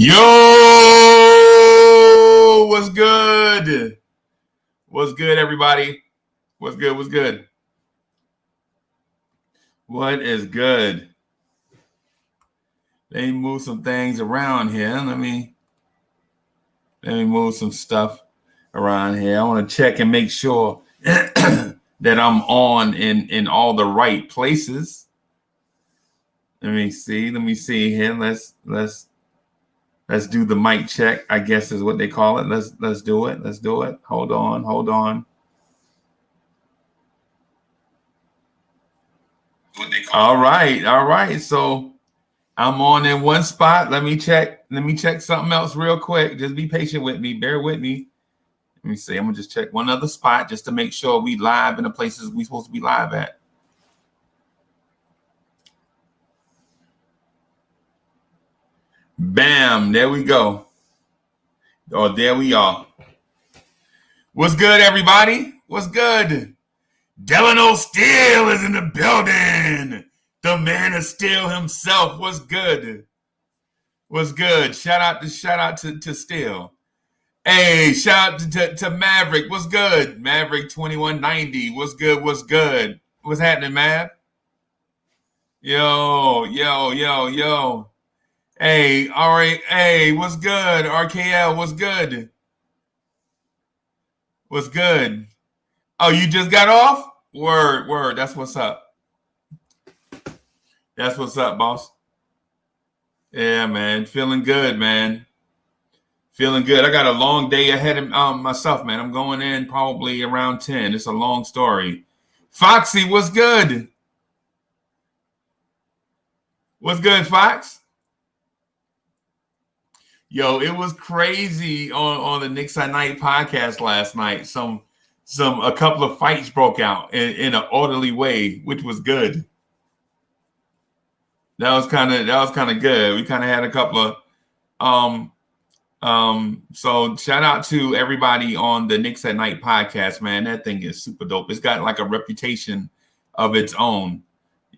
Yo, what's good? What's good, everybody? What's good? What's good? What is good? Let me move some things around here. Let me move some stuff around here. I want to check and make sure that I'm on in all the right places. Let me see here. Let's do the mic check, I guess is what they call it. Let's do it. Hold on. All right. So I'm on in one spot. Let me check something else real quick. Just be patient with me. Bear with me. Let me see. I'm gonna just check one other spot just to make sure we live in the places we supposed to be live at. Bam, there we go. Oh, there we are. What's good, everybody? What's good? Delano Steele is in the building. The man of steel himself. What's good? Shout out to Steele. Hey, shout out to Maverick. What's good? Maverick 2190. What's good? What's happening, Mav? Yo. Hey, all right. Hey, what's good? RKL, what's good? Oh, you just got off? Word. That's what's up. Boss. Yeah, man. Feeling good, man. I got a long day ahead of myself, man. I'm going in probably around 10. It's a long story. Foxy, what's good? What's good, Fox? Yo, it was crazy on the Knicks at Night podcast last night. A couple of fights broke out in an orderly way, which was good. That was kind of good. We kind of had a couple of so shout out to everybody on the Knicks at Night podcast, man. That thing is super dope. It's got like a reputation of its own.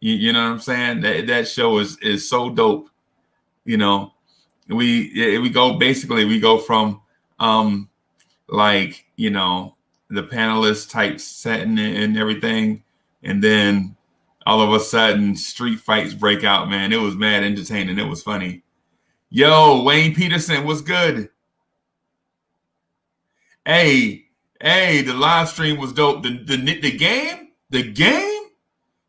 You know what I'm saying? That show is so dope. You know, we go from like, you know, the panelist type setting and everything, and then all of a sudden street fights break out, man. It was mad entertaining. It was funny. Yo, Wayne Peterson, what's good? Hey, the live stream was dope. The game?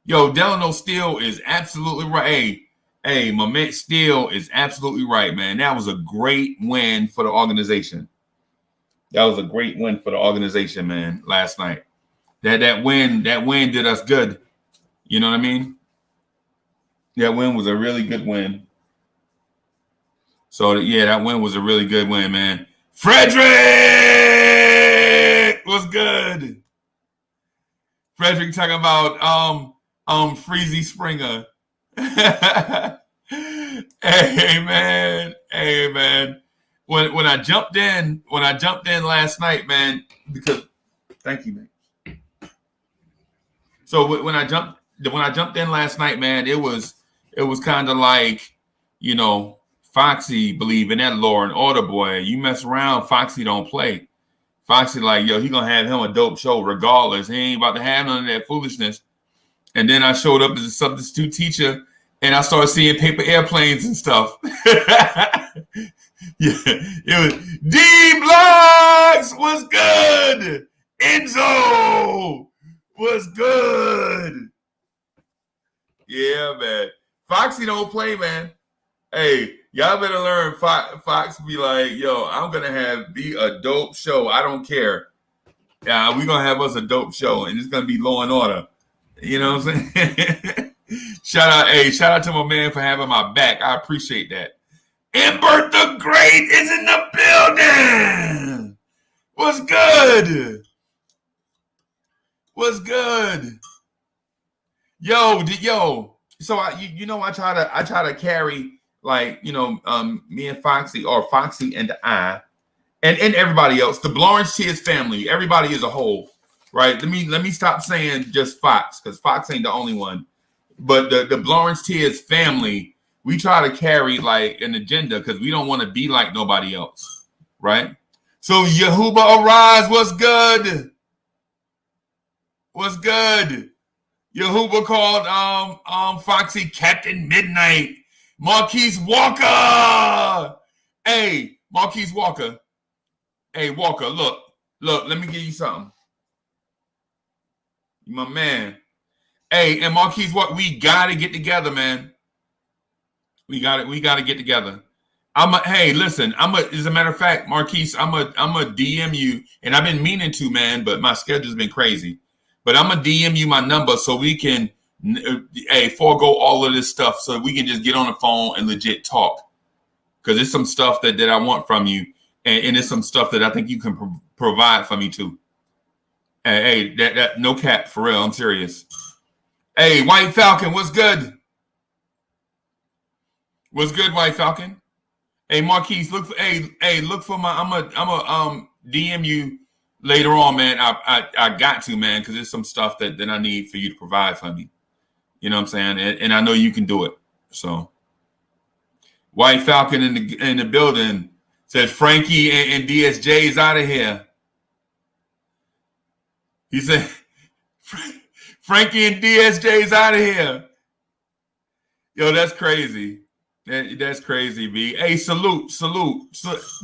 Yo, Delano Steele is absolutely right. Hey, my man Steele is absolutely right, man. That was a great win for the organization. Man, last night. That win did us good. You know what I mean? That win was a really good win. So yeah, that win was a really good win, man. Frederick was good. Frederick talking about Freezy Springer. Hey man. When I jumped in last night, man, because thank you, man. So when I jumped in last night, man, it was kind of like, you know, Foxy believe in that law and order, boy. You mess around, Foxy don't play. Foxy like, yo, he gonna have him a dope show regardless. He ain't about to have none of that foolishness. And then I showed up as a substitute teacher, and I started seeing paper airplanes and stuff. Yeah, it was D Blocks was good. Enzo was good. Yeah, man. Foxy don't play, man. Hey, y'all better learn. Fox be like, yo, I'm gonna be a dope show. I don't care. Yeah, we're gonna have us a dope show, and it's gonna be Law and Order. You know what I'm saying? Shout out to my man for having my back. I appreciate that. Imbert the Great is in the building. What's good? Yo. So I try to carry, like, you know, me and Foxy, or Foxy and I, and everybody else, the Lawrence Tears family, everybody as a whole, right? Let me stop saying just Fox, because Fox ain't the only one, but the Lawrence Tears family, we try to carry like an agenda because we don't want to be like nobody else, right? So Yahuba Arise, what's good? What's good? Yahuba called Foxy Captain Midnight. Marquise Walker. Hey, Marquise Walker. Hey, Walker, look, let me give you something. You my man. Hey, and Marquise Walker, we gotta get together, man. We gotta get together. Hey, listen, as a matter of fact, Marquise, I'm a DM you, and I've been meaning to, man, but my schedule's been crazy. But I'm gonna DM you my number so we can forego all of this stuff so we can just get on the phone and legit talk. Because it's some stuff that I want from you, and it's some stuff that I think you can provide for me too. Hey, that no cap, for real, I'm serious. Hey, White Falcon, what's good? What's good, White Falcon? Hey, Marquise, look for my. I'm a DM you later on, man. I got to, man, because there's some stuff that I need for you to provide for me. You know what I'm saying? And I know you can do it. So, White Falcon in the building says Frankie and DSJ is out of here. He said Frankie and DSJ is out of here. Yo, that's crazy. That's crazy, B. Hey, salute.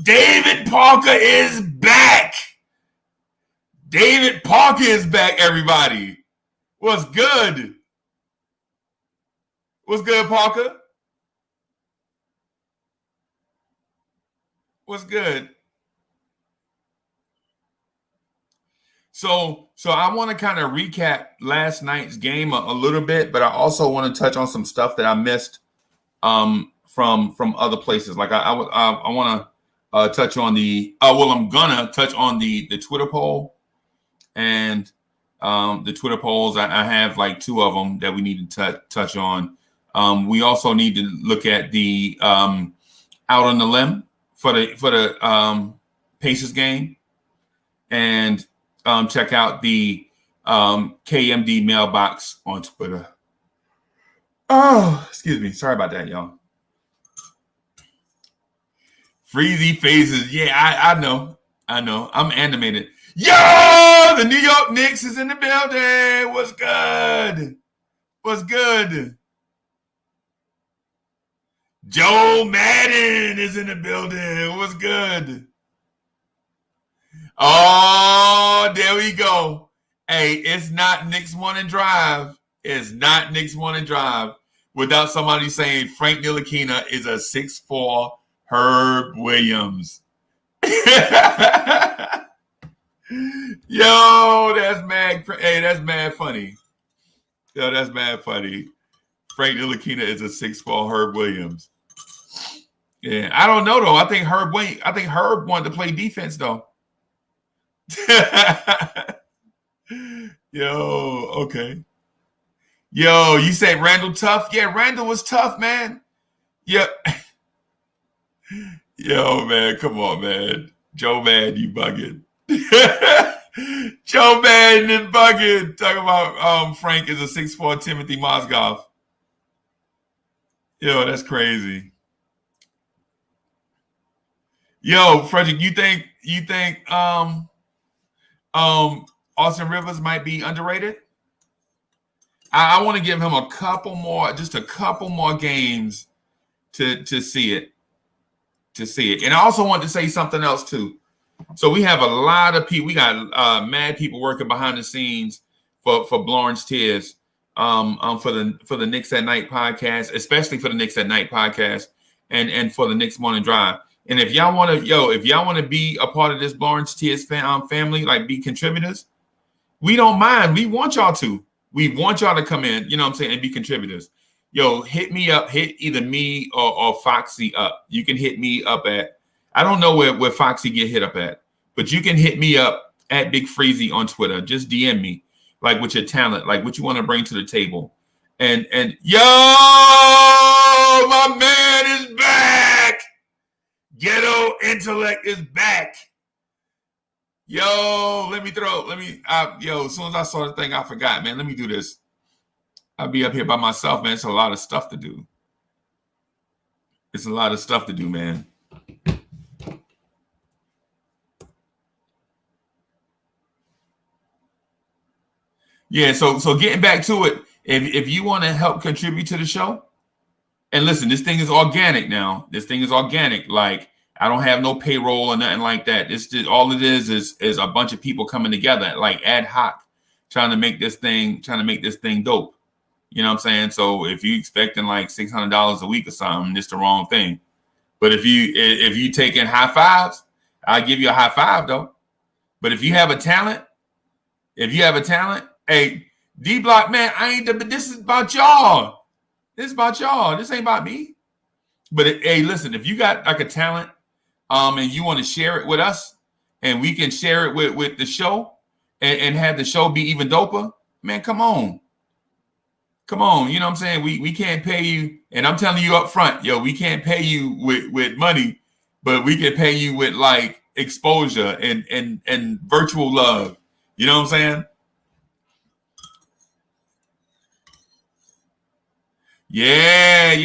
David Parker is back. David Parker is back, everybody. What's good? What's good, Parker? What's good? So I want to kind of recap last night's game a little bit, but I also want to touch on some stuff that I missed from other places. Like I want to touch on I'm gonna touch on the Twitter poll, and the Twitter polls. I have like two of them that we need to touch on. We also need to look at the out on the limb for the Pacers game, and check out the KMD mailbox on Twitter. Oh, excuse me. Sorry about that, y'all. Freezy faces. Yeah, I know. I'm animated. Yo, the New York Knicks is in the building. What's good? What's good? Joe Madden is in the building. What's good? Oh, there we go. Hey, it's not Knicks Morning Drive. It's not Knicks Morning Drive without somebody saying Frank Ntilikina is a 6'4" Herb Williams. Yo, that's mad. Hey, that's mad funny. Yo, that's mad funny. Frank Ntilikina is a 6'4" Herb Williams. Yeah, I don't know though. I think Herb wanted to play defense though. Yo, okay. Yo, you said Randall tough? Yeah, Randall was tough, man. Yeah. Yo, man, come on, man. Joe Madden, you bugging. Joe Madden is bugging. Talking about Frank is a 6'4" Timothy Mozgov. Yo, that's crazy. Yo, Frederick, you think Austin Rivers might be underrated? I want to give him just a couple more games to see it. And I also want to say something else too. So we have a lot of people. We got mad people working behind the scenes for Blorn's Tears, for the Knicks at Night podcast, especially for the Knicks at Night podcast, and for the Knicks Morning Drive. And if y'all want to be a part of this Blorn's Tears family, like be contributors, we don't mind. We want y'all to. We want y'all to come in, you know what I'm saying, and be contributors. Yo, hit me up. Hit either me or Foxy up. You can hit me up at, I don't know where Foxy get hit up at, but you can hit me up at Big Freezy on Twitter. Just DM me, like with your talent, like what you want to bring to the table. And yo, my man is back. Ghetto Intellect is back. Yo, as soon as I saw the thing, I forgot, man. Let me do this. I'll be up here by myself, man. It's a lot of stuff to do. It's a lot of stuff to do, man. Yeah, so getting back to it, if you want to help contribute to the show, and listen, this thing is organic now. This thing is organic. Like I don't have no payroll or nothing like that. It's just all it is a bunch of people coming together, like ad hoc, trying to make this thing dope. You know what I'm saying? So if you expecting like $600 a week or something, it's the wrong thing. But if you taking high fives, I'll give you a high five though. But if you have a talent, hey, D Block, man, this is about y'all. This is about y'all. This ain't about me. But hey, listen, if you got like a talent, and you want to share it with us, and we can share it with the show, and have the show be even doper, man, come on. Come on, you know what I'm saying? We can't pay you, and I'm telling you up front, yo, we can't pay you with money, but we can pay you with like exposure and virtual love. You know what I'm saying? Yeah.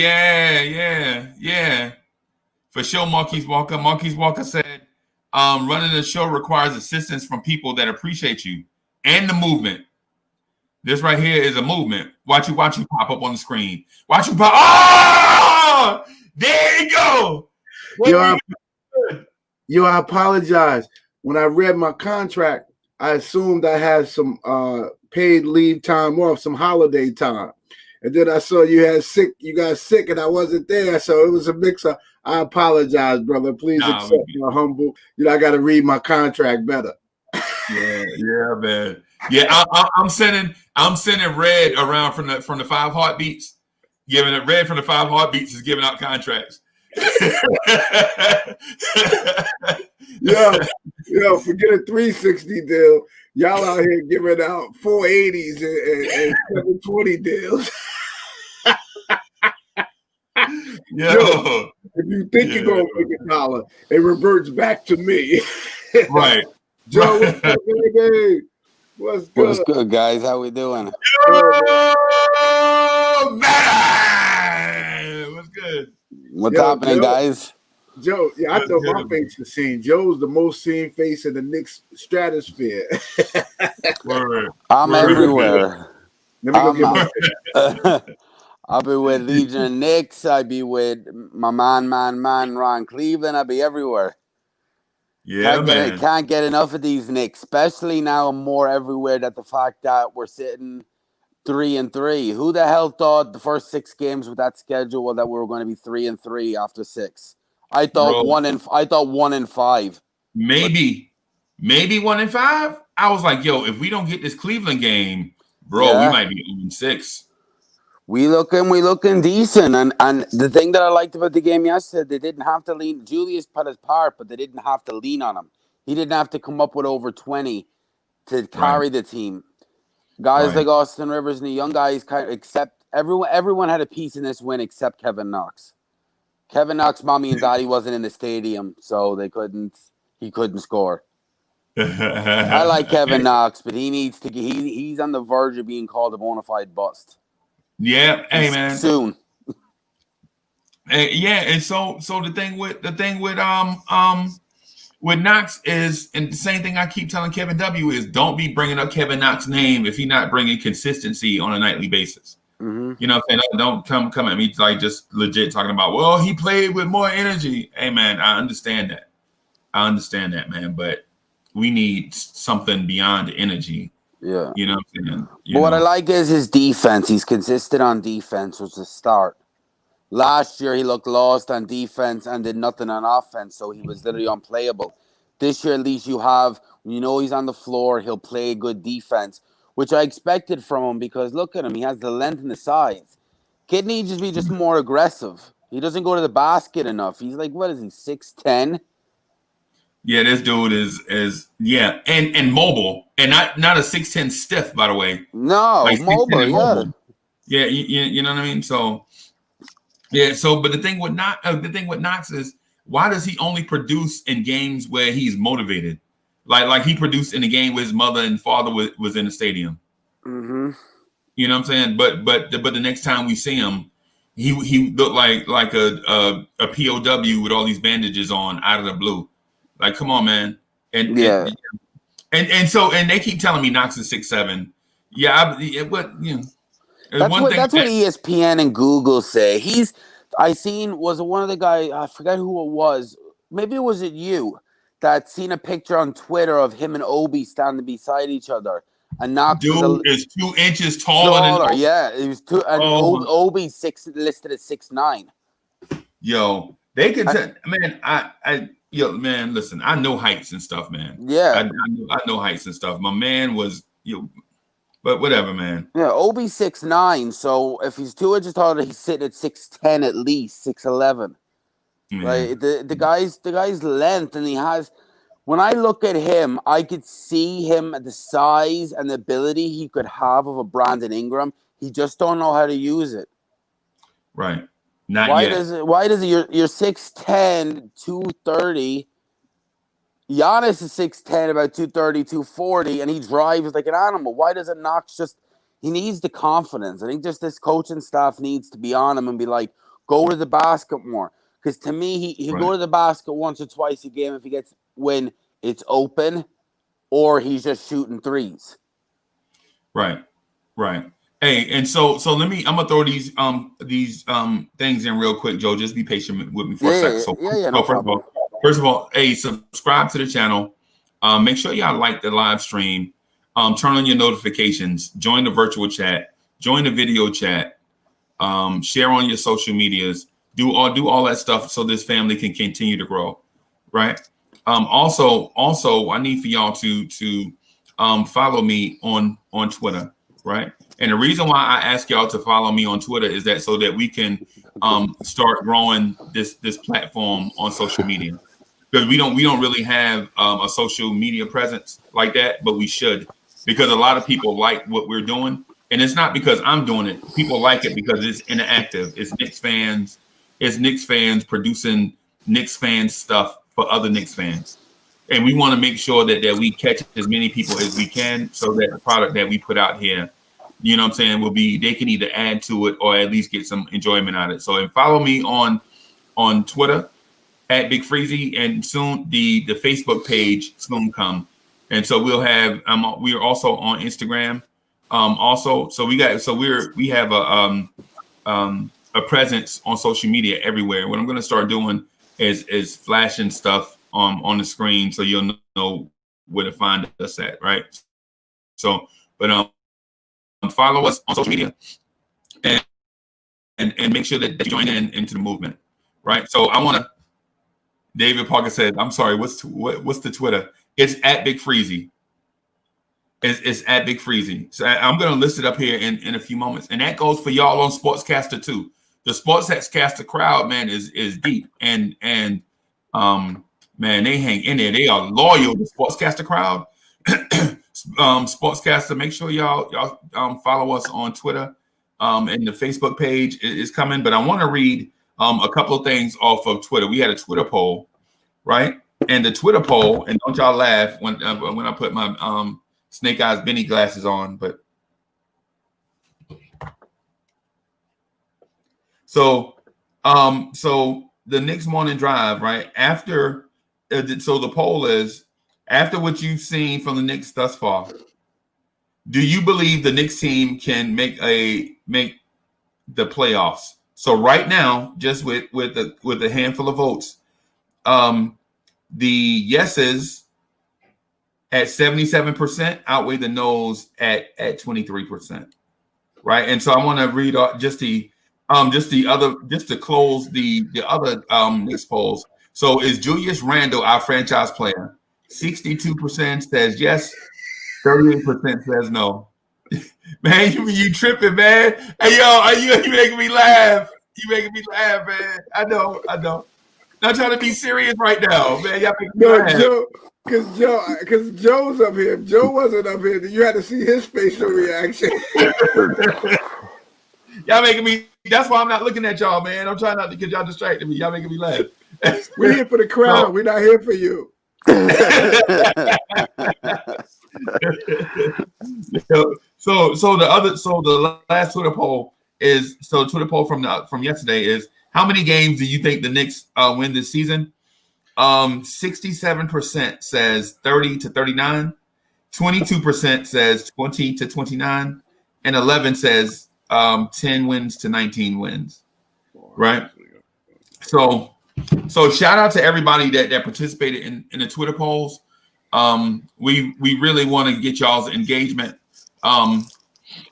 For sure, Marquise Walker. Marquise Walker said, running the show requires assistance from people that appreciate you and the movement. This right here is a movement. Watch you pop up on the screen. Watch you pop. Oh, there you go. I apologize. When I read my contract, I assumed I had some paid leave time off, some holiday time. And then I saw you got sick and I wasn't there. So it was a mix-up. I apologize, brother. Please accept my humble. I got to read my contract better. Yeah, man. Yeah, I'm sending Red around from the 5 Heartbeats. Giving it Red from the 5 Heartbeats is giving out contracts. Yo, forget a 360 deal. Y'all out here giving out 480s and 720 deals. Yo, if you think you're gonna make $1, it reverts back to me. Right. Joe, what's up, baby? What's good? What's good, guys? How we doing? Man! What's good? What's happening, guys? Joe, I thought my face was seen. Joe's the most seen face in the Knicks stratosphere. I'm everywhere. Let me go get I'll be with Legion Knicks. I'll be with my man, Ron Cleveland. I'll be everywhere. Yeah, can't get enough of these Knicks, especially now more everywhere that the fact that we're sitting 3-3. Who the hell thought the first 6 games with that schedule that we were going to be 3-3 after 6? I thought 1-5. Maybe 1-5. I was like, yo, if we don't get this Cleveland game, bro, we might be 0-6. We looking decent, and the thing that I liked about the game yesterday, they didn't have to lean. Julius put his part, but they didn't have to lean on him. He didn't have to come up with over 20 to carry the team. Guys like Austin Rivers and the young guys, except everyone had a piece in this win except Kevin Knox. Kevin Knox, mommy and daddy wasn't in the stadium, so he couldn't score. I like Kevin Knox, but he's on the verge of being called a bona fide bust. Yeah, hey man. Soon. And so the thing with Knox is, and the same thing I keep telling Kevin W is, don't be bringing up Kevin Knox's name if he's not bringing consistency on a nightly basis. Mm-hmm. You know what I'm saying? Don't come at me like just legit talking about, well, he played with more energy. Hey man, I understand that, man, but we need something beyond energy. Yeah. You know what I'm saying? But what I like is his defense. He's consistent on defense, was the start. Last year, he looked lost on defense and did nothing on offense, so he was literally unplayable. This year, at least he's on the floor, he'll play good defense, which I expected from him because look at him. He has the length and the size. Kid needs to be just more aggressive. He doesn't go to the basket enough. He's like, what is he, 6'10"? Yeah, this dude is and mobile, and not a 6'10" stiff, by the way. No, like mobile, mobile. Yeah, you know what I mean. So, but the thing with Knox is, why does he only produce in games where he's motivated? Like he produced in a game where his mother and father was in the stadium. Mm-hmm. You know what I'm saying? But the next time we see him, He looked like a POW with all these bandages on out of the blue. Like, come on, man. And Yeah. and they keep telling me Knox is 6'7". Yeah, but you know, That's what ESPN and Google say. Was one of the guys, I forget who it was. Maybe it was you that seen a picture on Twitter of him and Obi standing beside each other. And Knox dude is 2 inches taller than Obi. Yeah, it was two, and Obi's listed at 6'9". Yo, they could man, listen, I know heights and stuff, man. Yeah. I know heights and stuff. My man was but whatever, man. Yeah, Obi's 6'9", so if he's 2 inches taller, he's sitting at 6'10" at least, 6'11". Like the guy's length, and he has. When I look at him, I could see him at the size and the ability he could have of a Brandon Ingram. He just don't know how to use it. Right. Why yet. Why does it? You're 6'10", 230. Giannis is 6'10", about 230, 240, and he drives like an animal. Why doesn't Knox he needs the confidence. I think just this coaching staff needs to be on him and be like, go to the basket more. Because to me, he'll go to the basket once or twice a game when it's open, or he's just shooting threes. Right. Hey, and so I'm gonna throw these things in real quick, Joe. Just be patient with me for a second. First of all, hey, subscribe to the channel. Make sure y'all like the live stream. Turn on your notifications. Join the virtual chat. Join the video chat. Share on your social medias. Do all that stuff so this family can continue to grow. Right. Also, I need for y'all to follow me on Twitter. Right. And the reason why I ask y'all to follow me on Twitter is that so that we can start growing this platform on social media, because we don't really have a social media presence like that, but we should, because a lot of people like what we're doing, and it's not because I'm doing it. People like it because it's interactive. It's Knicks fans. It's Knicks fans producing Knicks fans stuff for other Knicks fans, and we want to make sure that we catch as many people as we can, so that the product that we put out here, you know what I'm saying, they can either add to it or at least get some enjoyment out of it. So, and follow me on Twitter at Big Freezy, and soon the Facebook page soon come. And so we'll have we are also on Instagram. Also, so we have a presence on social media everywhere. What I'm going to start doing is flashing stuff on the screen, so you'll know where to find us at, right? So, but follow us on social media and make sure that you join into the movement, right? So I want to. David Parker said, "I'm sorry. What's the Twitter? It's at Big Freezy. It's at Big Freezy. So I'm going to list it up here in a few moments, and that goes for y'all on Sportscaster too. The Sportscaster crowd, man, is deep, and man, they hang in there. They are loyal. The Sportscaster crowd, Sportscaster. Make sure y'all follow us on Twitter, and the Facebook page is coming. But I want to read a couple of things off of Twitter. We had a Twitter poll, right? And the Twitter poll, and don't y'all laugh when I put my Snake Eyes Benny glasses on, but so the Knicks morning drive, right after. So the poll is, after what you've seen from the Knicks thus far, do you believe the Knicks team can make the playoffs? So right now, just with a handful of votes, the yeses at 77% outweigh the no's at 23%, right? And so I want to read just to close the other Knicks polls. So is Julius Randle our franchise player? 62% says yes, 38% says no. Man, you tripping, man. Hey, yo, you making me laugh. You making me laugh, man. I know. Not trying to be serious right now, man. Y'all making me laugh. Because Joe's up here. If Joe wasn't up here, then you had to see his facial reaction. Y'all making me. That's why I'm not looking at y'all, man. I'm trying not to get y'all distracted me. Y'all making me laugh. We're here for the crowd. We're not here for you. So the last Twitter poll is so Twitter poll from yesterday is how many games do you think the Knicks win this season? 67% says 30 to 39, 22% says 20 to 29, and 11 says 10 wins to 19 wins. Right. So shout out to everybody that participated in the Twitter polls. We really want to get y'all's engagement.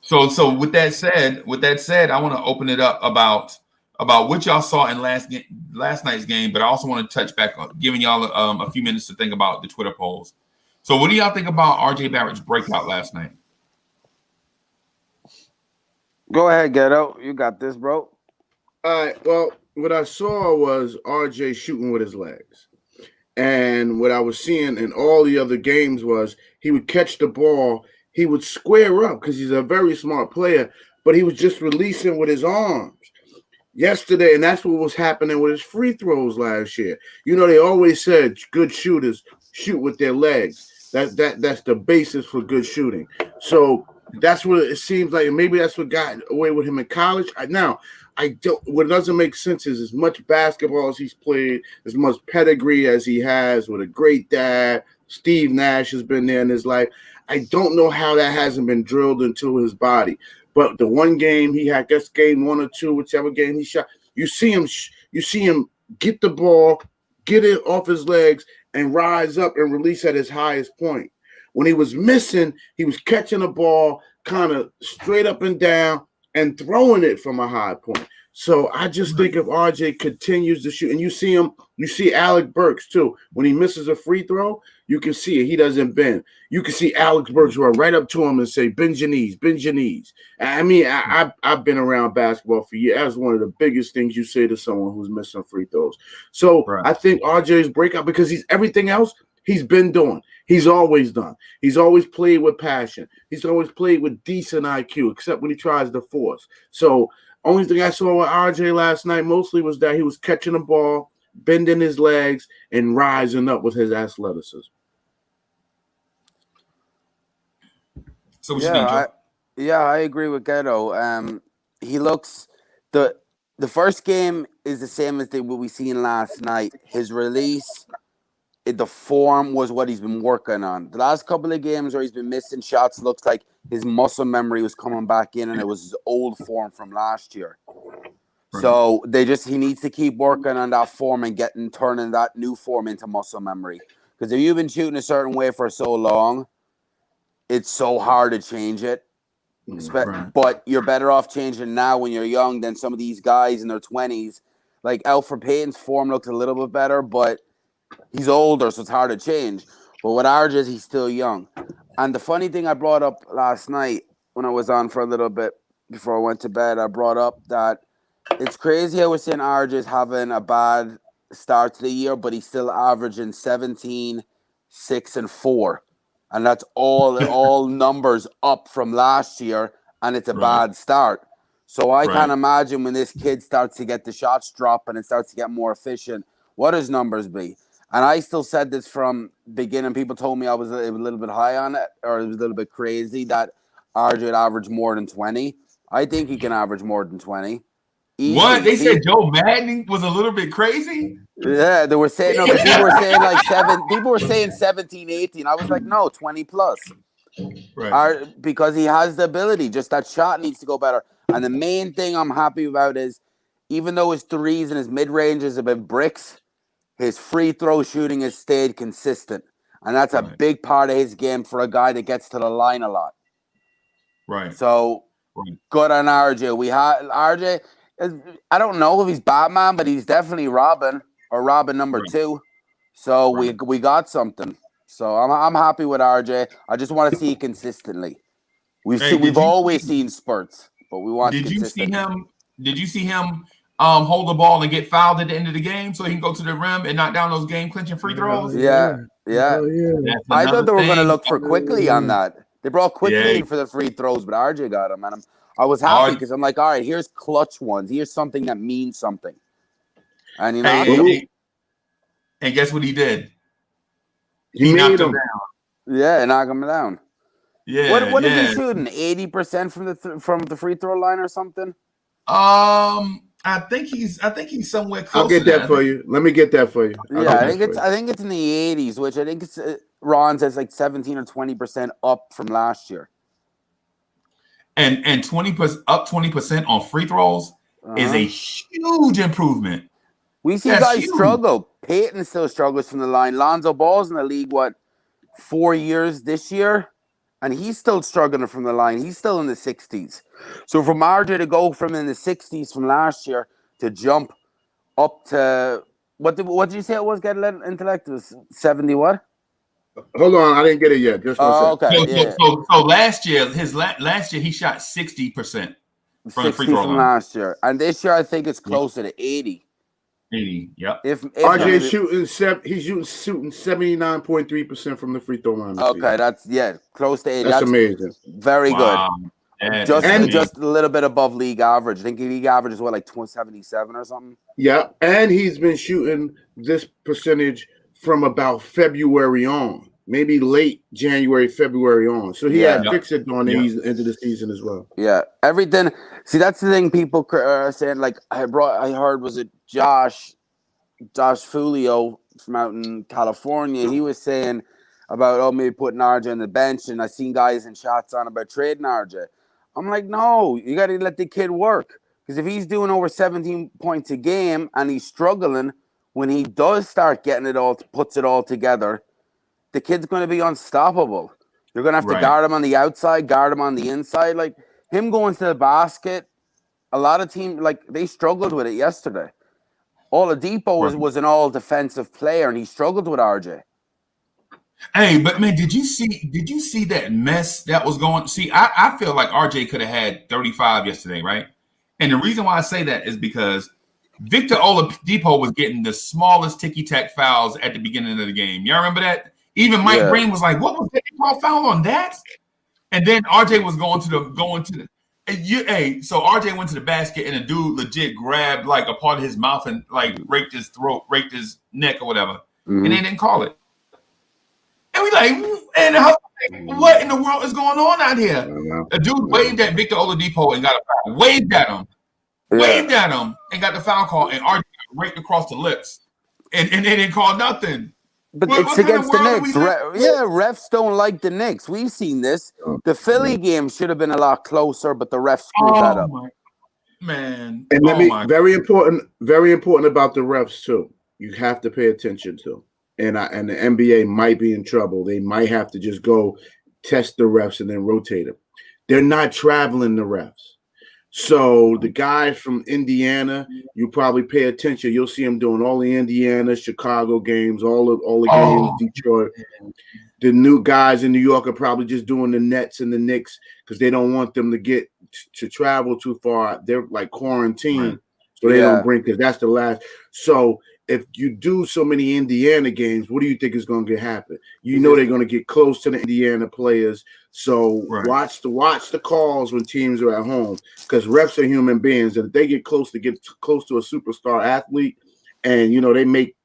So with that said, I want to open it up about what y'all saw in last night's game, but I also want to touch back on giving y'all a few minutes to think about the Twitter polls. So what do y'all think about RJ Barrett's breakout last night? Go ahead, Ghetto. You got this, bro. All right. Well, what I saw was RJ shooting with his legs. And what I was seeing in all the other games was he would catch the ball, he would square up because he's a very smart player, but he was just releasing with his arms. Yesterday, and that's what was happening with his free throws last year. You know, they always said good shooters shoot with their legs. That's the basis for good shooting. So that's what it seems like. Maybe that's what got away with him in college. I don't. What doesn't make sense is as much basketball as he's played, as much pedigree as he has with a great dad. Steve Nash has been there in his life. I don't know how that hasn't been drilled into his body. But the one game he had, I guess game 1 or 2, whichever game he shot, you see him get the ball, get it off his legs, and rise up and release at his highest point. When he was missing, he was catching the ball kind of straight up and down and throwing it from a high point. So I just think if RJ continues to shoot, and you see Alec Burks too. When he misses a free throw, you can see it. He doesn't bend. You can see Alex Burks run right up to him and say, bend your knees, bend your knees. I mean, I've been around basketball for years. That's one of the biggest things you say to someone who's missing free throws. So I think RJ's breakout because he's everything else he's been doing. He's always done. He's always played with passion. He's always played with decent IQ, except when he tries to force. So only thing I saw with RJ last night mostly was that he was catching the ball, bending his legs, and rising up with his athleticism. So what you think, Joe? I agree with Ghetto. He looks the first game is the same as what we seen last night. His release, the form was what he's been working on. The last couple of games where he's been missing shots looks like his muscle memory was coming back in, and it was his old form from last year. Right. So he needs to keep working on that form and turning that new form into muscle memory. Because if you've been shooting a certain way for so long, it's so hard to change it. Right. But you're better off changing now when you're young than some of these guys in their 20s. Like Alfred Payton's form looks a little bit better, but he's older, so it's hard to change. But with RJ, he's still young. And the funny thing I brought up last night when I was on for a little bit before I went to bed, I brought up that it's crazy how we're saying RJ's having a bad start to the year, but he's still averaging 17, 6, and 4. And that's all numbers up from last year, and it's a bad start. So I can't imagine when this kid starts to get the shots dropping and starts to get more efficient, what his numbers be. And I still said this from beginning. People told me I was a little bit high on it, or it was a little bit crazy that RJ would average more than 20. I think he can average more than 20. Easy. What? They said Joe Madden was a little bit crazy? Yeah, they were saying, no, people were saying like 7. People were saying 17, 18. I was like, no, 20 plus. Right. Because he has the ability. Just that shot needs to go better. And the main thing I'm happy about is, even though his threes and his mid-ranges have been bricks, his free throw shooting has stayed consistent. And that's a big part of his game for a guy that gets to the line a lot. Right. So, good on RJ. We had RJ. I don't know if he's Batman, but he's definitely Robin or Robin number 2. So we got something. So I'm happy with RJ. I just want to see it consistently. We've always seen spurts, but we want consistent. Did you see him hold the ball and get fouled at the end of the game so he can go to the rim and knock down those game clinching free throws? Yeah. I thought they were going to look for quickly on that. They brought quickly in for the free throws, but RJ got them, and I was happy because I'm like, all right, here's clutch ones. Here's something that means something. And you know, and guess what he did? He knocked him down. Yeah, knock him down. Yeah. What is he shooting? 80% from the free throw line or something? I think he's somewhere close. I'll get to that for you. Let me get that for you. Yeah, I think it's in the 80s, which I think it's Ron says like 17 or 20% up from last year. And 20% up 20% on free throws is a huge improvement. We see guys struggle. Peyton still struggles from the line. Lonzo Ball's in the league 4 years this year, and he's still struggling from the line. He's still in the 60s. So from RJ to go from in the 60s from last year to jump up to what did you say it was? Get intellect was 70 what? Hold on, I didn't get it yet. Just one second. Okay. So last year, last year he shot 60% from the free throw line. Last year, and this year I think it's closer to 80. 80, yep. If RJ shooting 79.3% from the free throw line. Okay, that's close to 80. That's amazing. Very good. Just a little bit above league average. I think league average is like 277 or something. Yeah, and he's been shooting this percentage from about February on, maybe late January, February on. So he had fixed it during the end of the season as well. Yeah, everything. See, that's the thing people are saying. Like I heard, was it Josh Fulio from out in California? He was saying about maybe putting RJ on the bench, and I seen guys in shots on about trading RJ. I'm like, no, you got to let the kid work, because if he's doing over 17 points a game and he's struggling, when he does start getting it all, puts it all together, the kid's going to be unstoppable. You're going to have to guard him on the outside, guard him on the inside. Like him going to the basket, a lot of teams, like they struggled with it yesterday. Oladipo was an all defensive player, and he struggled with RJ. Hey, but man, did you see that mess that was going? See, I feel like RJ could have had 35 yesterday, right? And the reason why I say that is because Victor Oladipo was getting the smallest ticky-tack fouls at the beginning of the game. Y'all remember that? Even Mike Breen was like, "What was that? You call foul on that?" And then RJ was going to the. So RJ went to the basket, and a dude legit grabbed like a part of his mouth and like raked his throat, raked his neck or whatever, and they didn't call it. And we like, what in the world is going on out here? A dude waved at Victor Oladipo and got a foul. Waved at him and got the foul call, and RJ raked across the lips, and they didn't call nothing. But it's against the Knicks. Refs don't like the Knicks. We've seen this. The Philly game should have been a lot closer, but the refs screwed that up. Man. And very important about the refs too. You have to pay attention to. And the NBA might be in trouble. They might have to just go test the refs and then rotate them. They're not traveling the refs. So the guys from Indiana, you probably pay attention. You'll see them doing all the Indiana, Chicago games, all the games, Detroit. The new guys in New York are probably just doing the Nets and the Knicks because they don't want them to get to travel too far. They're like quarantined, so they don't bring, because that's the last. So if you do so many Indiana games, what do you think is going to happen? You know they're going to get close to the Indiana players. So watch the calls when teams are at home, because refs are human beings, and if they get close to a superstar athlete, and they make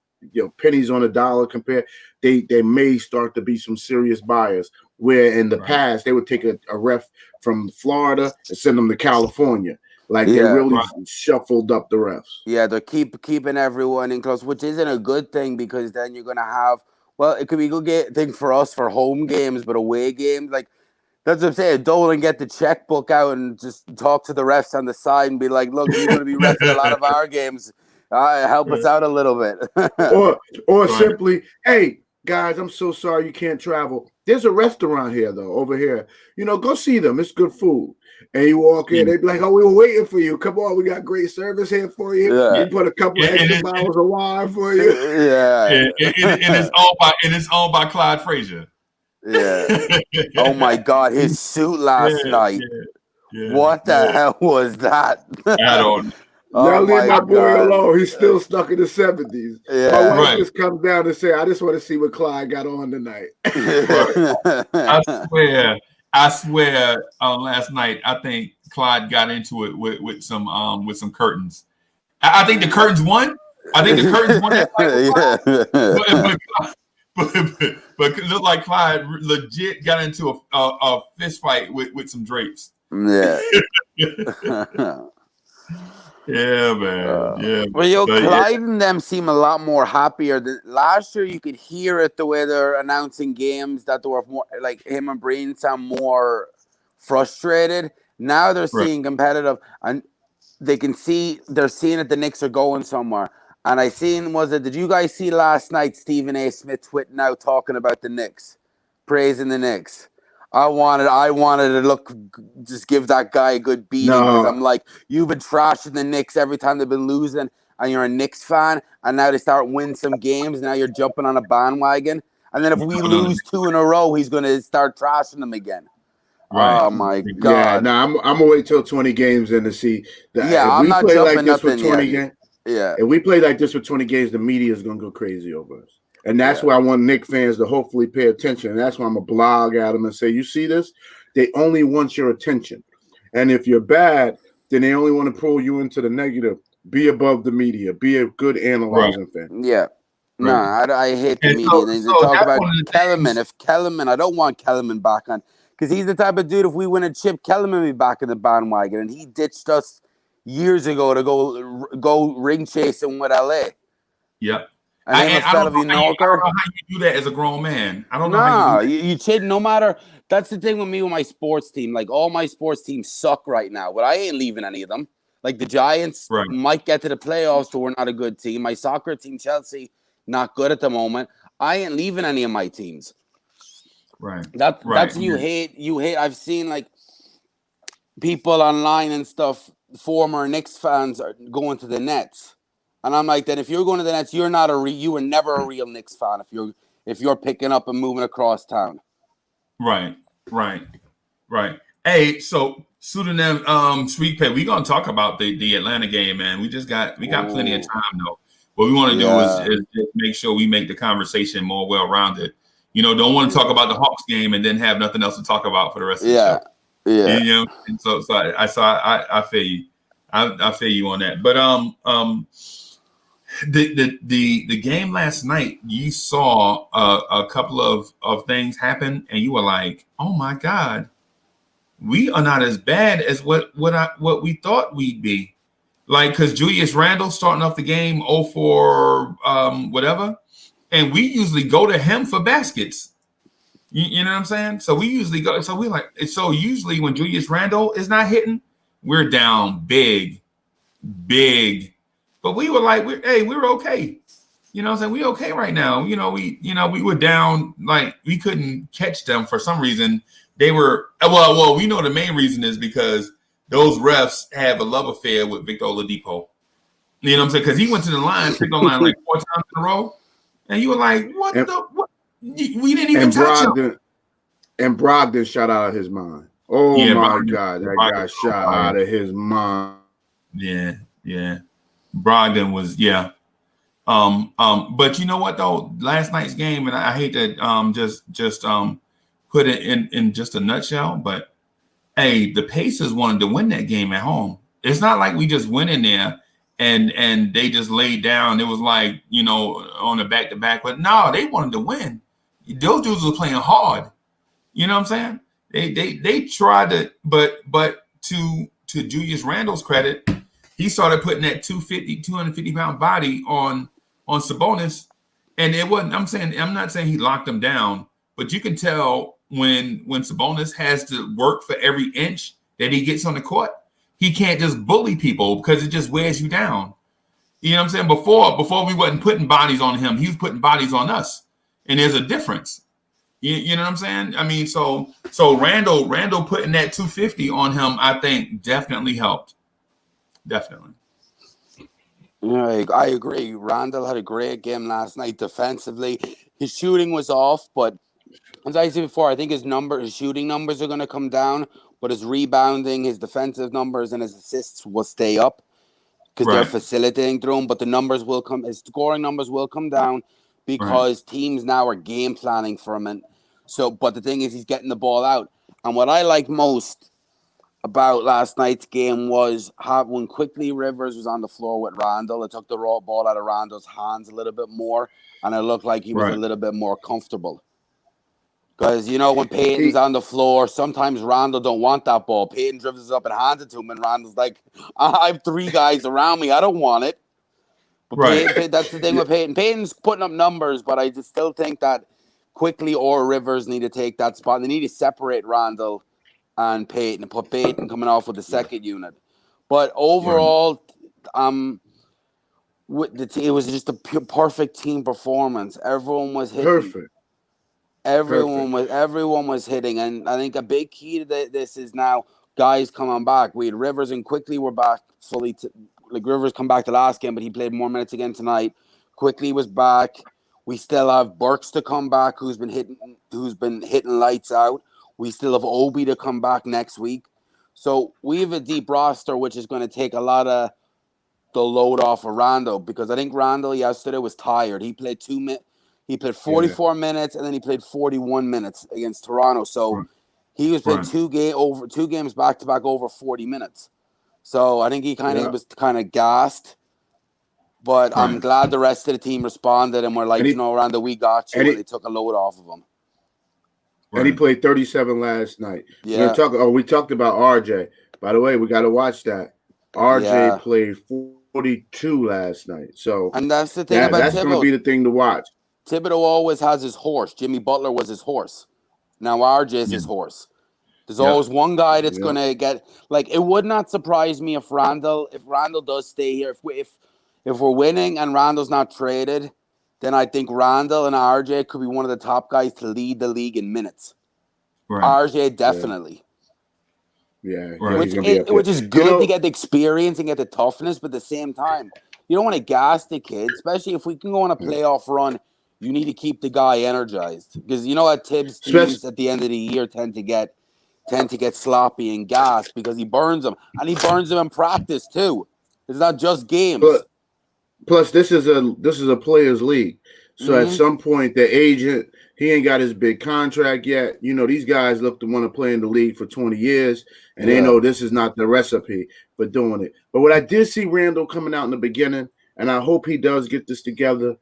pennies on a dollar compared, they may start to be some serious bias. Where in the past they would take a ref from Florida and send them to California. Like they really shuffled up the refs. Yeah, they're keeping everyone in close, which isn't a good thing, because then you're gonna have, it could be a good thing for us for home games, but away games, like that's what I'm saying. Dolan get the checkbook out and just talk to the refs on the side and be like, "Look, you're gonna be refing a lot of our games. Help us out a little bit." or simply, hey guys, I'm so sorry you can't travel. There's a restaurant here though, over here. Go see them. It's good food. And you walk in, they be like, "Oh, we were waiting for you. Come on, we got great service here for you. We put a couple of extra bottles of wine for you." And it's owned by Clyde Frazier. Yeah. Oh my God, his suit last night. What the hell was that? I don't. Now leave my boy alone. He's still stuck in the 70s. Yeah. My wife just comes down and say, "I just want to see what Clyde got on tonight." I swear, last night I think Clyde got into it with some curtains. I think the curtains won. That night. But it looked like Clyde legit got into a fist fight with some drapes. Yeah. Yeah, man. Yeah, Well, yo, but yeah, Clyde and them seem a lot more happier than last year. You could hear it the way they're announcing games that they were more like him and Breen sound more frustrated. Now they're right. seeing competitive, and they're seeing that the Knicks are going somewhere. And I seen did you guys see last night Stephen A. Smith tweeting out talking about the Knicks, praising the Knicks? I wanted to just give that guy a good beating because No, I'm like, you've been trashing the Knicks every time they've been losing, and you're a Knicks fan, and now they start winning some games. Now you're jumping on a bandwagon, and then if we No, no, no. lose 2 in a row, he's gonna start trashing them again. Right. Oh my yeah, God! no, I'm gonna wait till 20 games in to see that. Yeah, If I'm we not play like jumping this for nothing 20 yet. games, Yeah, if we play like this for 20 games, the media is gonna go crazy over us. And that's yeah. why I want Knick fans to hopefully pay attention. And that's why I'm gonna blog at them and say, you see this? They only want your attention. And if you're bad, then they only want to pull you into the negative. Be above the media. Be a good Right. analyzing fan. Yeah. No, Right. I hate the And media. They so talk that's about one of the Kellerman. things. If Kellerman, I don't want Kellerman back on because he's the type of dude. If we win a chip, Kellerman be back in the bandwagon, and he ditched us years ago to go ring chasing with LA. Yep. And him a And I don't fellow know how you. I don't Yorker. know how you do that as a grown man. I don't know how you do Nah, that. you chid no matter. That's the thing with me with my sports team. Like all my sports teams suck right now, but I ain't leaving any of them. Like the Giants Right. might get to the playoffs, but we're not a good team. My soccer team, Chelsea, not good at the moment. I ain't leaving any of my teams. Right. That's Right. you hate. You hate. I've seen like people online and stuff. Former Knicks fans are going to the Nets, and I'm like, then if you're going to the Nets, you were never a real Knicks fan. If you're picking up and moving across town. Right. Right. Right. Hey, so pseudonym Sweet Pay, we're gonna talk about the Atlanta game, man. We got plenty of Oh, time though. What we want to do yeah, is just make sure we make the conversation more well rounded. Don't want to talk about the Hawks game and then have nothing else to talk about for the rest of the yeah, show. yeah. And so I feel you. I feel you on that. But the game last night, you saw a couple of things happen, and you were like, oh my God, we are not as bad as what we thought we'd be. Like, because Julius Randle starting off the game 0 for whatever, and we usually go to him for baskets. You know what I'm saying? So we usually go. So we like. So usually when Julius Randle is not hitting, we're down big, big. But we were like, we were okay. You know what I'm saying? We okay right now. We were down, like we couldn't catch them for some reason. They were well, we know the main reason is because those refs have a love affair with Victor Oladipo. You know what I'm saying? Because he went to the line, picked on line like 4 times in a row. And you were like, what And, the what? We didn't even and touch him. Brogdon shot out of his mind. Oh Yeah, my Brogdon, God, that Brogdon guy was on shot fire. out of his mind. Yeah. Brogdon was, yeah. But you know what though? Last night's game, and I hate to just put it in just a nutshell, but hey, the Pacers wanted to win that game at home. It's not like we just went in there and they just laid down. It was like, on a back-to-back, but no, they wanted to win. Those dudes were playing hard. You know what I'm saying? They tried to, but to Julius Randle's credit, he started putting that 250-pound body on Sabonis, and it wasn't. I'm not saying he locked him down, but you can tell when Sabonis has to work for every inch that he gets on the court, he can't just bully people because it just wears you down. You know what I'm saying? Before we wasn't putting bodies on him, he was putting bodies on us, and there's a difference. You know what I'm saying? I mean, so Randall putting that 250 on him, I think definitely helped. Definitely. Yeah, I agree. Randall had a great game last night defensively. His shooting was off, but as I said before, I think his shooting numbers are going to come down, but his rebounding, his defensive numbers, and his assists will stay up because they're Right. facilitating through him. But the numbers will come. His scoring numbers will come down Right. because teams now are game planning for him. And so, but the thing is, he's getting the ball out. And what I like most about last night's game was when quickly Rivers was on the floor with Randall. It took the raw ball out of Randall's hands a little bit more, and it looked like he was a Right. little bit more comfortable. Because, when Peyton's on the floor, sometimes Randall don't want that ball. Peyton dribbles up and hands it to him, and Randall's like, I have 3 guys around me. I don't want it. But Right. that's the thing with Peyton. Peyton's putting up numbers, but I just still think that Quickly or Rivers need to take that spot. They need to separate Randall and Peyton and put Peyton coming off with the second unit. But overall, it was just a perfect team performance. Everyone was hitting. Perfect. Everyone was hitting, and I think a big key to this is now guys coming back. We had Rivers and Quickly were back fully. Rivers come back the last game, but he played more minutes again tonight. Quickly was back. We still have Burks to come back, who's been hitting lights out. We still have Obi to come back next week. So we have a deep roster, which is going to take a lot of the load off of Randall, because I think Randall yesterday was tired. He played 44 minutes, and then he played 41 minutes against Toronto. So he was playing 2 games back to back over 40 minutes. So I think he was gassed. But I'm glad the rest of the team responded and were like, Randall, we got you. And they took a load off of him. And he played 37 last night. Yeah. We talked about RJ. By the way, we got to watch that. RJ played 42 last night. So, and that's the thing about that's going to be the thing to watch. Thibodeau always has his horse. Jimmy Butler was his horse. Now RJ is his horse. There's always one guy that's going to get, it would not surprise me if Randall does stay here. If we're winning and Randall's not traded, then I think Randall and RJ could be one of the top guys to lead the league in minutes. Right. RJ definitely. Yeah. Which is good to get the experience and get the toughness, but at the same time, you don't want to gas the kid, especially if we can go on a playoff run. You need to keep the guy energized, because at Tibbs teams at the end of the year tend to get sloppy and gassed because he burns them, and he burns them in practice too. It's not just games. Plus, this is a players' league, so at some point the agent, he ain't got his big contract yet. These guys look to want to play in the league for 20 years, and they know this is not the recipe for doing it. But what I did see Randall coming out in the beginning, and I hope he does get this together.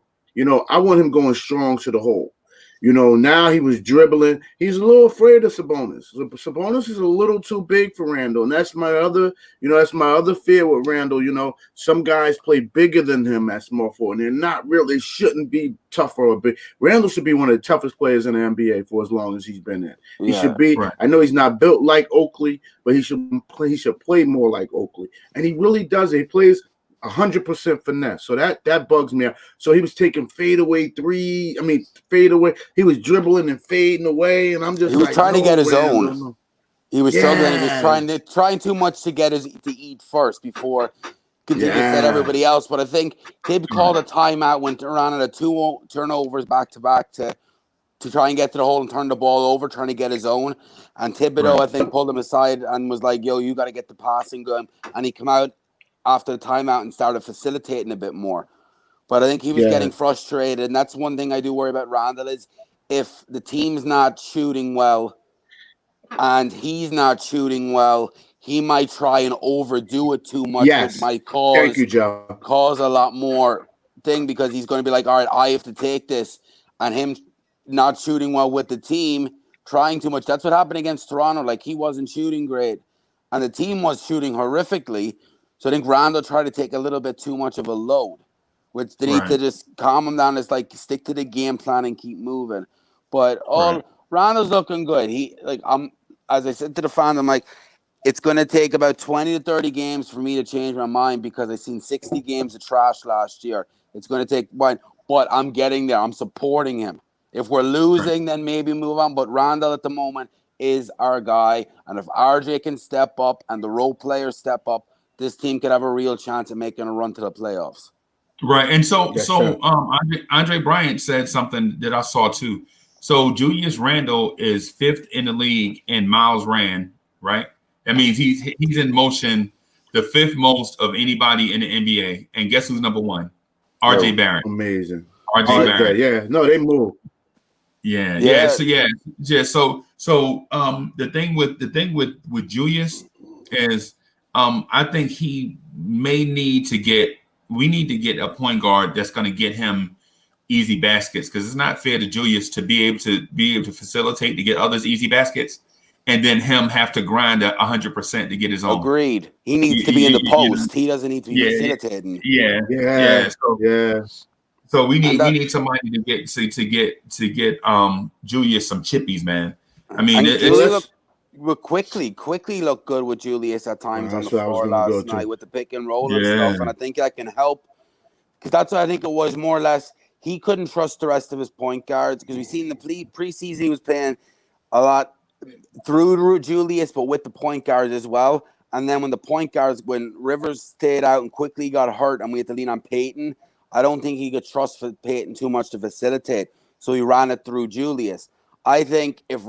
I want him going strong to the hole. Now he was dribbling. He's a little afraid of Sabonis. Sabonis is a little too big for Randall, and that's my other fear with Randall. Some guys play bigger than him at small forward, and shouldn't be tougher or big. Randall should be one of the toughest players in the NBA for as long as he's been there. He should be. Right. I know he's not built like Oakley, but he should play more like Oakley, and he really does it. He plays 100% finesse. So that bugs me out. So he was taking fadeaway. He was dribbling and fading away, and I'm just he was trying to get his own. He was struggling. He was trying too much to eat first before continue to set everybody else. But I think Tibbs called a timeout when Toronto had 2 turnovers back to back to try and get to the hole and turn the ball over, trying to get his own. And Thibodeau, I think, pulled him aside and was like, "Yo, you got to get the passing going." And he came out after the timeout and started facilitating a bit more. But I think he was getting frustrated, and that's one thing I do worry about Randall is if the team's not shooting well and he's not shooting well, he might try and overdo it too much. It might cause a lot more thing, because he's going to be like, all right, I have to take this, and him not shooting well with the team, trying too much. That's what happened against Toronto. He wasn't shooting great, and the team was shooting horrifically. So I think Randall tried to take a little bit too much of a load, which they need to just calm him down. It's stick to the game plan and keep moving. But Randall's looking good. As I said to the fans, I'm like, it's going to take about 20 to 30 games for me to change my mind, because I've seen 60 games of trash last year. It's going to take one, but I'm getting there. I'm supporting him. If we're losing, then maybe move on. But Randall at the moment is our guy. And if RJ can step up and the role players step up, this team could have a real chance of making a run to the playoffs. Right. And Andre Bryant said something that I saw too. So Julius Randle is 5th in the league in miles ran, right? That means he's in motion the 5th most of anybody in the NBA. And guess who's number 1? RJ Barrett. Amazing. RJ Barrett. Yeah. No, they move. Yeah. So the thing with Julius is I think we need to get a point guard that's going to get him easy baskets, because it's not fair to Julius to be able to facilitate to get others easy baskets, and then him have to grind 100% to get his own. Agreed. He needs to be in the post. He doesn't need to be facilitating. Yeah. So we need somebody to get Julius some chippies, man. I mean, quickly look good with Julius at times on the floor last night with the pick and roll and Yeah. stuff, and I think that can help, because that's what I think it was more or less. He couldn't trust the rest of his point guards, because we've seen the preseason he was playing a lot through Julius, but with the point guards as well. And then when Rivers stayed out and quickly got hurt and we had to lean on Peyton, I don't think he could trust Peyton too much to facilitate. So he ran it through Julius. I think if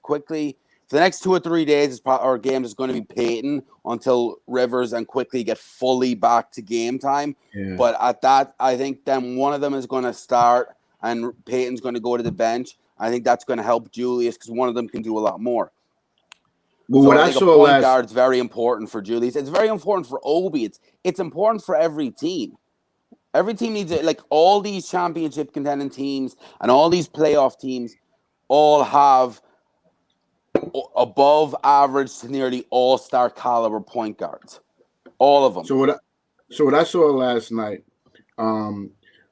quickly, for the next 2 or 3 days, our game is going to be Peyton until Rivers and quickly get fully back to game time. Yeah. But at that, I think then one of them is going to start and Peyton's going to go to the bench. I think that's going to help Julius because one of them can do a lot more. Well, so what I think a point guard's very important for Julius. It's very important for Obi. It's important for every team. Every team needs it. Like all these championship contending teams and all these playoff teams all have above average to nearly all-star caliber point guards. All of them. So what I saw last night,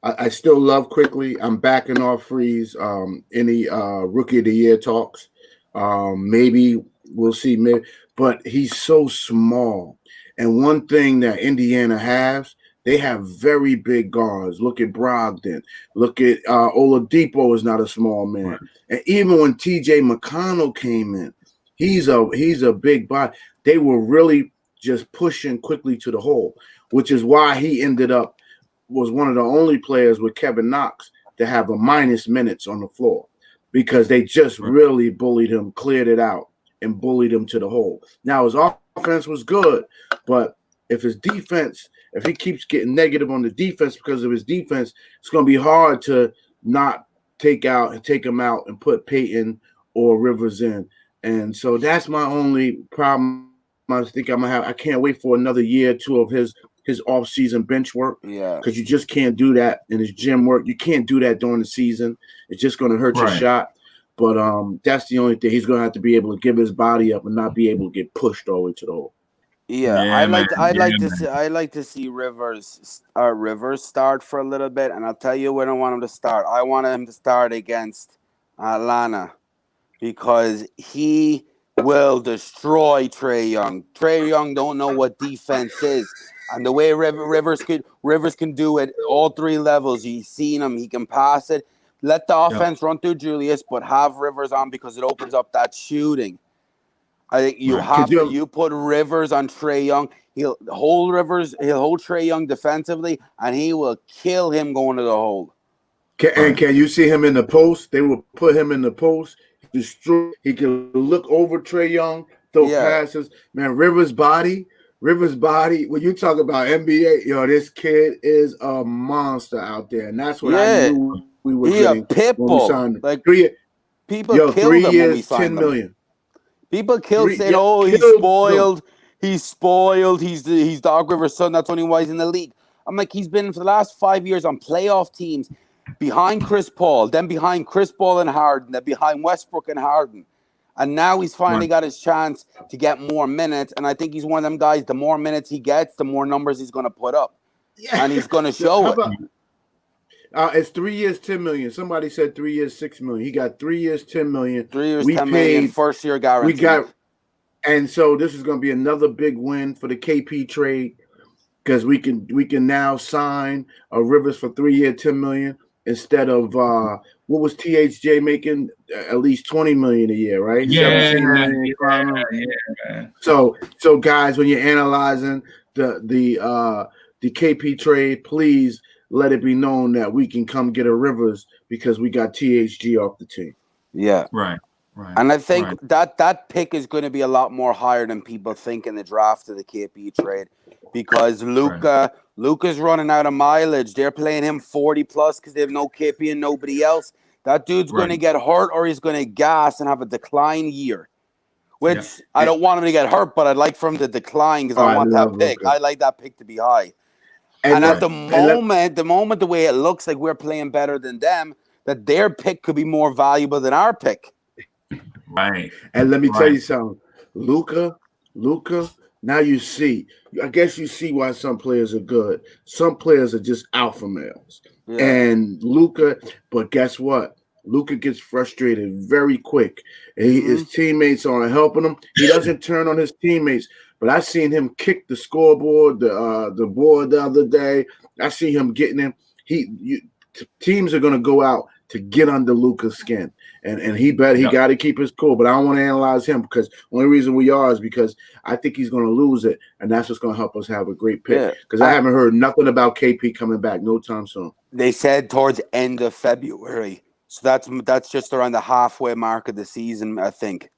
I still love quickly. I'm backing off Freeze. Any rookie of the year talks. Maybe we'll see. But he's so small. And one thing that Indiana has, they have very big guards. Look at Brogdon. Look at Oladipo is not a small man. Right. And even when TJ McConnell came in, he's a big body. They were really just pushing quickly to the hole, which is why he was one of the only players with Kevin Knox to have a minus minutes on the floor, because they just really bullied him, cleared it out, and bullied him to the hole. Now, his offense was good, but if he keeps getting negative on the defense because of his defense, it's going to be hard to not take him out and put Peyton or Rivers in. And so that's my only problem I think I'm going to have. I can't wait for another year or two of his off-season bench work. Yeah. Because you just can't do that in his gym work. You can't do that during the season. It's just going to hurt your shot. But that's the only thing. He's going to have to be able to give his body up and not be able to get pushed all the way to the hole. Yeah, I'd like to see Rivers start for a little bit, and I'll tell you when I want him to start. I want him to start against Atlanta, because he will destroy Trae Young. Trae Young don't know what defense is, and the way Rivers can do it all three levels. You've seen him; he can pass it. Let the offense run through Julius, but have Rivers on, because it opens up that shooting. I think you put Rivers on Trae Young. He'll hold Trae Young defensively, and he will kill him going to the hole. Can you see him in the post? They will put him in the post. He can look over Trae Young, throw passes. Man, Rivers' body. When you talk about NBA, this kid is a monster out there, and that's what I knew we were getting. A pit bull. Like people killed him 3 years, when we signed $10 million. People saying, he's spoiled. He's spoiled. He's Doc Rivers' son. That's only why he's in the league. I'm like, he's been for the last 5 years on playoff teams behind Chris Paul, then behind Chris Paul and Harden, then behind Westbrook and Harden. And now he's finally got his chance to get more minutes. And I think he's one of them guys, the more minutes he gets, the more numbers he's going to put up. Yeah. And he's going to show it. It's 3 years, $10 million. Somebody said 3 years, $6 million. He got 3 years, $10 million. 3 years, $10 million, first year guarantee. And so this is going to be another big win for the KP trade, because we can now sign a Rivers for 3 years, $10 million, instead of what was THJ making, at least $20 million a year, right? Yeah. So guys, when you're analyzing the KP trade, please let it be known that we can come get a Rivers because we got THG off the team. Yeah. Right. And I think that pick is going to be a lot more higher than people think in the draft of the KP trade, because Luka's running out of mileage. They're playing him 40 plus because they have no KP and nobody else. That dude's going to get hurt, or he's going to gas and have a decline year, which I don't want him to get hurt, but I'd like for him to decline because I want that pick. I like that pick to be high. And at the moment, the way it looks like we're playing better than them, that their pick could be more valuable than our pick. Right. And let me tell you something, Luka. Now you see. I guess you see why some players are good. Some players are just alpha males. Yeah. And Luka, but guess what? Luka gets frustrated very quick. His teammates aren't helping him. He doesn't turn on his teammates. But I seen him kick the scoreboard, the board the other day. I see him getting him. Teams are going to go out to get under Luka's skin. And he got to keep his cool. But I don't want to analyze him because the only reason we are is because I think he's going to lose it. And that's what's going to help us have a great pick. Because I haven't heard nothing about KP coming back no time soon. They said towards end of February. So that's just around the halfway mark of the season, I think.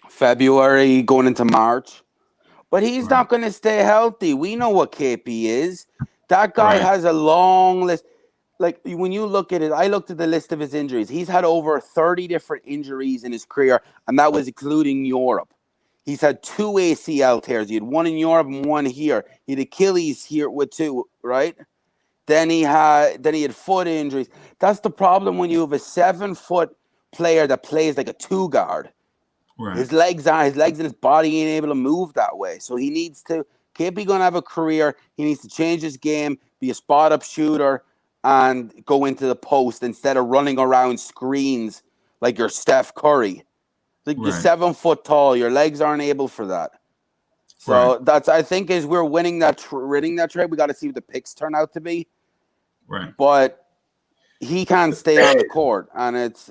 February going into March. But he's not going to stay healthy. We know what KP is. That guy has a long list. Like, when you look at it, I looked at the list of his injuries. He's had over 30 different injuries in his career, and that was including Europe. He's had 2 ACL tears. He had one in Europe and one here. He had Achilles here with 2, right? Then he had foot injuries. That's the problem when you have a 7-foot player that plays like a 2 guard. Right. His legs and his body ain't able to move that way. So he needs to can't be going to have a career. He needs to change his game, be a spot up shooter, and go into the post instead of running around screens like you're Steph Curry. Like you're 7 foot tall, your legs aren't able for that. So that's I think as we're winning that trade, we got to see what the picks turn out to be. Right. But he can't stay on the court, and it's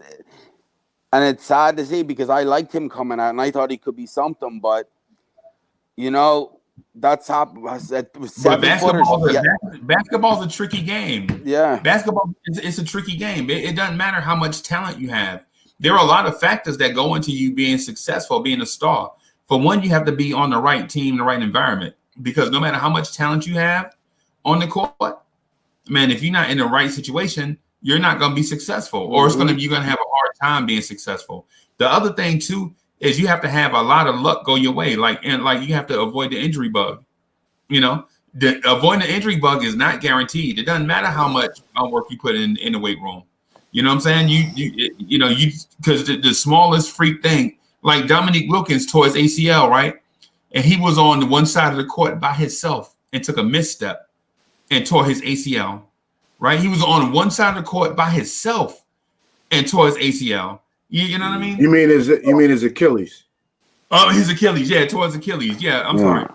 sad to see because I liked him coming out and I thought he could be something, but that's happened. Basketball's a tricky game. Yeah. Basketball it's a tricky game. It doesn't matter how much talent you have. There are a lot of factors that go into you being successful, being a star. For one, you have to be on the right team, the right environment, because no matter how much talent you have on the court, man, if you're not in the right situation, you're not going to be successful, or you're going to have a hard time being successful. The other thing too is you have to have a lot of luck go your way, like you have to avoid the injury bug. Avoiding the injury bug is not guaranteed. It doesn't matter how much work you put in the weight room. You know what I'm saying? You because the smallest freak thing, like Dominique Wilkins tore his ACL, right? And he was on the one side of the court by himself and took a misstep and tore his ACL, right? He was on one side of the court by himself and tore his ACL. You know what I mean? You mean his Achilles? Oh, his Achilles. Yeah, tore his Achilles. Yeah, I'm sorry.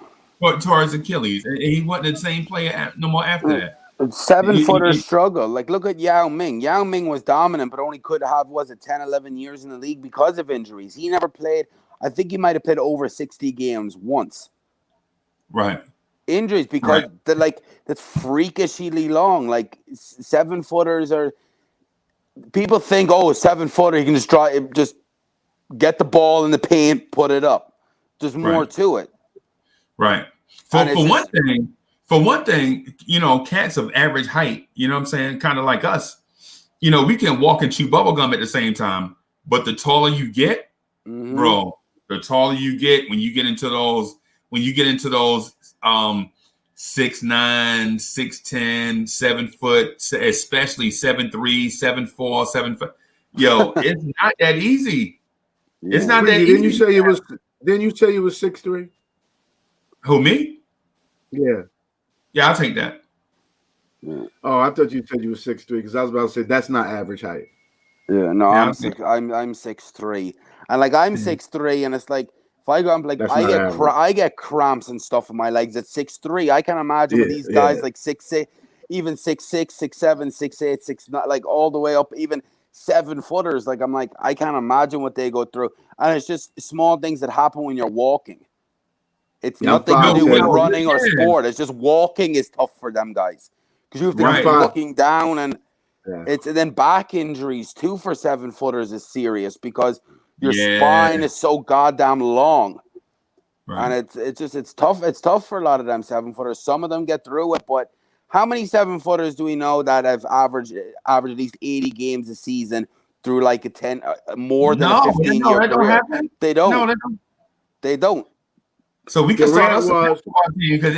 Tore his Achilles. And he wasn't the same player no more after that. 7-footers struggle. Like, look at Yao Ming. Yao Ming was dominant, but only could have, 10, 11 years in the league because of injuries. He never played. I think he might have played over 60 games once. Right. Injuries because that's freakishly long. Like 7-footers are. People think, 7-footer, you can just get the ball in the paint, put it up. There's more to it. Right. For one thing, cats of average height, you know what I'm saying? Kind of like us, we can walk and chew bubble gum at the same time. But the taller you get, bro, the taller you get when you get into those 6'9", 6'10", 7 foot, especially 7'3", 7'4", 7 foot. Yo, it's not that easy. It's not that easy. Didn't you say it was 6'3"? Who, me? Yeah. Yeah, I'll take that. Oh, I thought you said you were 6'3" because I was about to say that's not average height. Yeah, no, I'm 6'3", and I'm 6'3", and it's like if I go, I'm like I get cramps and stuff in my legs at 6'3". I can't imagine with these guys like 6'6", even 6'6", 6'7", 6'8", 6'9", like all the way up, even 7-footers. Like I'm like I can't imagine what they go through, and it's just small things that happen when you're walking. It's nothing to do with running or sport. It's just walking is tough for them guys because you have to keep looking down, and and then back injuries too for 7-footers is serious because your spine is so goddamn long, and it's tough. It's tough for a lot of them 7-footers. Some of them get through it, but how many 7-footers do we know that have averaged at least 80 games a season through like a 10 more than a 15-year career? They don't. No, they don't. So we can start us a basketball team because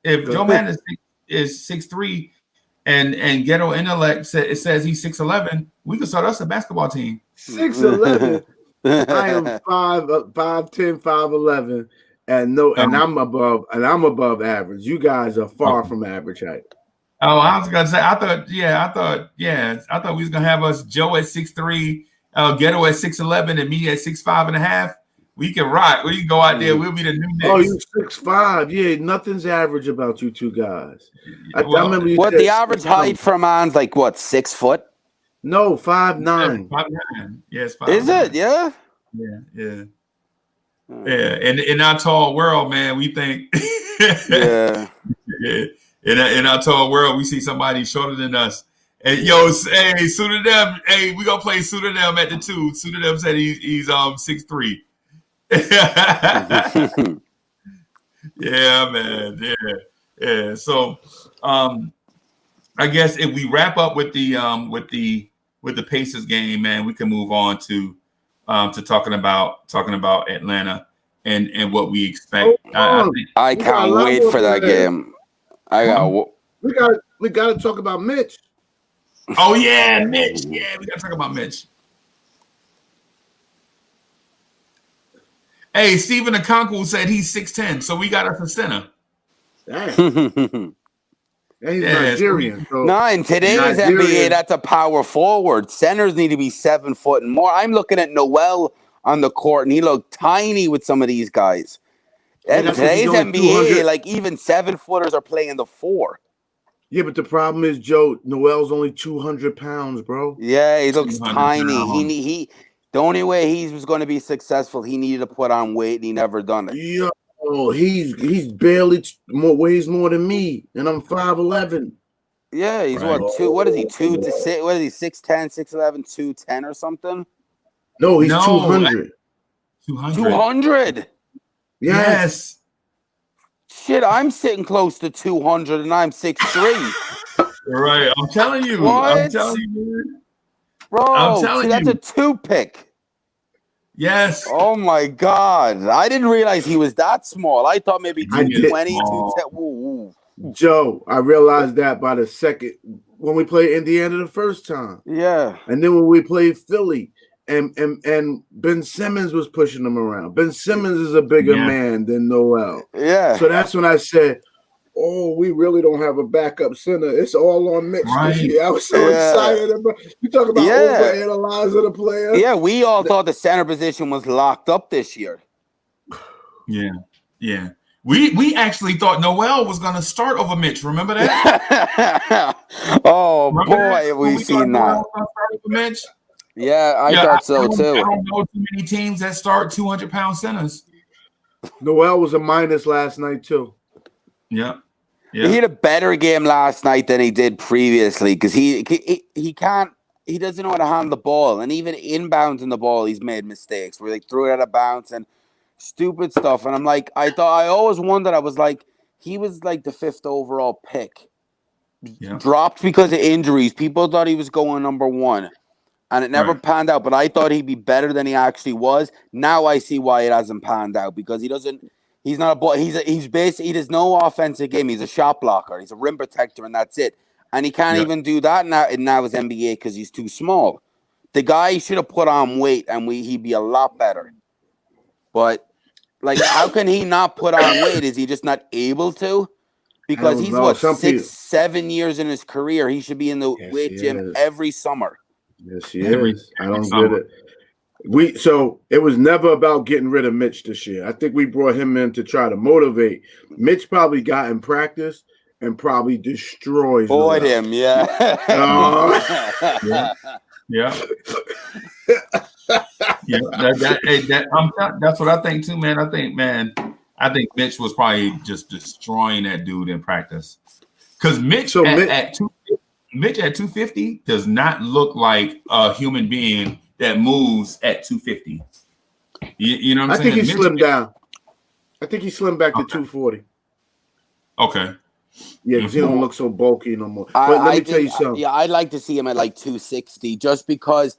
if Joe Madden is 6'3", and Ghetto Intellect says he's 6'11", we could start us a basketball team. 6'11". I am 5'10", 5'11", and I'm above average. You guys are far from average height. Oh, I was gonna say, I thought we was gonna have us Joe at 6'3", Ghetto at 6'11", and me at 6'5.5". We can rock. We can go out there. We'll be the new Knicks. Oh, you 6'5". Yeah, nothing's average about you two guys. I remember you what said the average height for a man's like? What, 6 foot? No, 5'9". 5'9". Yes, 5'9". Is it? Yeah. Yeah. And in our tall world, man, we think. Yeah. In our tall world, we see somebody shorter than us. And hey, Pseudonym, hey, we gonna play Pseudonym at the 2. Pseudonym said he's 6'3". Yeah, man. Yeah. So, I guess if we wrap up with the Pacers game, man, we can move on to talking about Atlanta and what we expect. I can't wait for that game. We got to talk about Mitch. Oh yeah, Mitch. Yeah, we got to talk about Mitch. Hey, Stephen Okonkwo said he's 6'10", so we got us a center. Damn. And he's Nigerian. So no, in today's NBA, that's a power forward. Centers need to be 7 foot and more. I'm looking at Noel on the court, and he looked tiny with some of these guys. And today's NBA, like even 7-footers are playing the 4. Yeah, but the problem is, Joe, Noel's only 200 pounds, bro. Yeah, he looks tiny. He the only way he was going to be successful, he needed to put on weight, and he never done it. Yeah. Oh, he's barely weighs more than me, and I'm 5'11". Yeah, he's what is he, 2 to 6? What is he, 6'10", 6'11", 210 or something? No, he's 200. 200? Yes. Shit, I'm sitting close to 200, and I'm 6'3". Right, I'm telling you. What? I'm telling you. Bro, I'm telling that's you. a 2-pick. Yes. Oh my God! I didn't realize he was that small. I thought maybe 220, 210. Joe, I realized that by the second when we played Indiana the first time. Yeah, and then when we played Philly, and Ben Simmons was pushing him around. Ben Simmons is a bigger man than Noel. Yeah. So that's when I said, "Oh, we really don't have a backup center. It's all on Mitch this year." I was so excited about. You talk about overanalyzing the player. Yeah, we all thought the center position was locked up this year. Yeah. We actually thought Noel was going to start over Mitch. Remember that? We've seen that. Mitch? Yeah, I thought so too. I don't know too many teams that start 200-pound centers. Noel was a minus last night too. Yeah. He had a better game last night than he did previously because he doesn't know how to handle the ball, and even inbounds in the ball he's made mistakes where they threw it out of bounds and stupid stuff. And I'm like, I always wondered. I was like, he was like the 5th overall pick, dropped because of injuries. People thought he was going number 1, and it never panned out. But I thought he'd be better than he actually was. Now I see why it hasn't panned out because he doesn't. He's not a ball. He's basically he does no offensive game. He's a shot blocker. He's a rim protector, and that's it. And he can't even do that now his NBA because he's too small. The guy should have put on weight, and he'd be a lot better. But like, how can he not put on weight? Is he just not able to? Because he's 6-7 years in his career. He should be in the weight gym every summer. Yes, he is. I don't get it. So it was never about getting rid of Mitch this year. I think we brought him in to try to motivate. Mitch probably got in practice and probably destroys him. Yeah. That's what I think too, man. I think Mitch was probably just destroying that dude in practice. Because Mitch at 250 does not look like a human being that moves at 250. You know what I'm saying? I think he slimmed down. I think he slimmed back to 240. Okay. Yeah, because he don't look so bulky no more. But let me tell you something. Yeah, I'd like to see him at like 260 just because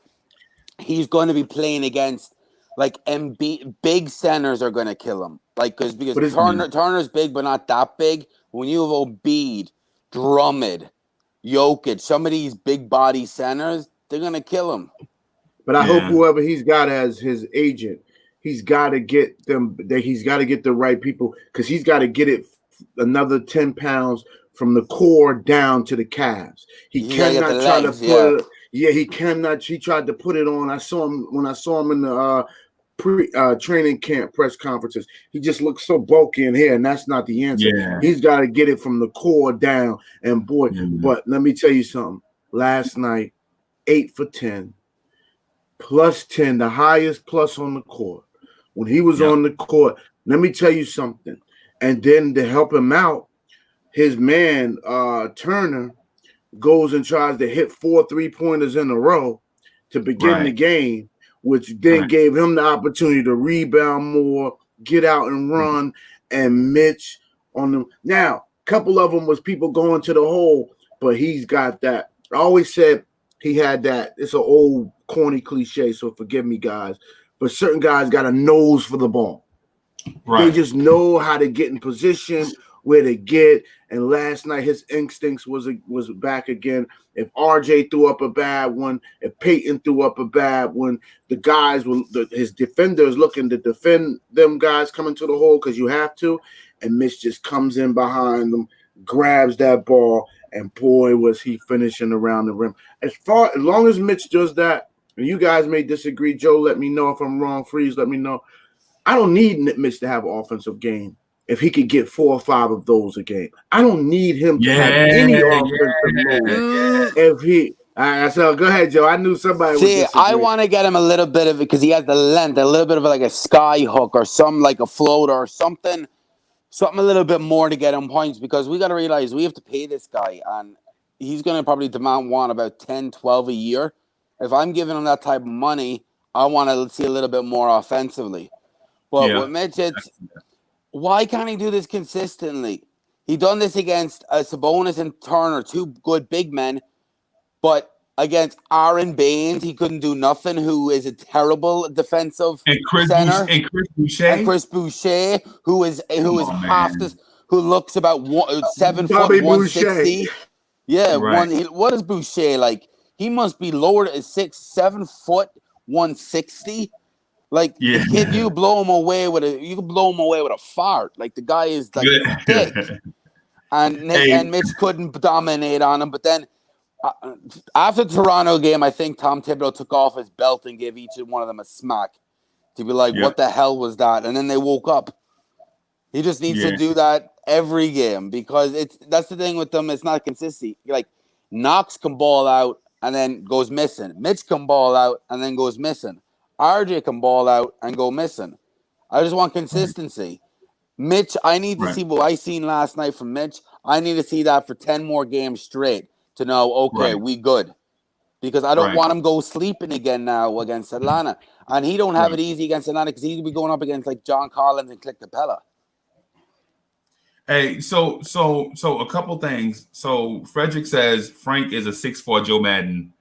he's going to be playing against like big centers are going to kill him. Like because Turner's big but not that big. When you have Embiid, Drummond, Jokic, some of these big body centers, they're gonna kill him. But I hope whoever he's got as his agent, he's got to get them. He's got to get the right people because he's got to get it another 10 pounds from the core down to the calves. He cannot try to put it. Yeah, he cannot. He tried to put it on. I saw him when I saw him in the training camp press conferences. He just looks so bulky in here, and that's not the answer. Yeah. He's got to get it from the core down. And boy, but let me tell you something. Last night, 8 for 10. Plus 10, the highest plus on the court. When he was on the court, let me tell you something. And then to help him out, his man, Turner, goes and tries to hit 4 3-pointers in a row to begin the game, which then gave him the opportunity to rebound more, get out and run, and Mitch on them. Now, a couple of them was people going to the hole, but he's got that. I always said he had that. It's an old corny cliche, so forgive me, guys. But certain guys got a nose for the ball. They just know how to get in position, where to get. And last night, his instincts was back again. If RJ threw up a bad one, if Peyton threw up a bad one, the guys his defenders looking to defend them guys coming to the hole because you have to. And Mitch just comes in behind them, grabs that ball, and boy, was he finishing around the rim. As long as Mitch does that, and you guys may disagree, Joe, let me know if I'm wrong. Freeze, let me know. I don't need Mitch to have an offensive game if he could get 4 or 5 of those a game. I don't need him to have any offensive mode. If he, so go ahead, Joe. I knew somebody would disagree. I want to get him a little bit of it because he has the length, a little bit of like a sky hook or some like a floater or something a little bit more to get him points because we got to realize we have to pay this guy and he's going to probably demand about 10, 12 a year. If I'm giving him that type of money, I want to see a little bit more offensively. But with Mitch, why can't he do this consistently? He done this against Sabonis and Turner, 2 good big men, but against Aaron Baines, he couldn't do nothing, who is a terrible defensive center. Chris Boucher, who is half this, who looks about 7 foot 160. Yeah, what is Boucher like? He must be lower at 7 foot 160. Like the kid, you blow him away with a fart. Like the guy is like thick, and Mitch couldn't dominate on him. But then after the Toronto game, I think Tom Thibodeau took off his belt and gave each one of them a smack to be like, "What the hell was that?" And then they woke up. He just needs to do that every game because that's the thing with them. It's not consistency. Like Knox can ball out and then goes missing. Mitch can ball out and then goes missing. RJ can ball out and go missing. I just want consistency. Mitch, I need to see what I seen last night from Mitch. I need to see that for 10 more games straight to know, okay, we good. Because I don't want him go sleeping again now against Atlanta. And he don't have it easy against Atlanta because he'll be going up against like John Collins and Click Capella. Hey, so a couple things. So Frederick says Frank is a 6'4" Joe Madden.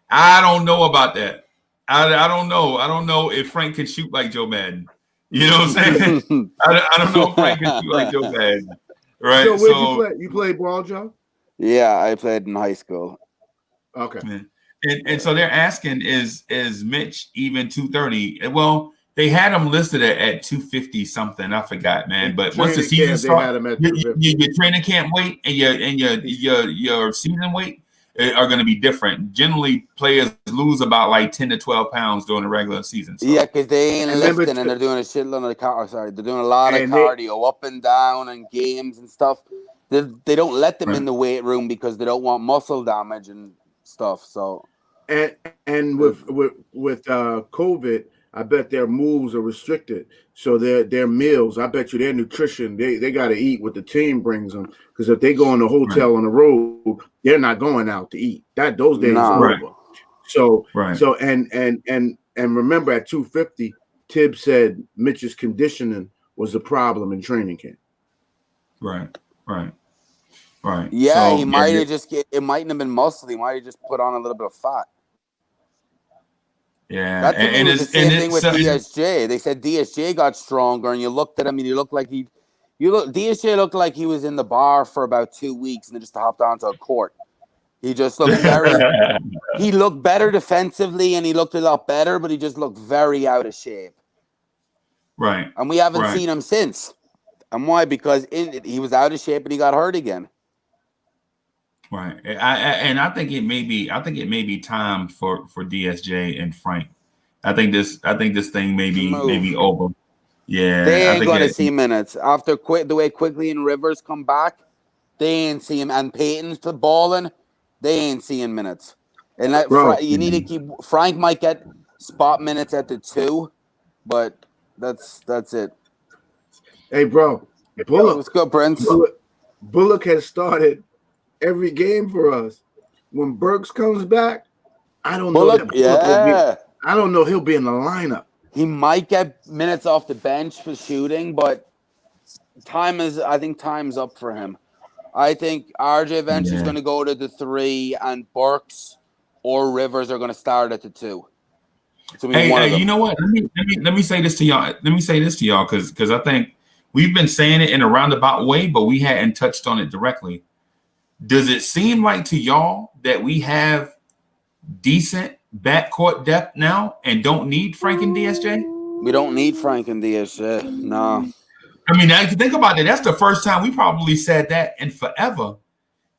I don't know about that. I don't know. I don't know if Frank can shoot like Joe Madden. You know what I'm saying? I don't know if Frank can shoot like Joe Madden. Right. So where'd you play? You played ball, Joe? Yeah, I played in high school. Okay. And so they're asking, is Mitch even 230? Well, they had him listed at 250 something. I forgot, man. But once the season starts, your training camp weight and your season weight are going to be different. Generally, players lose about like 10 to 12 pounds during the regular season. So. Yeah, because they ain't lifting and they're doing a shitload of they're doing a lot of cardio up and down and games and stuff. They don't let them in the weight room because they don't want muscle damage and stuff. So and with COVID, I bet their moves are restricted. So their meals, I bet you their nutrition, they got to eat what the team brings them. Because if they go in the hotel on the road, they're not going out to eat. Those days are over. So and remember at 250, Tibbs said Mitch's conditioning was the problem in training camp. Right. Yeah, so, he might have it mightn't have been muscle. He might have just put on a little bit of fat. Yeah, and it's the same thing with DSJ. They said DSJ got stronger, and you looked at him, and he looked like he DSJ looked like he was in the bar for about 2 weeks and then just hopped onto a court. He just looked he looked better defensively and he looked a lot better, but he just looked very out of shape. Right. And we haven't seen him since. And why? Because he was out of shape and he got hurt again. Right. I think it may be time for DSJ and Frank. I think this thing may be over. Yeah. They ain't gonna see minutes. After the way Quigley and Rivers come back, they ain't see him, and Peyton's balling, they ain't seeing minutes. And you need to keep Frank might get spot minutes at the 2, but that's it. Hey, bro, Bullock. Let's go, Prince. Bullock has started every game for us. When Burks comes back, I don't know. I don't know he'll be in the lineup. He might get minutes off the bench for shooting, but I think time's up for him. I think RJ eventually is going to go to the 3, and Burks or Rivers are going to start at the 2. Hey, you know what? Let me say this to y'all. Because I think we've been saying it in a roundabout way, but we hadn't touched on it directly. Does it seem like to y'all that we have decent backcourt depth now and don't need Frank and DSJ? We don't need Frank and DSJ. No. I mean, if you think about it, that's the first time we probably said that in forever.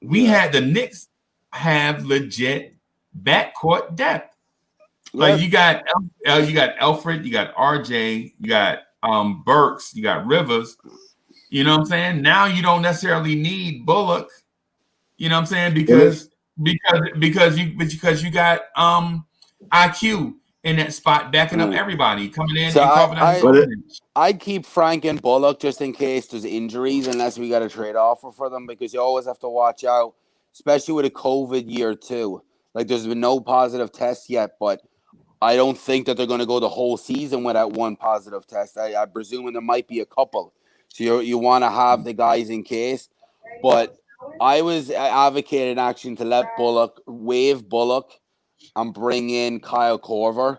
We had the Knicks have legit backcourt depth. Like you got Alfred, you got RJ, you got Burks, you got Rivers. You know what I'm saying? Now you don't necessarily need Bullock. You know what I'm saying? Because you got IQ in that spot backing up everybody coming in. So I'd keep Frank and Bullock just in case there's injuries, unless we got a trade offer for them, because you always have to watch out, especially with a COVID year too. Like there's been no positive tests yet, but I don't think that they're going to go the whole season without one positive test. I'm presuming there might be a couple. So you want to have the guys in case. But I was advocating actually to let waive Bullock and bring in Kyle Korver.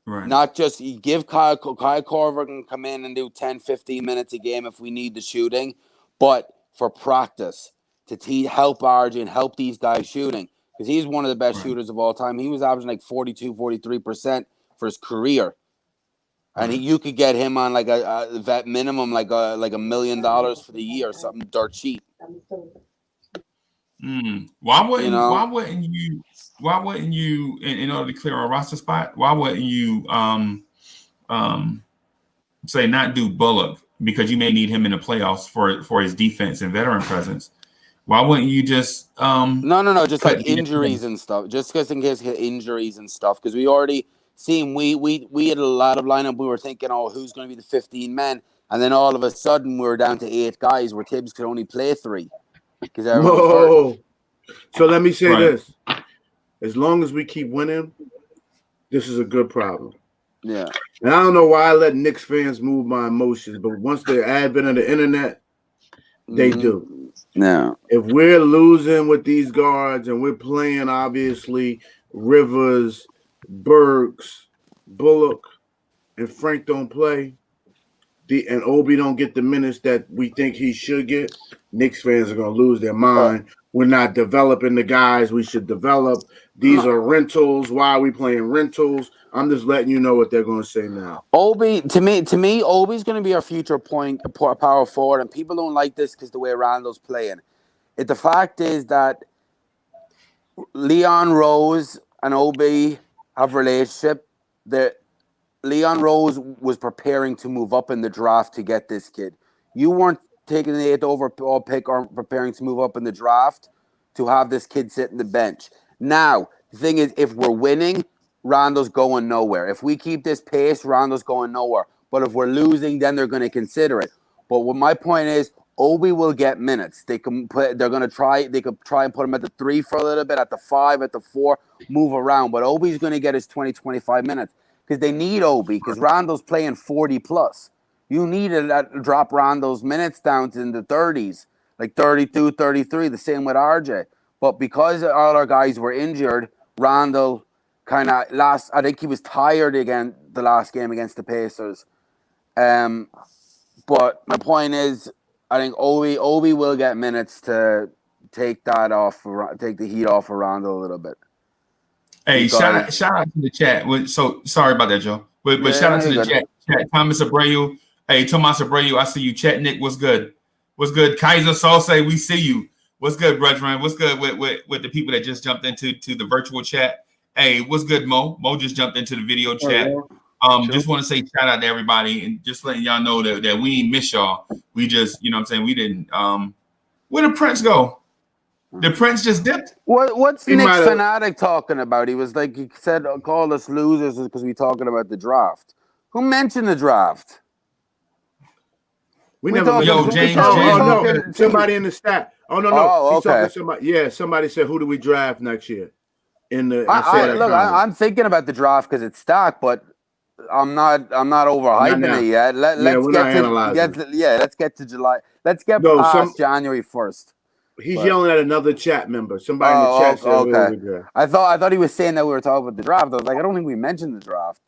Right. Not just give Kyle Korver can come in and do 10, 15 minutes a game if we need the shooting, but for practice to help RJ and help these guys shooting. Because he's one of the best shooters of all time. He was averaging like 42, 43% for his career. And you could get him on like a vet minimum, like $1 million for the year, something dirt cheap. Why wouldn't you in order to clear a roster spot, why wouldn't you say not do Bullock, because you may need him in the playoffs for his defense and veteran presence? Why wouldn't you just no, just like injuries and stuff, just because in case injuries and stuff, because we already seen we had a lot of lineup. We were thinking, who's going to be the 15 men, and then all of a sudden we were down to 8 guys where Tibbs could only play 3 because everyone was hurt. So let me say this: as long as we keep winning, this is a good problem. Yeah, and I don't know why I let Knicks fans move my emotions, but once the advent of the internet, they do. No. If we're losing with these guards and we're playing, obviously, Rivers, Burks, Bullock, and Frank don't play, and Obi don't get the minutes that we think he should get, Knicks fans are going to lose their mind. We're not developing the guys we should develop. These are rentals. Why are we playing rentals? I'm just letting you know what they're going to say now. Obi, to me, Obi's going to be our future power forward, and people don't like this because the way Randall's playing. The fact is that Leon Rose and Obi have a relationship. That Leon Rose was preparing to move up in the draft to get this kid. You weren't taking the 8th overall pick or preparing to move up in the draft to have this kid sit in the bench. Now, the thing is, if we're winning, Randall's going nowhere. If we keep this pace, Randall's going nowhere. But if we're losing, then they're going to consider it. But what my point is, Obi will get minutes. They could try and put him at the 3 for a little bit, at the 5, at the 4, move around. But Obi's going to get his 20, 25 minutes because they need Obi, because Randall's playing 40 plus. You need to drop Randall's minutes down to in the 30s, like 32, 33, the same with RJ. But because all our guys were injured, Randall kind of I think he was tired again the last game against the Pacers. But my point is, I think Obi will get minutes to take the heat off around a little bit. Hey, shout out to the chat. So sorry about that, Joe. But shout out to the chat. Thomas Abreu. Hey, Tomas Abreu, I see you. Chat Nick, what's good? What's good? Kaiser Salsa, we see you. What's good, brethren? What's good with the people that just jumped into the virtual chat? Hey, what's good, Mo? Mo just jumped into the video chat. Just want to say shout out to everybody and just letting y'all know that we ain't miss y'all. We just, you know what I'm saying, we didn't where did Prince go? The Prince just dipped. What's Knicks Fanatic talking about? He was like, he said, call us losers because we talking about the draft. Who mentioned the draft? We never. Yo, James. No, somebody in the stat. Oh no. Oh, he's talking to somebody. Yeah, somebody said, "Who do we draft next year?" I'm thinking about the draft because it's stacked, but I'm not overhyping it yet. Let's get to July. Let's get past January 1st. He's yelling at another chat member. Somebody in the chat said, okay. I thought he was saying that we were talking about the draft. I was like, I don't think we mentioned the draft.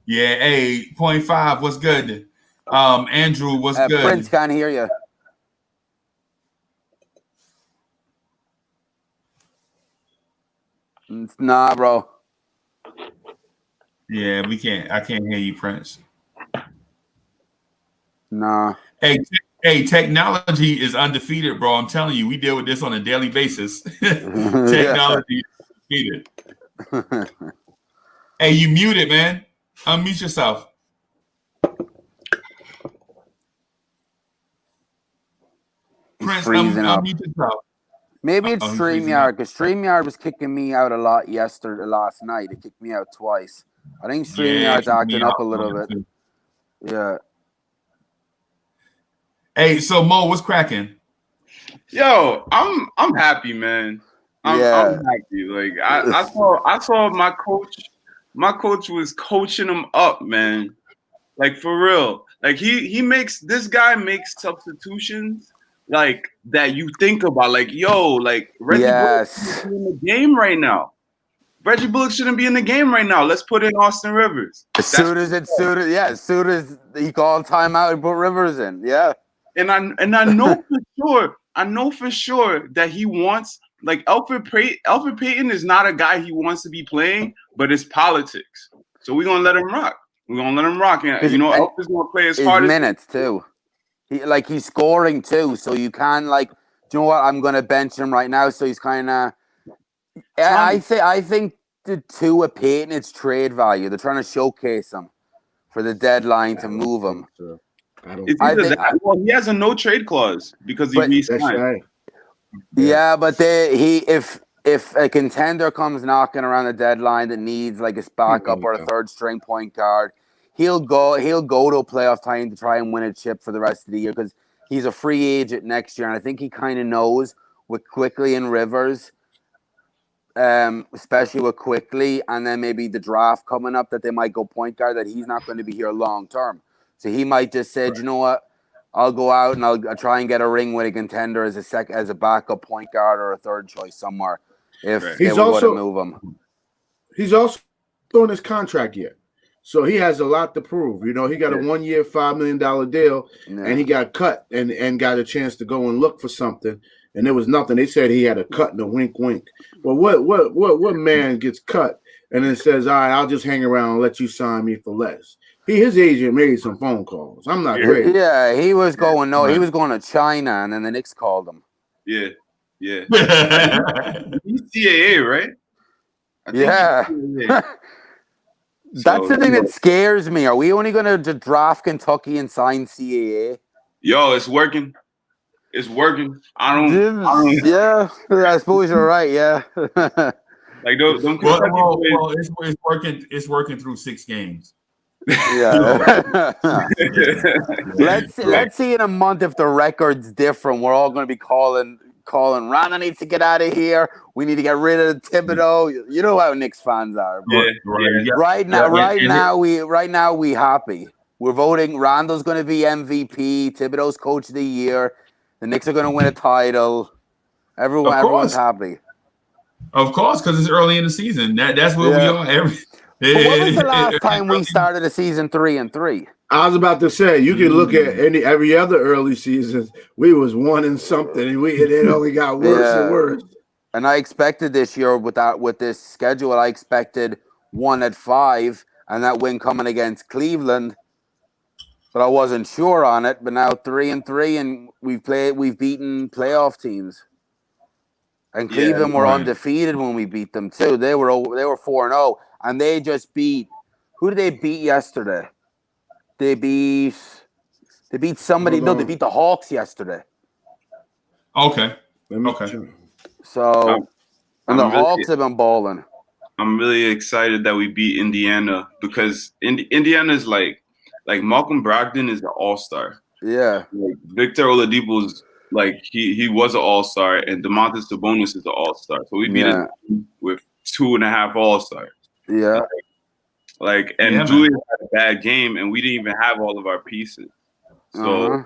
Yeah, hey, 0.5, what's good? Andrew, what's good? Prince can't hear you. Nah, bro. Yeah, we can't. I can't hear you, Prince. Nah. Hey, technology is undefeated, bro. I'm telling you, we deal with this on a daily basis. Technology is undefeated. Hey, you muted, man. Unmute yourself. Prince, unmute yourself. Maybe it's StreamYard because StreamYard was kicking me out a lot last night. It kicked me out twice. I think StreamYard's acting up a little bit. Yeah. Hey, so Mo, what's cracking? Yo, I'm happy, man. I'm happy. Like I saw my coach. My coach was coaching him up, man. Like for real. Like this guy makes substitutions like that you think about. Like, yo, like Reggie Bullock shouldn't be in the game right now. Reggie Bullock shouldn't be in the game right now. Let's put in Austin Rivers. As soon as he called timeout and put Rivers in. Yeah. And I know for sure that he wants, like, Alfred Payton is not a guy he wants to be playing, but it's politics. So we're gonna let him rock. We're gonna let him rock. And Alfred's gonna play as hard as minutes too. He's scoring too, so you can you know what? I'm gonna bench him right now. So he's kind of. I think the two of Payton, it's trade value. They're trying to showcase him for the deadline to move him. He has a no trade clause because he re-signed. Right. Yeah, but if a contender comes knocking around the deadline that needs like a backup or a third string point guard, he'll go to a playoff time to try and win a chip for the rest of the year because he's a free agent next year, and I think he kind of knows with Quickly and Rivers, especially with Quickly, and then maybe the draft coming up that they might go point guard, that he's not going to be here long term. So he might just say, you know what, I'll go out and I'll try and get a ring with a contender as a backup point guard or a third choice somewhere if they want to move him. He's also in his contract year. So he has a lot to prove. You know, he got a 1 year, $5 million deal, and he got cut and got a chance to go and look for something. And there was nothing. They said he had a cut and a wink. Well, what man gets cut and then says, all right, I'll just hang around and let you sign me for less? His agent made some phone calls. I'm not crazy. Yeah, he was going. He was going to China, and then the Knicks called him. Yeah. He's CAA, right? Yeah. That's the thing that scares me. Are we only going to draft Kentucky and sign CAA? Yo, it's working. It's working. I don't. Yeah, I suppose you're right. Yeah. Like those. It's working. It's working through 6 games. Yeah. Let's see in a month if the record's different. We're all going to be calling. Rana needs to get out of here. We need to get rid of Thibodeau. You know how Knicks fans are. Right now we happy. We're voting. Randall's going to be MVP. Thibodeau's coach of the year. The Knicks are going to win a title. Everyone's happy. Of course, because it's early in the season. That's where we are. But when was the last time we started a season 3-3? I was about to say you can look at every other early seasons. We was 1 and something, and it only got worse and worse. And I expected this year with this schedule, I expected 1-5, and that win coming against Cleveland. But I wasn't sure on it. But now 3-3, and we've beaten playoff teams. And Cleveland were undefeated when we beat them too. They were 4-0, and they just beat. Who did they beat yesterday? They beat somebody. No, they beat the Hawks yesterday. Okay. So, and the Hawks have been balling. I'm really excited that we beat Indiana because Indiana is like Malcolm Brogdon is an all-star. Yeah. Like Victor Oladipo's like he was an all-star, and Domantas Sabonis is an all-star. So we beat him with 2.5 all-stars. Yeah. Julius had a bad game, and we didn't even have all of our pieces. So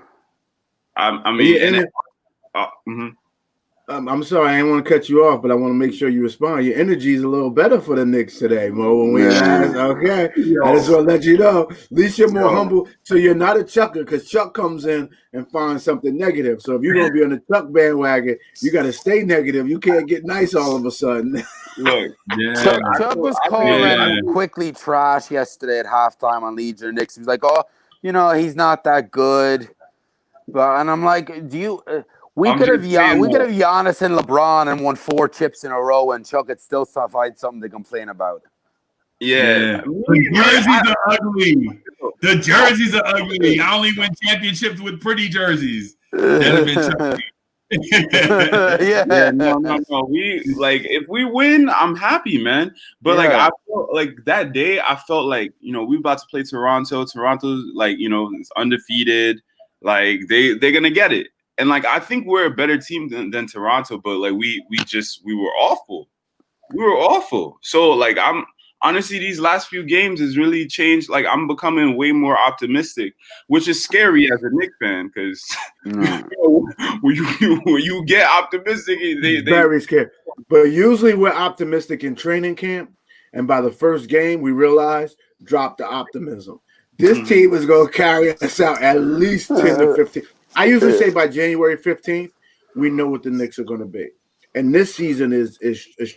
I'm sorry, I didn't want to cut you off, but I want to make sure you respond. Your energy is a little better for the Knicks today, Mo. When we asked, okay, I just want to let you know. At least you're more humble, so you're not a Chucker, because Chuck comes in and finds something negative. So if you're gonna be on the Chuck bandwagon, you got to stay negative. You can't get nice all of a sudden. Look, Chuck was calling quickly trash yesterday at halftime on Leeds or Knicks. He was like, "Oh, he's not that good," and I'm like, "Do you?" We could have Giannis and LeBron and won 4 chips in a row, and Chuck would still find something to complain about. Yeah. The jerseys are ugly. The jerseys are ugly. I only win championships with pretty jerseys. That'd have been No. We if we win, I'm happy, man. But I felt like that day, I felt like we about to play Toronto. Toronto's is undefeated. Like they're gonna get it. And I think we're a better team than Toronto, but we were awful. We were awful. So I'm honestly, these last few games has really changed. I'm becoming way more optimistic, which is scary as a Knicks fan because when you get optimistic, they very scared. But usually we're optimistic in training camp, and by the first game we realize drop the optimism. This team is going to carry us out at least 10 to 15. I usually say by January 15th, we know what the Knicks are going to be. And this season is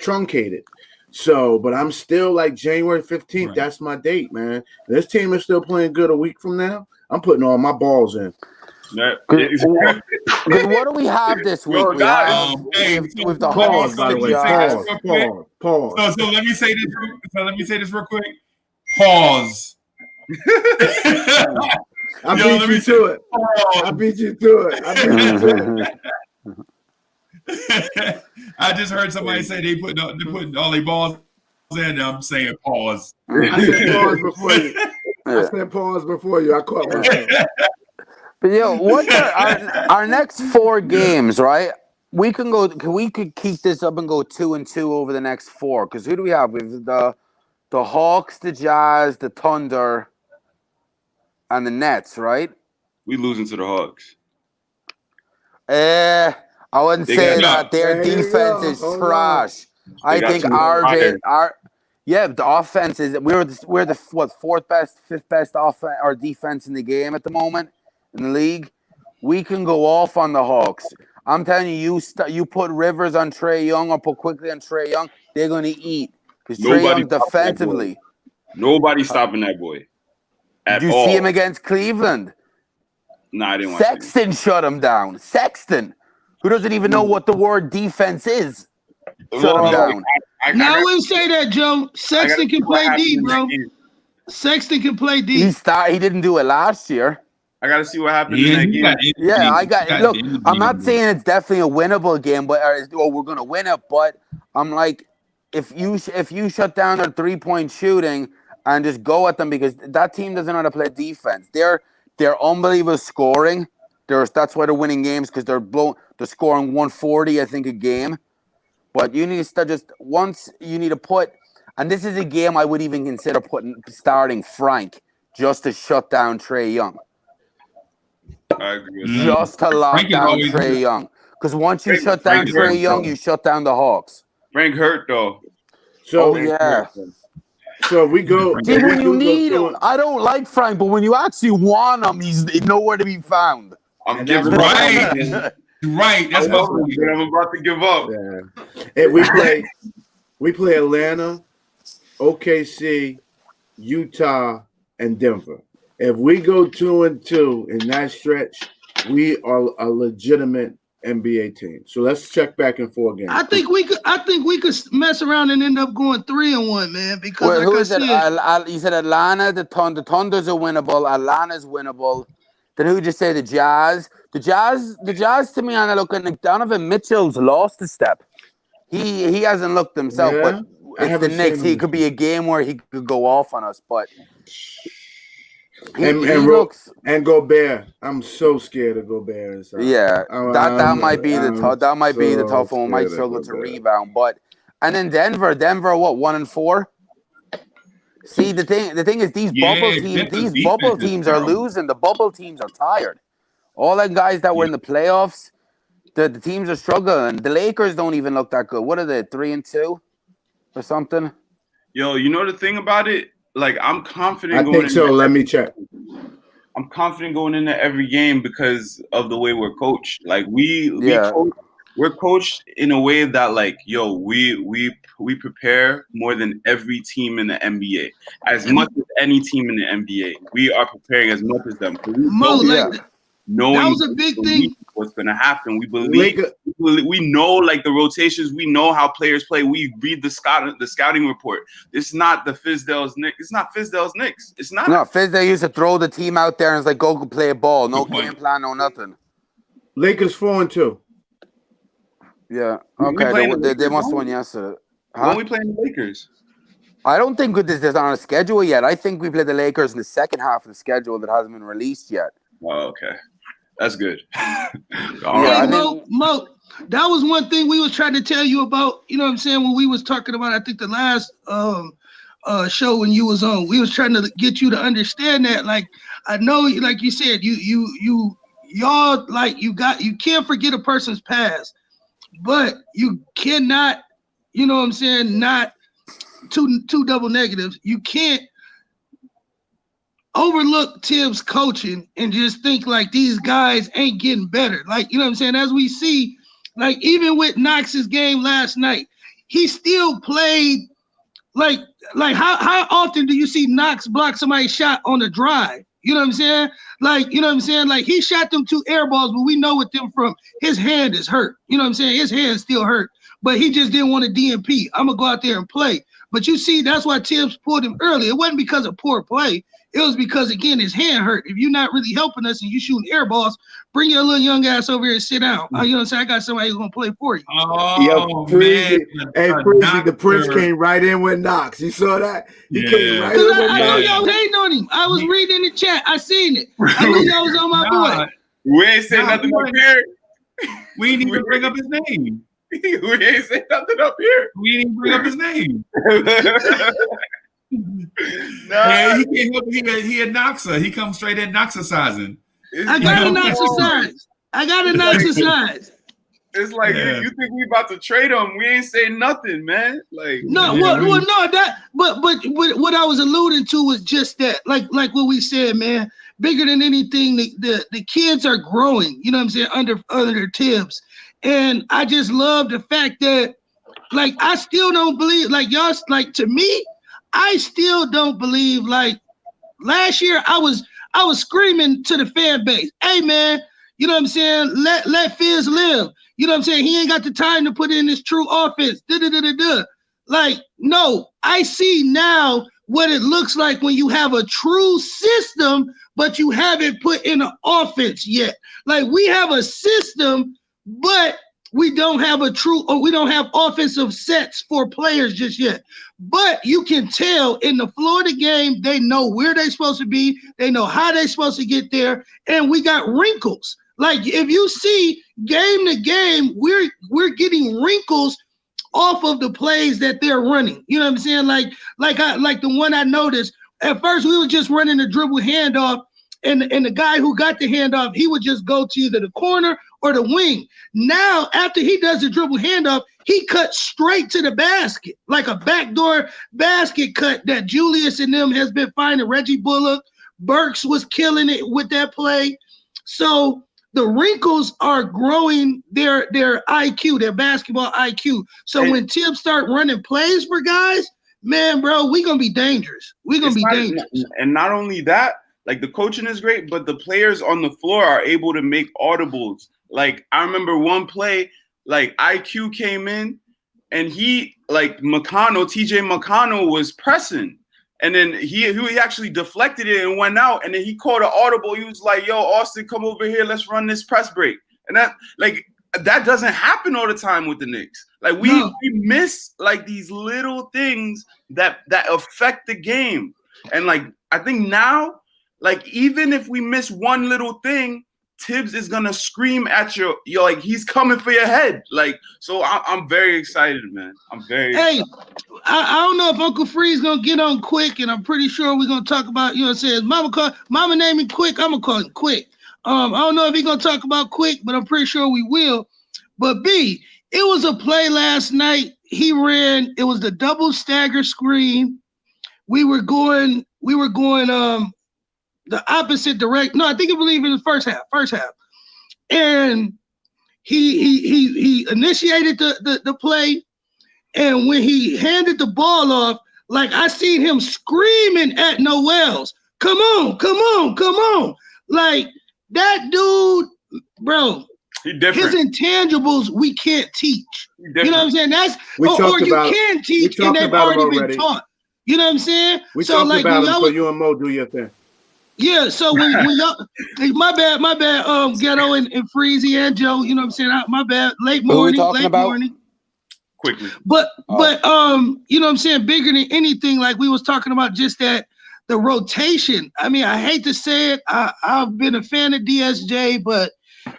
truncated. So, but I'm still like January 15th. Right. That's my date, man. This team is still playing good a week from now. I'm putting all my balls in. What do we have this week? We have with the pause, by the way. Pause. So let me say this. Real quick. Pause. I beat you to it. I beat you to it. I just heard somebody say they're putting all their balls in. I'm saying pause. I said pause before you. I caught myself. But what's our next 4 games, right? We could keep this up and go 2-2 over the next 4. Because who do we have? We have the Hawks, the Jazz, the Thunder, and the Nets, right? We losing to the Hawks. I wouldn't say that. Their defense is trash. I think the offense is. We're the 4th best, 5th best offense or defense in the game at the moment in the league. We can go off on the Hawks. I'm telling you, you put Rivers on Trae Young or put Quickly on Trae Young, they're going to eat because Trae Young defensively. Nobody's stopping that boy. Did you see him against Cleveland? No, I didn't. Sexton shut him down. Sexton, who doesn't even know what the word defense is, shut him down. I wouldn't say that, Joe. Sexton can play D, bro. Sexton can play D. He didn't do it last year. I got to see what happened in that game. Look, I'm not saying it's definitely a winnable game, but we're going to win it. But I'm like, if you shut down their 3-point shooting and just go at them, because that team doesn't know how to play defense. They're unbelievable scoring. That's why they're winning games, because they're scoring 140, I think, a game. But you need to put, and this is a game I would even consider starting Frank just to shut down Trae Young. I agree with that. Just to lock down Trae Young. Because once you shut down Trae Young, you shut down the Hawks. Frank hurt, though. So, So we go. See, when you need him, I don't like Frank, but when you actually want him, he's nowhere to be found. I'm giving up. Right. Right. That's what I'm about to give up. Yeah. And we play Atlanta, OKC, Utah, and Denver. If we go 2-2 in that stretch, we are a legitimate NBA team. So let's check back in 4 games. I think we could mess around and end up going 3-1, man. Because Well, like who I is said, it? You said Atlanta. The Thunders are winnable. Atlanta's winnable. Then who just say the Jazz? The Jazz to me, are looking like Donovan Mitchell's lost a step. He hasn't looked himself, but it's the Knicks. He could be a game where he could go off on us, but he looks and Gobert. I'm so scared of Gobert inside. Yeah, that might be the tough one. We might struggle to rebound, but and then Denver, what 1-4? See, the thing is these bubble teams are losing. The bubble teams are tired. All the guys that were in the playoffs, the teams are struggling. The Lakers don't even look that good. What are they, 3-2 or something? Yo, you know the thing about it? Like, I'm confident. I think so. Let me check. I'm confident going into every game because of the way we're coached. Like we're coached in a way that, like, yo, we prepare more than every team in the NBA. As much as any team in the NBA, we are preparing as much as them. Knowing that was a big thing. What's going to happen? We believe. We know, like, the rotations. We know how players play. We read the scouting report. It's not the Fizdale's Knicks. It's not Fizdale's Knicks. It's not. No, Fizdale used to throw the team out there and it's like, go play a ball. No game plan, no nothing. Lakers 4-2. Yeah. Okay. They must have won yesterday. Huh? When we playing the Lakers? I don't think this is on a schedule yet. I think we play the Lakers in the second half of the schedule that hasn't been released yet. Oh, okay. That's good. Mo, that was one thing we was trying to tell you about, you know what I'm saying, when we was talking about, I think the last show when you was on, we was trying to get you to understand that. Like, I know, like you said, y'all, like, you can't forget a person's past, but you cannot, you know what I'm saying, not two double negatives. You can't overlook Tibbs' coaching and just think like these guys ain't getting better. Like, you know what I'm saying? As we see, like, even with Knox's game last night, he still played like how often do you see Knox block somebody's shot on the drive? You know what I'm saying? Like, you know what I'm saying? Like, he shot them 2 air balls, but we know with them from his hand is hurt. You know what I'm saying? His hand still hurt, but he just didn't want a DNP. I'm going to go out there and play. But you see, that's why Tibbs pulled him early. It wasn't because of poor play. It was because, again, his hand hurt. If you're not really helping us and you shooting air balls, bring your little young ass over here and sit down. You know what I'm saying? I got somebody who's going to play for you. Oh, Freezy. Hey, Freezy, the Prince came right in with Knox. You saw that? He came right in with Knox. I know y'all was hating on him. I was reading the chat. I seen it. I knew y'all was on my boy. We ain't saying nothing up here. We didn't even bring up his name. We ain't saying nothing up here. We didn't even bring up his name. Nah. He can't help it. He had Noxa. He comes straight at Noxicizing. I got an exercise. It's like you think we about to trade him? We ain't saying nothing, man. Like no, but what I was alluding to was just that, like what we said, man. Bigger than anything, the kids are growing. You know what I'm saying, under their Tibbs, and I just love the fact that, like, I still don't believe, like, y'all, like, to me, I still don't believe, like, last year I was screaming to the fan base, hey man, you know what I'm saying? Let Fizz live. You know what I'm saying? He ain't got the time to put in his true offense. Like, no, I see now what it looks like when you have a true system, but you haven't put in an offense yet. Like, we have a system, but we don't have we don't have offensive sets for players just yet. But you can tell in the Florida game, they know where they're supposed to be. They know how they're supposed to get there. And we got wrinkles. Like, if you see game to game, we're getting wrinkles off of the plays that they're running. You know what I'm saying? Like the one I noticed, at first we were just running a dribble handoff, and the guy who got the handoff, he would just go to either the corner or the wing. Now, after he does the dribble handoff, he cuts straight to the basket, like a backdoor basket cut that Julius and them has been finding. Reggie Bullock, Burks was killing it with that play. So the wrinkles are growing their IQ, their basketball IQ. So when Tibbs start running plays for guys, man, bro, we gonna be dangerous. We gonna be dangerous. And not only that, like the coaching is great, but the players on the floor are able to make audibles. Like I remember one play, like IQ came in, and he like TJ McConnell was pressing. And then he actually deflected it and went out. And then he called an audible. He was like, yo, Austin, come over here. Let's run this press break. And that doesn't happen all the time with the Knicks. Like we miss like these little things that affect the game. And like I think now, like even if we miss one little thing, Tibbs is gonna scream at you. You're like he's coming for your head. Like so, I'm very excited, man. I'm very. Hey, I don't know if Uncle Free's gonna get on quick, and I'm pretty sure we're gonna talk about. You know, what I'm saying Mama name him Quick. I'm gonna call him Quick. I don't know if he's gonna talk about Quick, but I'm pretty sure we will. But B, it was a play last night. He ran. It was the double stagger screen. We were going. The opposite direct. No, I think I believe in the first half. And he initiated the play. And when he handed the ball off, like I seen him screaming at Noels, come on. Like that dude, bro, his intangibles we can't teach. You know what I'm saying? That's or you can teach and they've already been taught. You know what I'm saying? We talked about him, so you and Mo do your thing. Yeah, so when y'all, my bad, Ghetto and Freezy and Joe, you know what I'm saying? My bad, late morning. Quickly. But you know what I'm saying? Bigger than anything, like we was talking about just that, the rotation. I mean, I hate to say it, I've been a fan of DSJ, but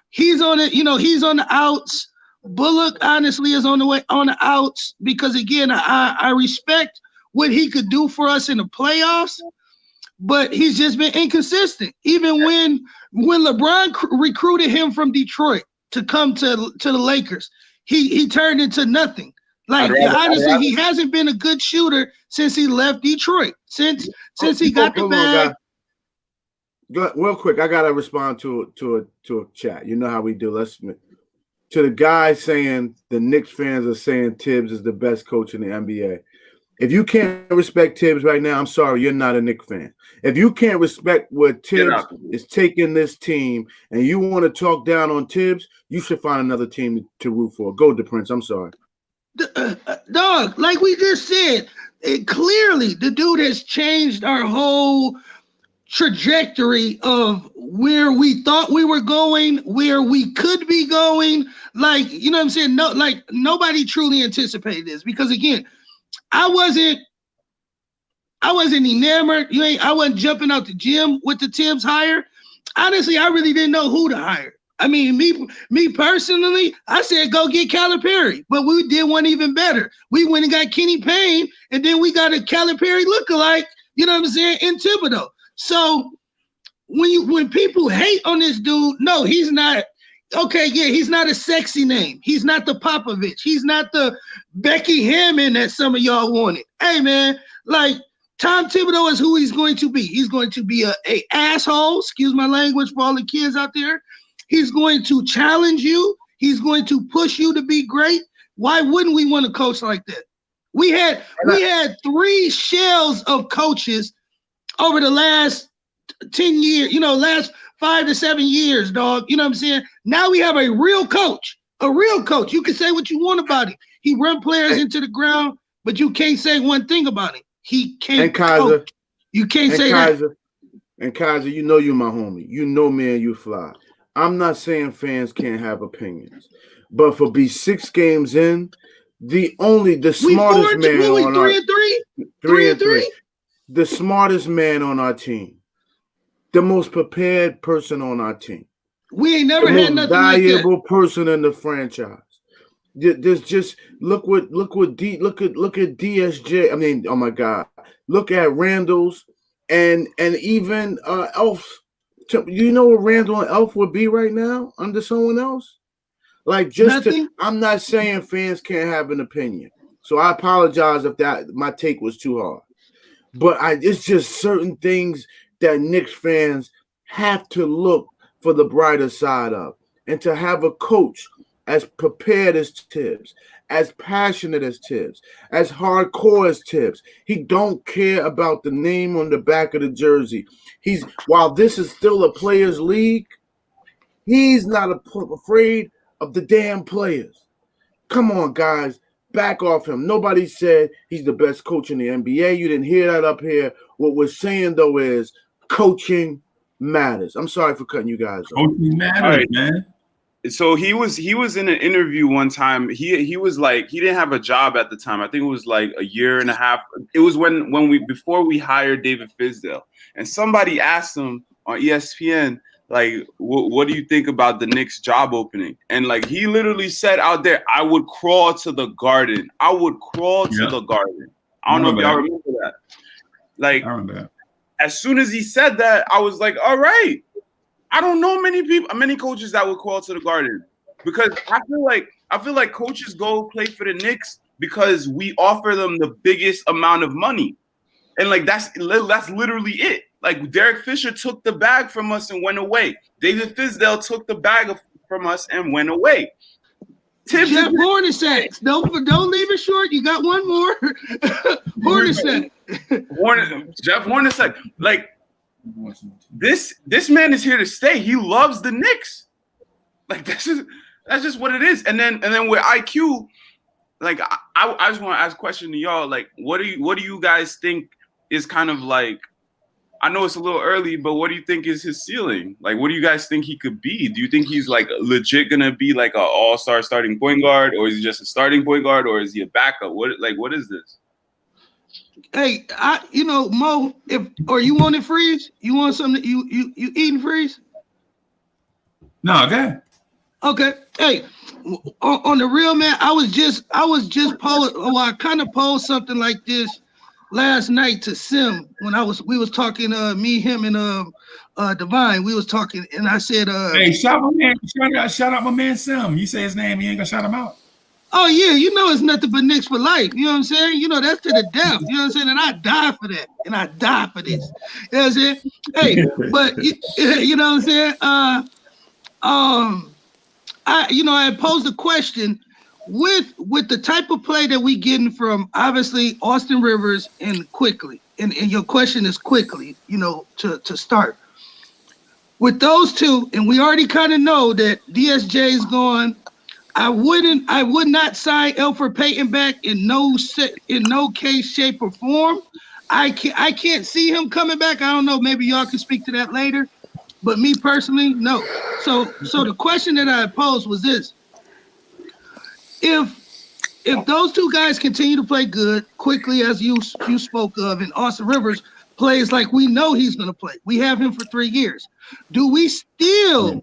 he's on it, you know, he's on the outs. Bullock honestly is on the outs because again, I respect what he could do for us in the playoffs. But he's just been inconsistent. Even when LeBron recruited him from Detroit to come to the Lakers, he turned into nothing. Like honestly, he hasn't been a good shooter since he left Detroit. Since he got the bag. Real quick, I gotta respond to a chat. You know how we do. To the guy saying the Knicks fans are saying Tibbs is the best coach in the NBA. If you can't respect Tibbs right now, I'm sorry, you're not a Knicks fan. If you can't respect where Tibbs is taking this team and you want to talk down on Tibbs, you should find another team to root for. Go to Prince. I'm sorry. Dog, like we just said, clearly the dude has changed our whole trajectory of where we thought we were going, where we could be going. Like, you know what I'm saying? No, like nobody truly anticipated this because again, I wasn't enamored. I wasn't jumping out the gym with the Tibbs hire. Honestly, I really didn't know who to hire. I mean, me personally, I said go get Calipari, but we did one even better. We went and got Kenny Payne, and then we got a Calipari lookalike. You know what I'm saying? In Thibodeau. So when people hate on this dude, no, he's not. Okay, yeah, he's not a sexy name. He's not the Popovich. He's not the Becky Hammond that some of y'all wanted. Hey, man, like Tom Thibodeau is who he's going to be. He's going to be a asshole, excuse my language for all the kids out there. He's going to challenge you. He's going to push you to be great. Why wouldn't we want a coach like that? We had 3 shells of coaches over the last 10 years, last 5 to 7 years, dog. You know what I'm saying? Now we have a real coach. You can say what you want about him. He run players into the ground, but you can't say one thing about him. He can't. And Kaiser, coach. You can't say that. And Kaiser, you know you my homie. You know me and you fly. I'm not saying fans can't have opinions, but for be 6 games in, the smartest man on our 3-3, the smartest man on our team, the most prepared person on our team. We ain't never had nothing valuable like that. Person in the franchise. There's just look at DSJ. I mean, oh my God, look at Randall's and even Elf's You know what Randall and Elf would be right now under someone else? Like I'm not saying fans can't have an opinion. So I apologize if my take was too hard. But it's just certain things that Knicks fans have to look for the brighter side of. And to have a coach as prepared as Tibbs, as passionate as Tibbs, as hardcore as Tibbs. He don't care about the name on the back of the jersey. While this is still a players' league, he's not afraid of the damn players. Come on, guys. Back off him. Nobody said he's the best coach in the NBA. You didn't hear that up here. What we're saying, though, is coaching matters. I'm sorry for cutting you guys off. Coaching matters, man. So he was in an interview one time. He was like, he didn't have a job at the time. I think it was like a year and a half. It was before we hired David Fizdale, and somebody asked him on ESPN, like, what do you think about the Knicks job opening? And like, he literally said out there, I would crawl to the Garden. I would crawl to the Garden. I don't know if y'all remember that. Like, I remember that. As soon as he said that, I was like, all right. I don't know many coaches that would crawl to the Garden, because I feel like coaches go play for the Knicks because we offer them the biggest amount of money, and like that's literally it. Like, Derek Fisher took the bag from us and went away. David Fizdale took the bag from us and went away. Jeff Hornacek, don't leave it short. You got one more. Hornacek. Jeff Hornacek, like. This man is here to stay. He loves the Knicks. Like, that's just what it is. And then with IQ, like, I just want to ask a question to y'all. Like, what do you guys think is kind of like, I know it's a little early, but what do you think is his ceiling? Like, what do you guys think he could be? Do you think he's like legit gonna be like an all-star starting point guard, or is he just a starting point guard, or is he a backup? What is this? Hey, Mo, or you want it freeze? You want something that you eating freeze? No, okay. Okay. Hey, on the real, man, I was just I kind of posed something like this last night to Sim when we was talking, me, him, and Divine. We was talking, and I said, hey, shout out my man Sim. You say his name, you ain't gonna shout him out. Oh, yeah, it's nothing but Knicks for life. You know what I'm saying? That's to the death. You know what I'm saying? And I die for that. And I die for this. You know what I'm saying? Hey, but, you know what I'm saying? I posed a question with the type of play that we getting from, obviously, Austin Rivers and Quickly. And your question is Quickly, to start. With those two, and we already kind of know that DSJ is gone. I would not sign Elfrid Payton back in no case, shape, or form. I can't see him coming back. I don't know. Maybe y'all can speak to that later. But me personally, no. So the question that I posed was this: if those two guys continue to play good quickly, as you spoke of, and Austin Rivers plays like we know he's going to play, we have him for 3 years. Do we still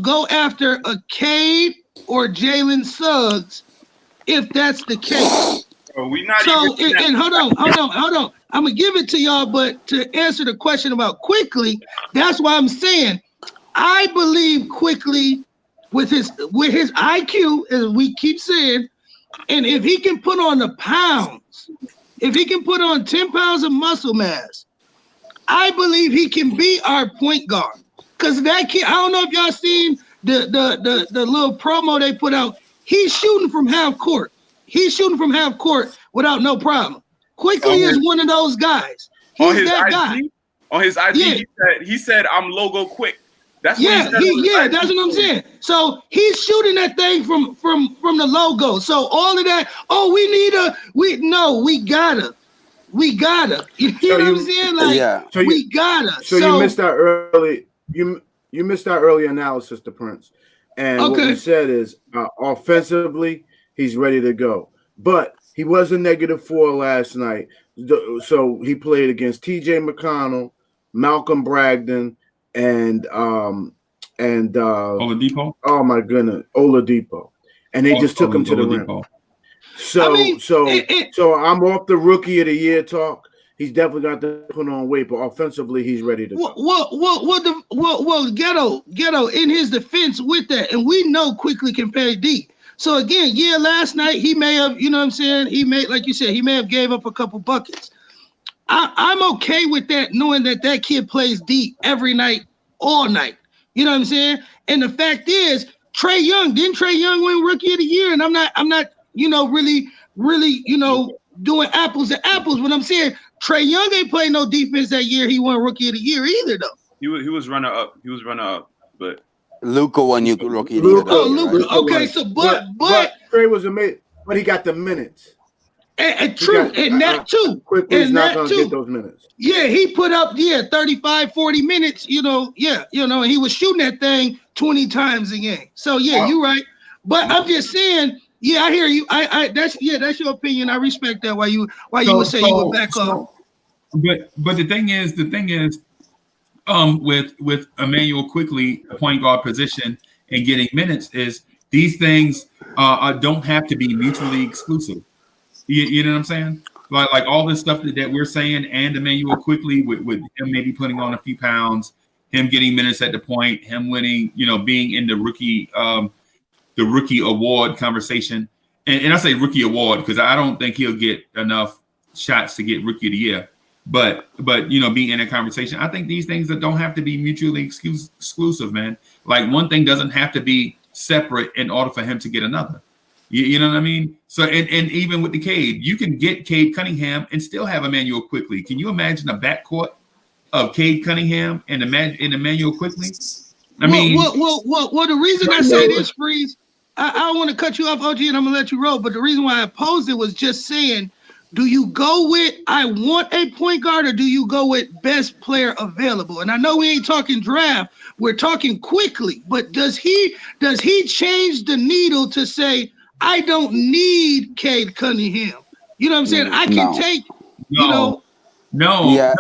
go after a Cade or Jalen Suggs if that's the case? And hold on. I'm gonna give it to y'all, but to answer the question about Quickly, that's why I'm saying I believe Quickly with his IQ, as we keep saying, and if he can put on the pounds, if he can put on 10 pounds of muscle mass, I believe he can be our point guard. Because that kid, I don't know if y'all seen the little promo they put out. He's shooting from half court. Without no problem. Quickly is one of those guys. He's that guy. On his IG, he said, "I'm logo quick." That's what that's what I'm saying. So he's shooting that thing from the logo. So all of that. Oh, we gotta. You know what I'm saying? Like, we gotta. So you missed that early. You missed that early analysis to Prince, and what we said is offensively he's ready to go, but he was a -4 last night. So he played against T.J. McConnell, Malcolm Brogdon, and Oladipo. Oh my goodness, Oladipo, and they just took him to the rim. So I'm off the rookie of the year talk. he's definitely got to put on weight, but offensively, he's ready to go. Well, Ghetto, in his defense with that, and we know Quickly can play deep. So again, yeah, last night he may have, you know what I'm saying? He may, like you said, he may have gave up a couple buckets. I'm okay with that, knowing that kid plays deep every night, all night. You know what I'm saying? And the fact is, Trae Young win Rookie of the Year? And I'm not, really, doing apples to apples. But I'm saying Trae Young ain't played no defense that year. He won Rookie of the Year either, though. He was runner up. But Luka won you Rookie of the Year. Luka. Right? Okay, so but Trae was amazing, but he got the minutes. And true, and that too. Quickly's not going to get those minutes. Yeah, he put up 35, 40 minutes, and he was shooting that thing 20 times a game. So yeah, you're right. But I'm just saying, yeah, I hear you. That's your opinion. I respect that. Why you would say you would back off. But the thing is, with Emmanuel Quickly, point guard position and getting minutes is these things don't have to be mutually exclusive. You know what I'm saying? Like all this stuff that we're saying, and Emmanuel Quickly with him maybe putting on a few pounds, him getting minutes at the point, him winning, being in the rookie award conversation. And I say rookie award because I don't think he'll get enough shots to get Rookie of the Year. But being in a conversation, I think these things that don't have to be mutually exclusive, man. Like one thing doesn't have to be separate in order for him to get another. You know what I mean? So and even with the Cade, you can get Cade Cunningham and still have Emmanuel Quickly. Can you imagine a backcourt of Cade Cunningham and Emmanuel Quickly? Well, the reason I say this, Freeze, I don't want to cut you off, OG, and I'm gonna let you roll. But the reason why I posed it was just saying, do you go with I want a point guard, or do you go with best player available? And I know we ain't talking draft, we're talking Quickly. But does he change the needle to say, I don't need Cade Cunningham? You know what I'm saying? I can take, No. Yeah.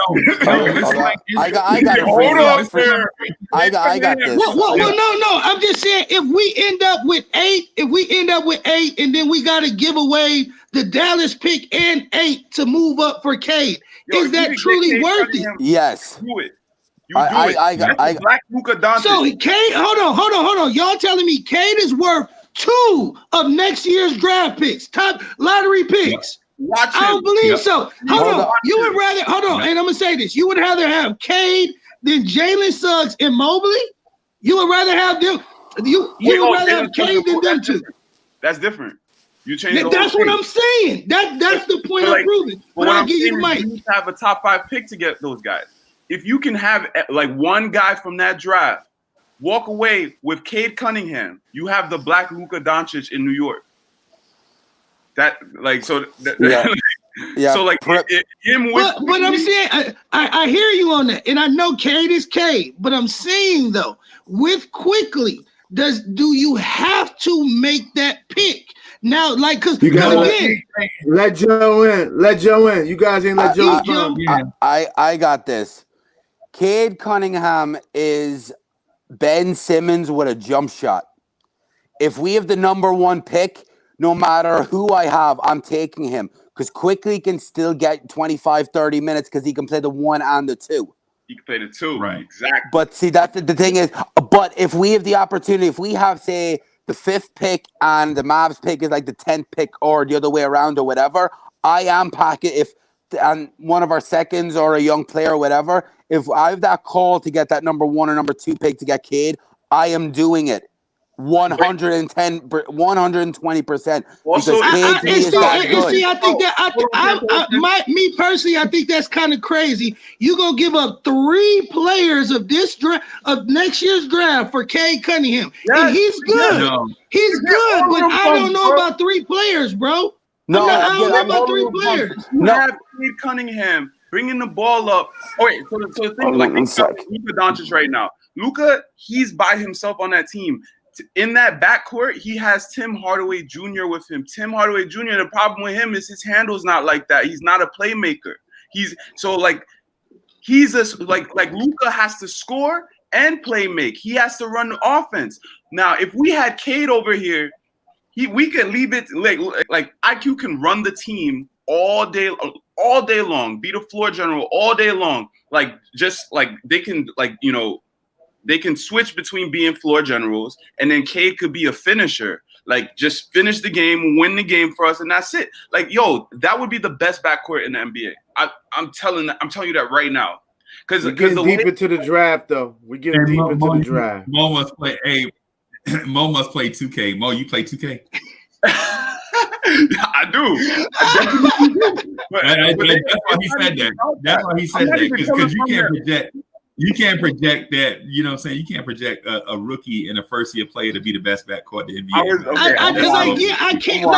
I got it. Hold up there. I got this. Well, no. I'm just saying, if we end up with 8, and then we got to give away the Dallas pick and 8 to move up for Cade, is that truly worth it? Yes. Do it. I got Black Luka Doncic. So Cade, hold on. Y'all telling me Cade is worth 2 of next year's draft picks, top lottery picks? Watch him. I don't believe so. Hold on. You would rather, and I'm gonna say this. You would rather have Cade than Jalen Suggs and Mobley? You would rather have them. You would rather have Cade than them two. That's different. You change. That's what I'm saying. That's the point I'm proving. But I'll give you the mic. You need to have a top 5 pick to get those guys. If you can have like one guy from that draft walk away with Cade Cunningham, you have the Black Luka Doncic in New York. So like him with. But I'm saying I hear you on that, and I know Cade is Cade. But I'm saying though, with Quickly, do you have to make that pick now? Like, because you gotta let Joe in. Let Joe in. You guys ain't let Joe in. I got this. Cade Cunningham is Ben Simmons with a jump shot. If we have the number 1 pick, no matter who I have, I'm taking him because Quickly can still get 25, 30 minutes because he can play the 1 and the 2. He can play the 2, right? Exactly. But see, that's the thing is, but if we have the opportunity, if we have, say, the 5th pick and the Mavs pick is like the 10th pick or the other way around or whatever, I am packing and one of our seconds or a young player or whatever, if I have that call to get that number 1 or number 2 pick to get Cade, I am doing it 110, 120%. Also, I think that me personally, I think that's kind of crazy. You're gonna give up 3 players of this draft of next year's draft for Cade Cunningham, and he's good. He's good, but I don't know about 3 players, bro. No, I don't know about 3 players. You have Cade Cunningham bringing the ball up. Oh wait, so the thing like Luka Doncic right now. Luka, he's by himself on that team. In that backcourt, he has Tim Hardaway Jr. with him. Tim Hardaway Jr., the problem with him is his handle's not like that. He's not a playmaker. Luka has to score and play make. He has to run the offense. Now, if we had Cade over here, we could leave it like IQ can run the team all day long. Be the floor general all day long. Like just like they can like they can switch between being floor generals, and then Cade could be a finisher. Like just finish the game, win the game for us, and that's it. Like that would be the best backcourt in the NBA. I'm telling you that right now. Because we're getting deep into the draft, though. We're getting deep into the draft. Mo must play. Mo must play 2K. Mo, you play 2K? I do. That's why he said that. That's why he said that because you can't project. You can't project that. You know what I'm saying? You can't project a rookie and a first-year player to be the best backcourt in the NBA. I can't.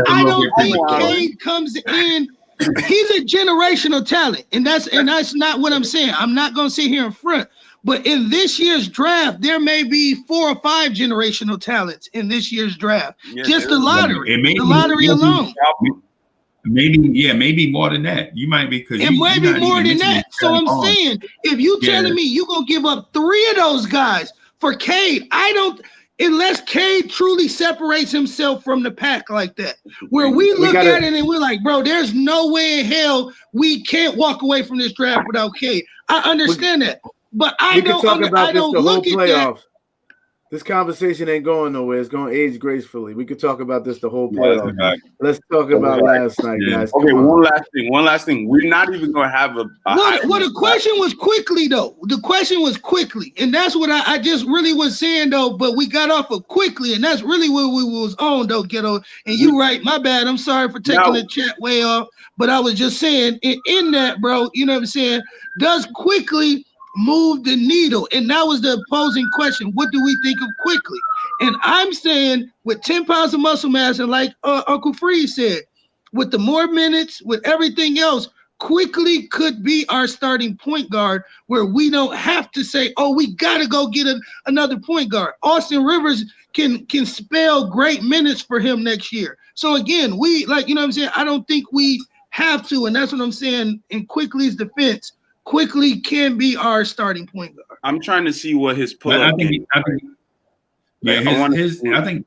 I don't think Cade comes in. He's a generational talent, and that's not what I'm saying. I'm not going to sit here in front, but in this year's draft, there may be 4 or 5 generational talents in this year's draft. Yeah, just the lottery, the lottery alone. Maybe more than that. You might be because it might be more than that. So I'm saying, if you telling me you're gonna give up 3 of those guys for Cade, I don't. Unless Cade truly separates himself from the pack like that, where we look at it and we're like, bro, there's no way in hell we can't walk away from this draft without Cade. I understand that, but I don't look at that. This conversation ain't going nowhere. It's going to age gracefully. We could talk about this the whole playoff. Let's talk about last night, guys. Okay, one last thing. We're not even going to have a the question was quickly, though. The question was quickly, and that's what I just really was saying, though, but we got off of quickly, and that's really what we was on, though, Ghetto. And you right, my bad. I'm sorry for taking the chat way off, but I was just saying, in that, bro, you know what I'm saying, does quickly move the needle? And that was the opposing question. What do we think of quickly? And I'm saying with 10 pounds of muscle mass, and like Uncle Freeze said, with the more minutes, with everything else, quickly could be our starting point guard, where we don't have to say, oh, we got to go get another point guard. Austin Rivers can spell great minutes for him next year. So again, we like, you know what I'm saying? I don't think we have to, and that's what I'm saying in Quickly's defense. Quickly can be our starting point guard. I'm trying to see what his pull-up. I think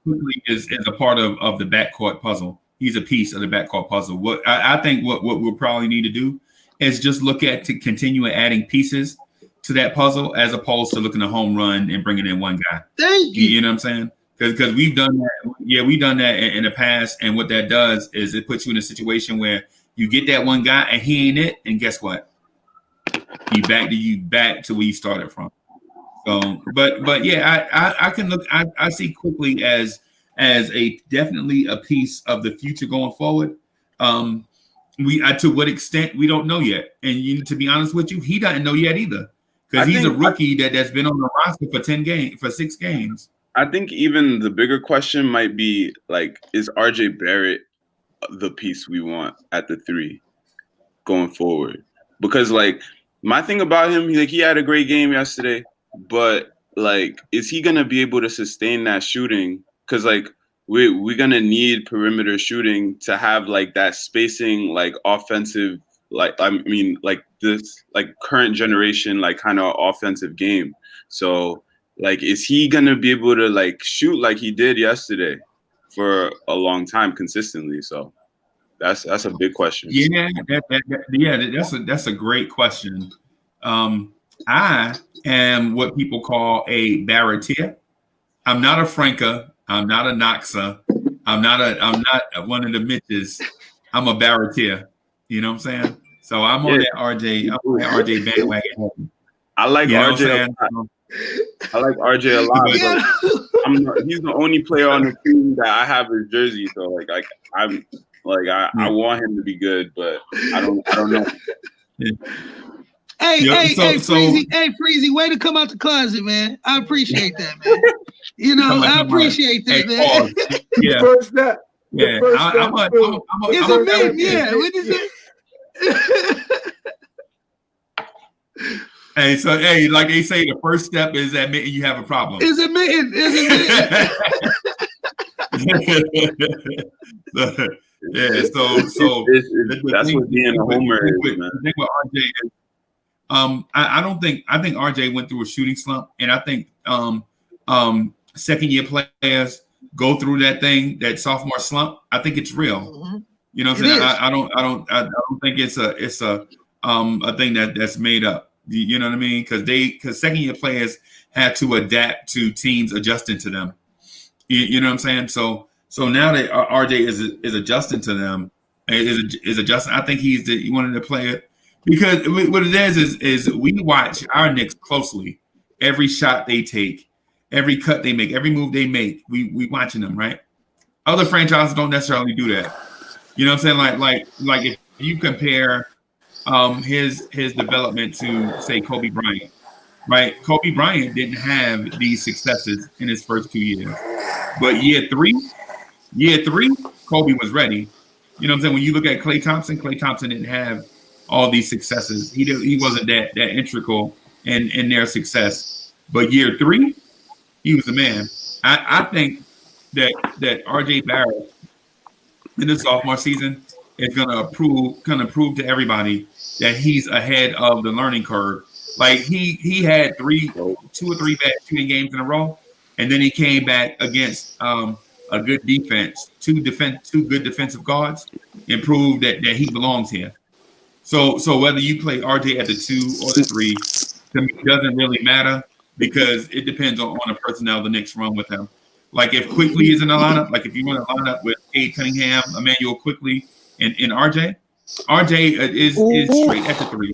Quickly is a part of the backcourt puzzle. He's a piece of the backcourt puzzle. What I think what we'll probably need to do is just look at to continue adding pieces to that puzzle as opposed to looking at home run and bringing in one guy. Thank you. You know what I'm saying? Because we've done that. Yeah, we've done that in the past. And what that does is it puts you in a situation where you get that one guy and he ain't it. And guess what? You back to where you started from. So, but yeah, I can look. I see Quickly as a definitely a piece of the future going forward. To what extent we don't know yet, and to be honest with you, he doesn't know yet either, because he's a rookie that's been on the roster for 6 games. I think even the bigger question might be like, is RJ Barrett the piece we want at the 3 going forward? Because like, my thing about him, he had a great game yesterday, but like, is he gonna be able to sustain that shooting? Because like, we're gonna need perimeter shooting to have like that spacing, like offensive, like this like current generation like kind of offensive game. So like, is he gonna be able to like shoot like he did yesterday for a long time consistently? So that's a big question. Yeah, that's a great question. I am what people call a Barrettier. I'm not a Franca. I'm not a Noxa. I'm not one of the Mitches. I'm a Barrettier. You know what I'm saying? So I'm on that RJ. I'm on that RJ bandwagon. I like RJ. I like RJ a lot. But he's the only player on the team that I have his jersey. So like I want him to be good, but I don't know. Yeah. Hey, Freezy, way to come out the closet, man. I appreciate that, man. You know, I appreciate that, man. Yeah. First step. Yeah. It's a myth, yeah. What is it? Hey, like they say, the first step is admitting you have a problem. It's admitting. Yeah, so that's what being a homer is, man. The thing with RJ is, I think RJ went through a shooting slump, and I think second year players go through that sophomore slump. I think it's real. You know what I'm saying? I don't think it's a thing that's made up. You know what I mean? Because second year players had to adapt to teams adjusting to them. You know what I'm saying? So now that RJ is adjusting to them, is adjusting. I think he wanted to play it because what it is we watch our Knicks closely. Every shot they take, every cut they make, every move they make, we watching them, right? Other franchises don't necessarily do that. You know what I'm saying? Like if you compare his development to say Kobe Bryant, right? Kobe Bryant didn't have these successes in his first 2 years, but year three, Kobe was ready. You know what I'm saying? When you look at Klay Thompson didn't have all these successes. He wasn't that integral in their success. But year three, he was the man. I think that RJ Barrett in the sophomore season is gonna prove to everybody that he's ahead of the learning curve. Like he had 2 or 3 bad shooting games in a row, and then he came back against a good defense, two good defensive guards, and proved that he belongs here. So whether you play RJ at the 2 or the 3, to me doesn't really matter because it depends on the personnel the Knicks run with him. Like if Quickly is in the lineup, like if you run a lineup with Cade Cunningham, Emmanuel Quickly, and RJ is straight at the 3.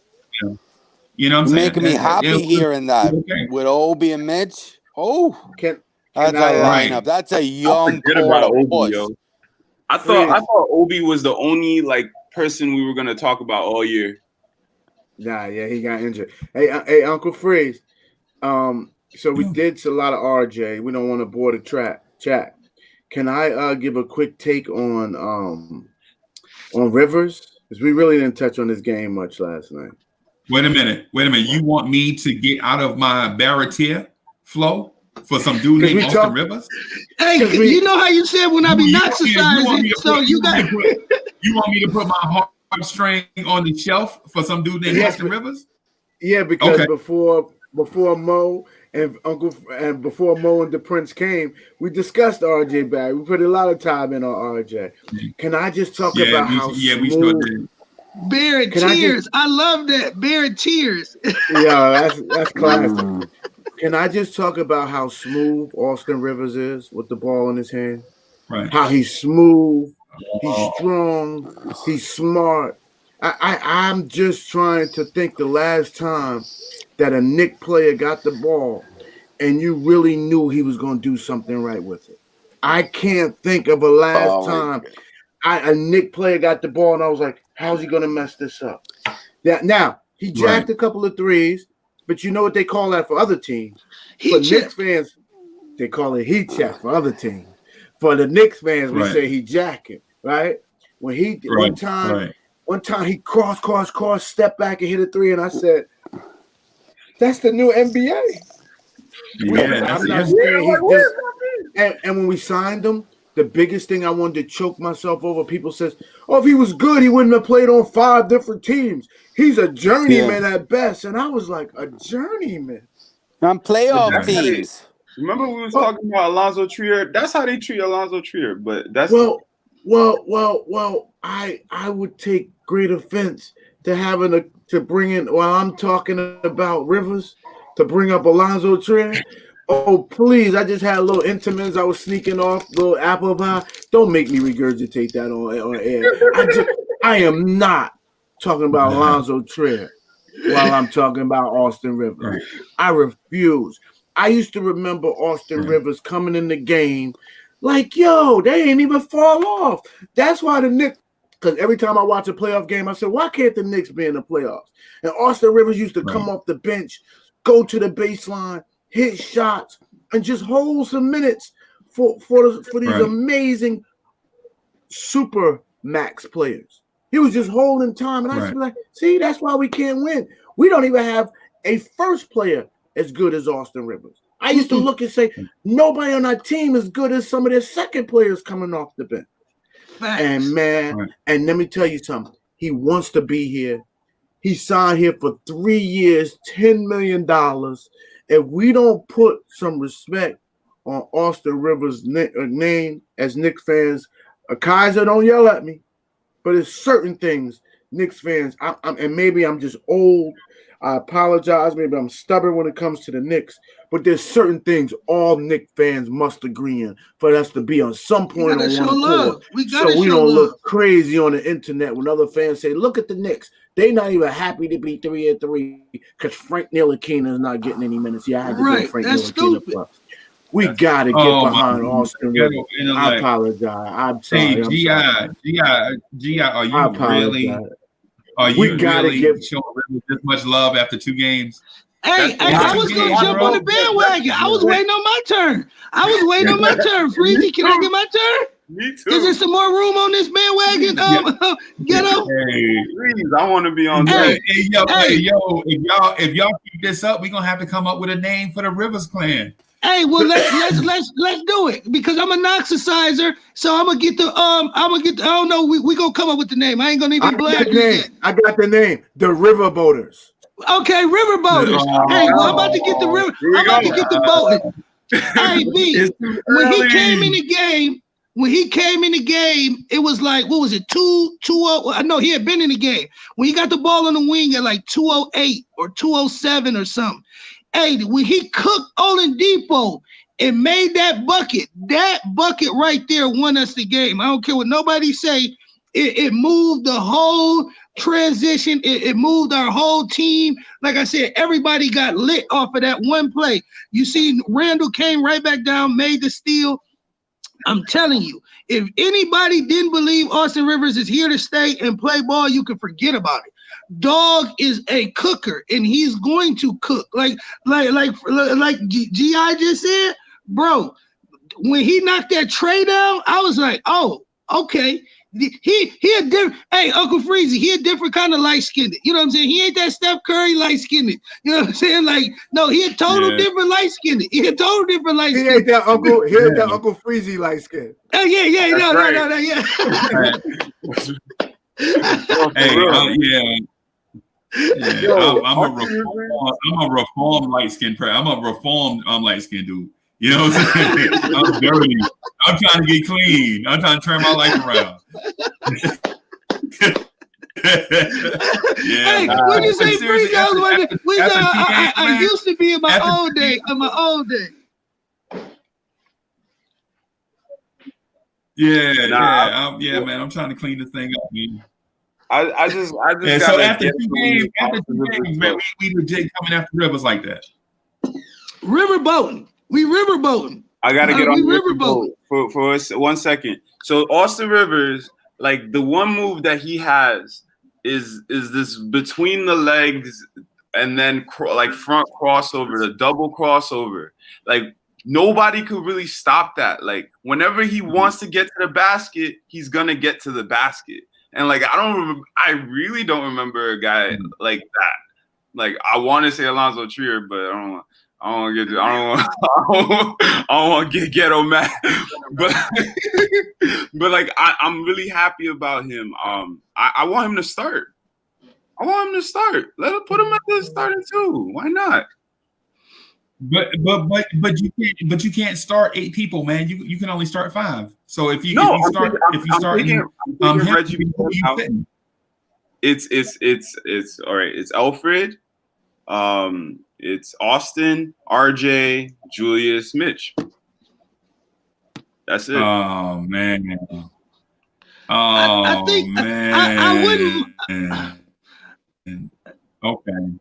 You know what I'm saying? Making me happy hearing that with Obi and Mitch. Oh, that's a lineup. That's a young core push. I thought Obi was the only person we were gonna talk about all year. Nah, yeah, he got injured. Hey, Uncle Freeze. So we did a lot of RJ. We don't want to bore the chat. Can I give a quick take on Rivers? Because we really didn't touch on this game much last night. Wait a minute. You want me to get out of my Baratier flow for some dude named Austin Rivers? Hey, you know how you said when I be exercising, so you got. You want me to put my heartstring on the shelf for some dude named Austin Rivers? Yeah, because before Mo and before Mo and the Prince came, we discussed RJ Barrett. We put a lot of time in on RJ. Can I just talk about how smooth? We sure did. Barrett tears. I love that. Barrett tears. Yeah, that's classic. Can I just talk about how smooth Austin Rivers is with the ball in his hand? Right. How he's smooth, he's strong, he's smart. I'm just trying to think the last time that a Knicks player got the ball and you really knew he was going to do something right with it. I can't think of a last time a Knicks player got the ball and I was like, how's he going to mess this up? Now, he jacked a couple of threes, but you know what they call that for other teams? For Knicks fans, they call it heat check for other teams. For the Knicks fans, we say he jacking, right? When he one time he cross, step back and hit a 3, and I said, that's the new NBA. Yeah, I'm not saying he's just. And when we signed him, the biggest thing I wanted to choke myself over, people says, oh, if he was good, he wouldn't have played on 5 different teams. He's a journeyman at best. And I was like, a journeyman? On playoff teams. Remember we was talking about Alonzo Trier? That's how they treat Alonzo Trier, but that's well, I would take great offense to to bring in while I'm talking about Rivers to bring up Alonzo Trier. Oh, please. I just had a little Intamins I was sneaking off, little apple pie. Don't make me regurgitate that on air. I am not talking about Alonzo Trier while I'm talking about Austin Rivers. I refuse. I used to remember Austin Rivers coming in the game like, yo, they ain't even fall off. That's why the Knicks, because every time I watch a playoff game, I said, why can't the Knicks be in the playoffs? And Austin Rivers used to come off the bench, go to the baseline, hit shots, and just hold some minutes for these amazing super max players. He was just holding time. And I used to be like, see, that's why we can't win. We don't even have a first player as good as Austin Rivers. I used to look and say, nobody on our team is good as some of their second players coming off the bench. And man, and let me tell you something. He wants to be here. He signed here for 3 years, $10 million. If we don't put some respect on Austin Rivers' name as Knicks fans, Kaiser, don't yell at me. but it's certain things Knicks fans, and maybe I'm just old. I apologize. Maybe I'm stubborn when it comes to the Knicks, but there's certain things all Knicks fans must agree on for us to be on some point on one accord. So we don't look crazy on the internet when other fans say, "Look at the Knicks. They're not even happy to be 3-3 because Frank Ntilikina is not getting any minutes." Yeah, I had to give Frank Ntilikina. We got to get behind Austin Rivers. I apologize. I'm sorry. Hey, G.I., are you really? Are you really showing Rivers this much love after 2 games? Hey, I was going to jump on the bandwagon. I was waiting on my turn. Freezy, can I get my turn? Me too. Is there some more room on this bandwagon? Ghetto? Hey, please, I want to be on hey, if y'all keep this up, we're gonna have to come up with a name for the Rivers clan. Hey, well let's do it because I'm a Knoxicizer, so I'm gonna get the I don't know, we gonna come up with the name. I ain't gonna even blab it. I got the name, the Riverboaters. Okay, Riverboaters. Hey, well, I'm about to get the river. I'm about to get the boating. Hey, B, when he came in the game, it was like, what was it, 2-0? I know he had been in the game. When he got the ball on the wing at like 2:08 or 2:07 or something. Hey, when he cooked Oladipo and made that bucket right there won us the game. I don't care what nobody say. It moved the whole transition. It moved our whole team. Like I said, everybody got lit off of that one play. You see, Randall came right back down, made the steal. I'm telling you, if anybody didn't believe Austin Rivers is here to stay and play ball, you can forget about it. Dog is a cooker, and he's going to cook. Like G.I. just said, bro. When he knocked that tray down, I was like, oh, okay. He a different. Hey, Uncle Freezy, he a different kind of light skinned. You know what I'm saying? He ain't that Steph Curry light skinned. You know what I'm saying? Like, no, he a total different light skinned. He a total different light skinned. He ain't that Uncle. He ain't that Uncle Freezy light skinned. Oh yeah, no, yeah. Yo, I'm a reformed light skinned. I'm a reformed light skinned dude. You know what I'm saying? I'm dirty. I'm trying to get clean. I'm trying to turn my life around. Hey, when you say free, I used to be in my old day. Man. I'm trying to clean this thing up, man. I just. Yeah, so after 2 games, man, we legit coming after Rivers like that. Riverboating. We riverboating. I gotta get on riverboat for 1 second. So Austin Rivers, like the one move that he has is this between the legs and then like front crossover, the double crossover. Like nobody could really stop that. Like whenever he wants to get to the basket, he's gonna get to the basket. And like I really don't remember a guy like that. Like I want to say Alonzo Trier, but I don't want to get ghetto mad. But like I'm really happy about him. I want him to start. Let him put him at the starting too. Why not? But you can't start 8 people, man. You can only start 5. So if you start Reggie, it's all right. It's Alfred, it's Austin, RJ, Julius, Mitch. That's it. Oh man. I think man. I wouldn't. Okay.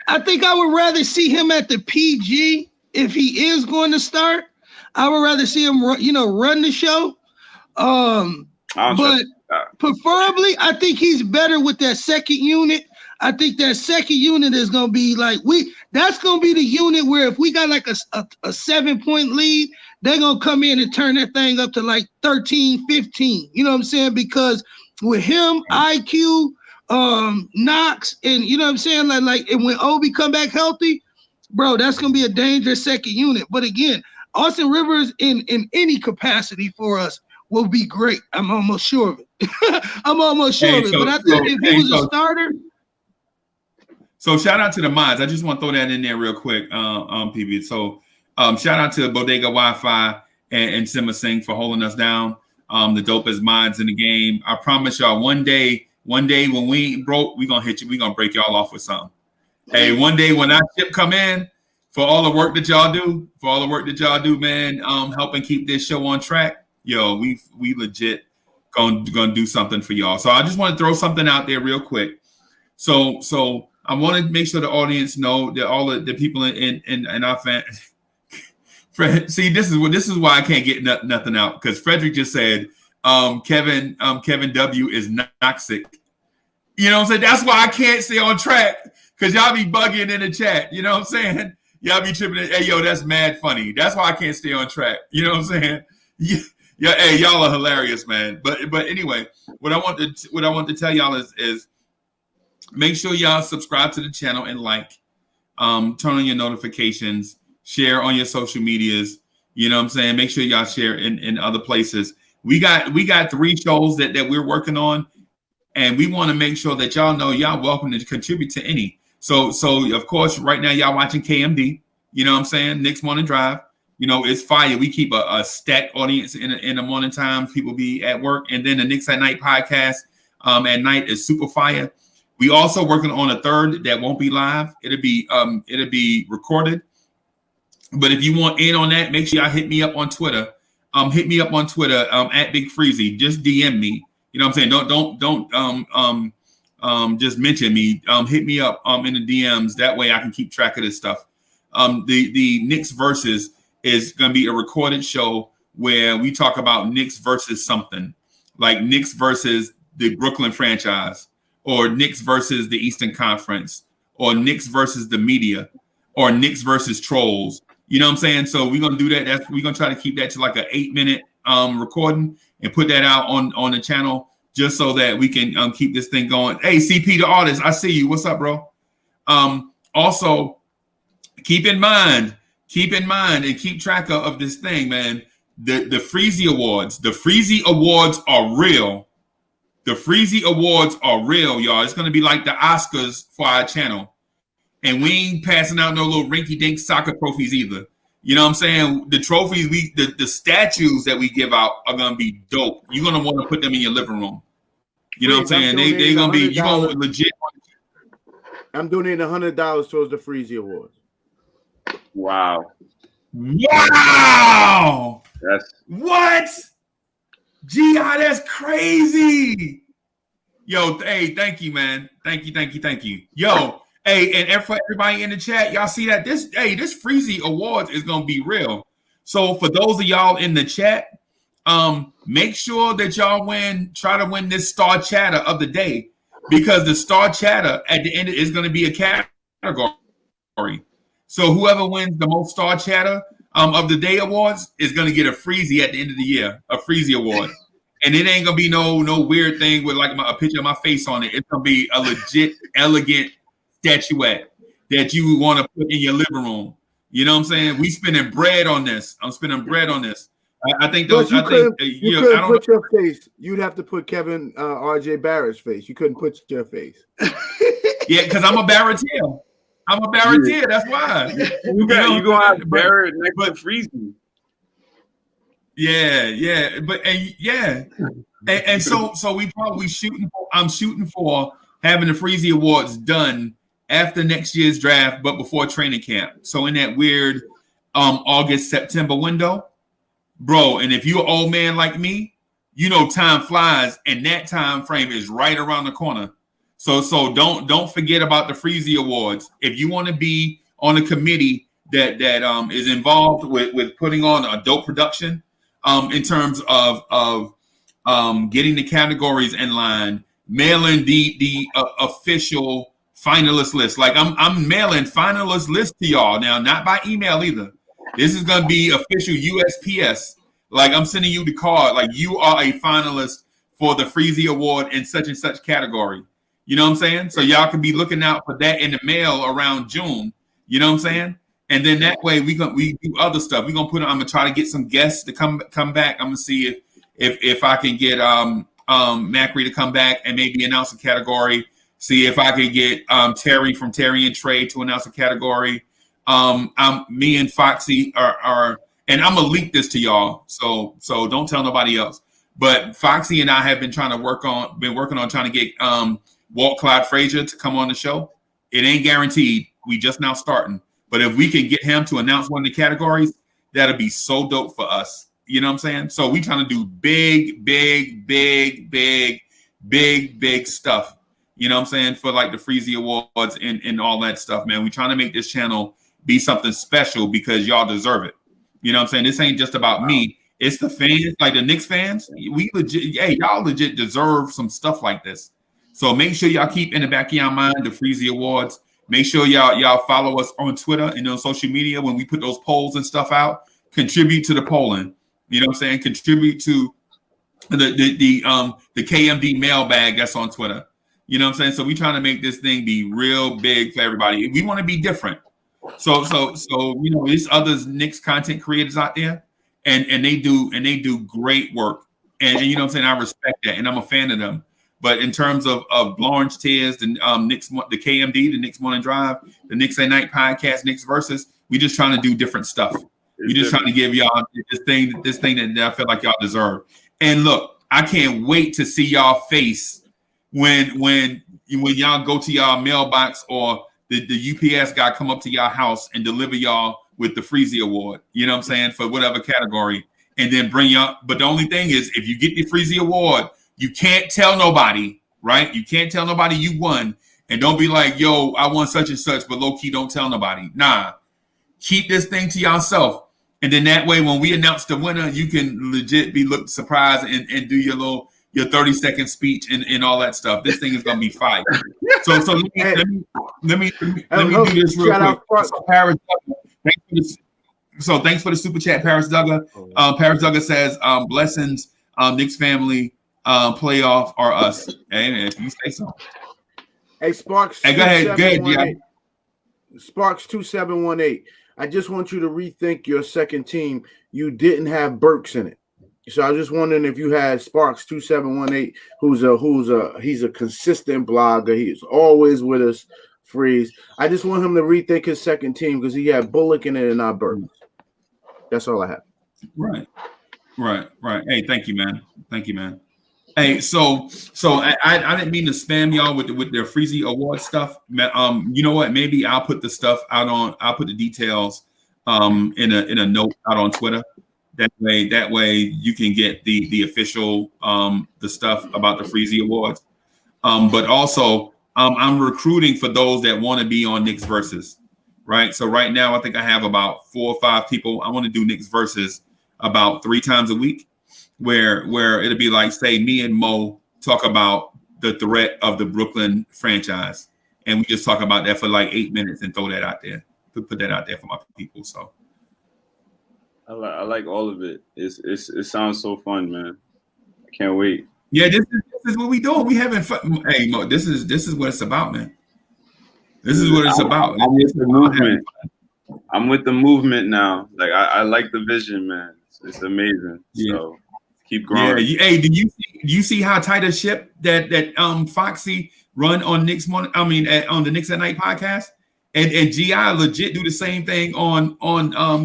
I think I would rather see him at the PG if he is going to start. I would rather see him, run the show. But preferably, I think he's better with that second unit. I think that second unit is going to be like that's going to be the unit where if we got like a 7-point lead, they're going to come in and turn that thing up to like 13, 15. You know what I'm saying? Because with him, IQ, Knox, and you know what I'm saying? Like and when Obi come back healthy, bro, that's going to be a dangerous second unit. But again, Austin Rivers in any capacity for us will be great. I'm almost sure of it. But I think if he was a starter. So shout out to the mods. I just want to throw that in there real quick, PB. So shout out to Bodega Wi-Fi and Sima Singh for holding us down. the dopest minds in the game. I promise y'all, one day when we ain't broke, we gonna hit you. We gonna break y'all off with something. Hey, one day when our ship come in, for all the work that y'all do, man, helping keep this show on track, yo, we legit gonna do something for y'all. So I just want to throw something out there real quick. So I want to make sure the audience know that all of the people in our fan. See, this is why I can't get nothing out, because Frederick just said Kevin W is toxic. You know what I'm saying? That's why I can't stay on track, because y'all be bugging in the chat. You know what I'm saying? Y'all be tripping. Hey, yo, that's mad funny. That's why I can't stay on track. You know what I'm saying? Yeah, hey, y'all are hilarious, man. But anyway, what I want to tell y'all is make sure y'all subscribe to the channel and turn on your notifications, share on your social medias. You know what I'm saying? Make sure y'all share in other places. We got 3 shows that we're working on, and we want to make sure that y'all know y'all welcome to contribute to any. So of course, right now y'all watching KMD. You know what I'm saying? Knicks Morning Drive. You know, it's fire. We keep a stacked audience in the morning times. People be at work, and then the Knicks at Night podcast at night is super fire. We also working on a 3rd that won't be live. It'll be recorded. But if you want in on that, make sure y'all hit me up on Twitter. Hit me up on Twitter at Big Freezy. Just DM me. You know what I'm saying? Don't just mention me. Hit me up in the DMs. That way I can keep track of this stuff. The Knicks versus is going to be a recorded show where we talk about Knicks versus something, like Knicks versus the Brooklyn franchise, or Knicks versus the Eastern Conference, or Knicks versus the media, or Knicks versus trolls. You know what I'm saying? So we're going to do that. We're going to try to keep that to like an 8-minute recording and put that out on the channel, just so that we can keep this thing going. Hey, CP the artist, I see you. What's up, bro? Also, keep in mind and keep track of this thing, man. The Freezy Awards. The Freezy Awards are real. The Freezy Awards are real, y'all. It's going to be like the Oscars for our channel. And we ain't passing out no little rinky-dink soccer trophies either. You know what I'm saying? The trophies, the statues that we give out are going to be dope. You're going to want to put them in your living room. You know what I'm saying? They're going to be, you're going to legit. I'm donating $100 towards the Freezy Awards. Wow. What? G.I., that's crazy. Yo, hey, thank you, man. Thank you. Yo, hey, and for everybody in the chat, y'all see that this Freezy Awards is gonna be real. So for those of y'all in the chat, make sure that y'all try to win this Star Chatter of the day, because the Star Chatter at the end is gonna be a category. So whoever wins the most Star Chatter of the day awards is gonna get a Freezy at the end of the year, a Freezy Award. And it ain't gonna be no weird thing with like a picture of my face on it. It's gonna be a legit, elegant statuette that you want to put in your living room. You know what I'm saying? We spending bread on this. I'm spending bread on this. I think those. You couldn't put your face. You'd have to put Kevin RJ Barrett's face. You couldn't put your face. Yeah, because I'm a Barrettier. That's why. You gonna have Barrett next to Freezy. Yeah, and so we probably I'm shooting for having the Freezy Awards done after next year's draft, but before training camp. So in that weird August, September window, bro. And if you're an old man like me, you know time flies, and that time frame is right around the corner. So don't forget about the Freezy Awards. If you want to be on a committee that is involved with putting on a dope production, in terms of getting the categories in line, mailing the official finalist list. Like I'm mailing finalist list to y'all now, not by email either. This is gonna be official USPS. Like I'm sending you the card. Like you are a finalist for the Freezy Award in such and such category. You know what I'm saying? So y'all can be looking out for that in the mail around June. You know what I'm saying? And then that way we do other stuff. I'm gonna try to get some guests to come back. I'm gonna see if I can get Macri to come back and maybe announce a category. See if I can get Terry from Terry and Trey to announce a category. Me and Foxy are and I'm gonna leak this to y'all. So don't tell nobody else. But Foxy and I have been working on trying to get Walt Clyde Frazier to come on the show. It ain't guaranteed. We just now starting. But if we can get him to announce one of the categories, that'll be so dope for us. You know what I'm saying? So we trying to do big stuff. You know what I'm saying? For like the Freezy Awards and all that stuff, man. We trying to make this channel be something special because y'all deserve it. You know what I'm saying? This ain't just about me. It's the fans, like the Knicks fans. We legit, y'all legit deserve some stuff like this. So make sure y'all keep in the back of your mind the Freezy Awards. Make sure y'all follow us on Twitter and on social media when we put those polls and stuff out. Contribute to the polling. You know what I'm saying? Contribute to the KMD mailbag that's on Twitter. You know what I'm saying? So we trying to make this thing be real big for everybody. We want to be different. So you know, there's others Knicks content creators out there, and they do great work. And you know what I'm saying? I respect that, and I'm a fan of them. But in terms of Lawrence Tears, the Knicks, the KMD, the Knicks Morning Drive, the Knicks at Night podcast, Knicks Versus, we just trying to do different stuff. We just trying to give y'all this thing that I feel like y'all deserve. And look, I can't wait to see y'all face when y'all go to y'all mailbox or the UPS guy come up to y'all house and deliver y'all with the Freezy Award. You know what I'm saying? For whatever category, and then bring y'all. But the only thing is, if you get the Freezy Award, you can't tell nobody, right? You can't tell nobody you won, and don't be like, "Yo, I won such and such," but low key don't tell nobody. Nah, keep this thing to yourself, and then that way, when we announce the winner, you can legit be look surprised and do your 30-second speech and all that stuff. This thing is gonna be fire. So let me do this real quick. So Paris Duggar, thanks for the super chat, Paris Duggar. Paris Duggar says, "Blessings, Knicks family, playoff or us." Hey, if you say so. Hey, Sparks. Hey, go ahead, G. Sparks 2718. I just want you to rethink your second team. You didn't have Burks in it. So I was just wondering if you had Sparks 2718, he's a consistent blogger. He's always with us. Freeze. I just want him to rethink his second team because he had Bullock in it and not Burks. That's all I have. Right. Hey, thank you, man. Hey, so I didn't mean to spam y'all with their Freezy Award stuff. You know what? Maybe I'll put the stuff out on. I'll put the details in a note out on Twitter. That way you can get the official the stuff about the Freezy Awards. But also I'm recruiting for those that want to be on Knicks Versus. Right. So right now I think I have about 4 or 5 people. I want to do Knicks Versus about 3 times a week, where it'll be like, say, me and Mo talk about the threat of the Brooklyn franchise, and we just talk about that for like 8 minutes and throw that out there, put that out there for my people. So I like all of it. It sounds so fun, man. I can't wait. Yeah, this is what we doing. We having fun. Hey, Mo, this is what it's about, man. This is what it's about. I'm with the movement. I'm with the movement now. Like I like the vision, man. It's amazing. Yeah. So keep growing. Yeah. Hey, do you see how tight a ship that Foxy run on Knicks on the Knicks at Night podcast? And GI legit do the same thing on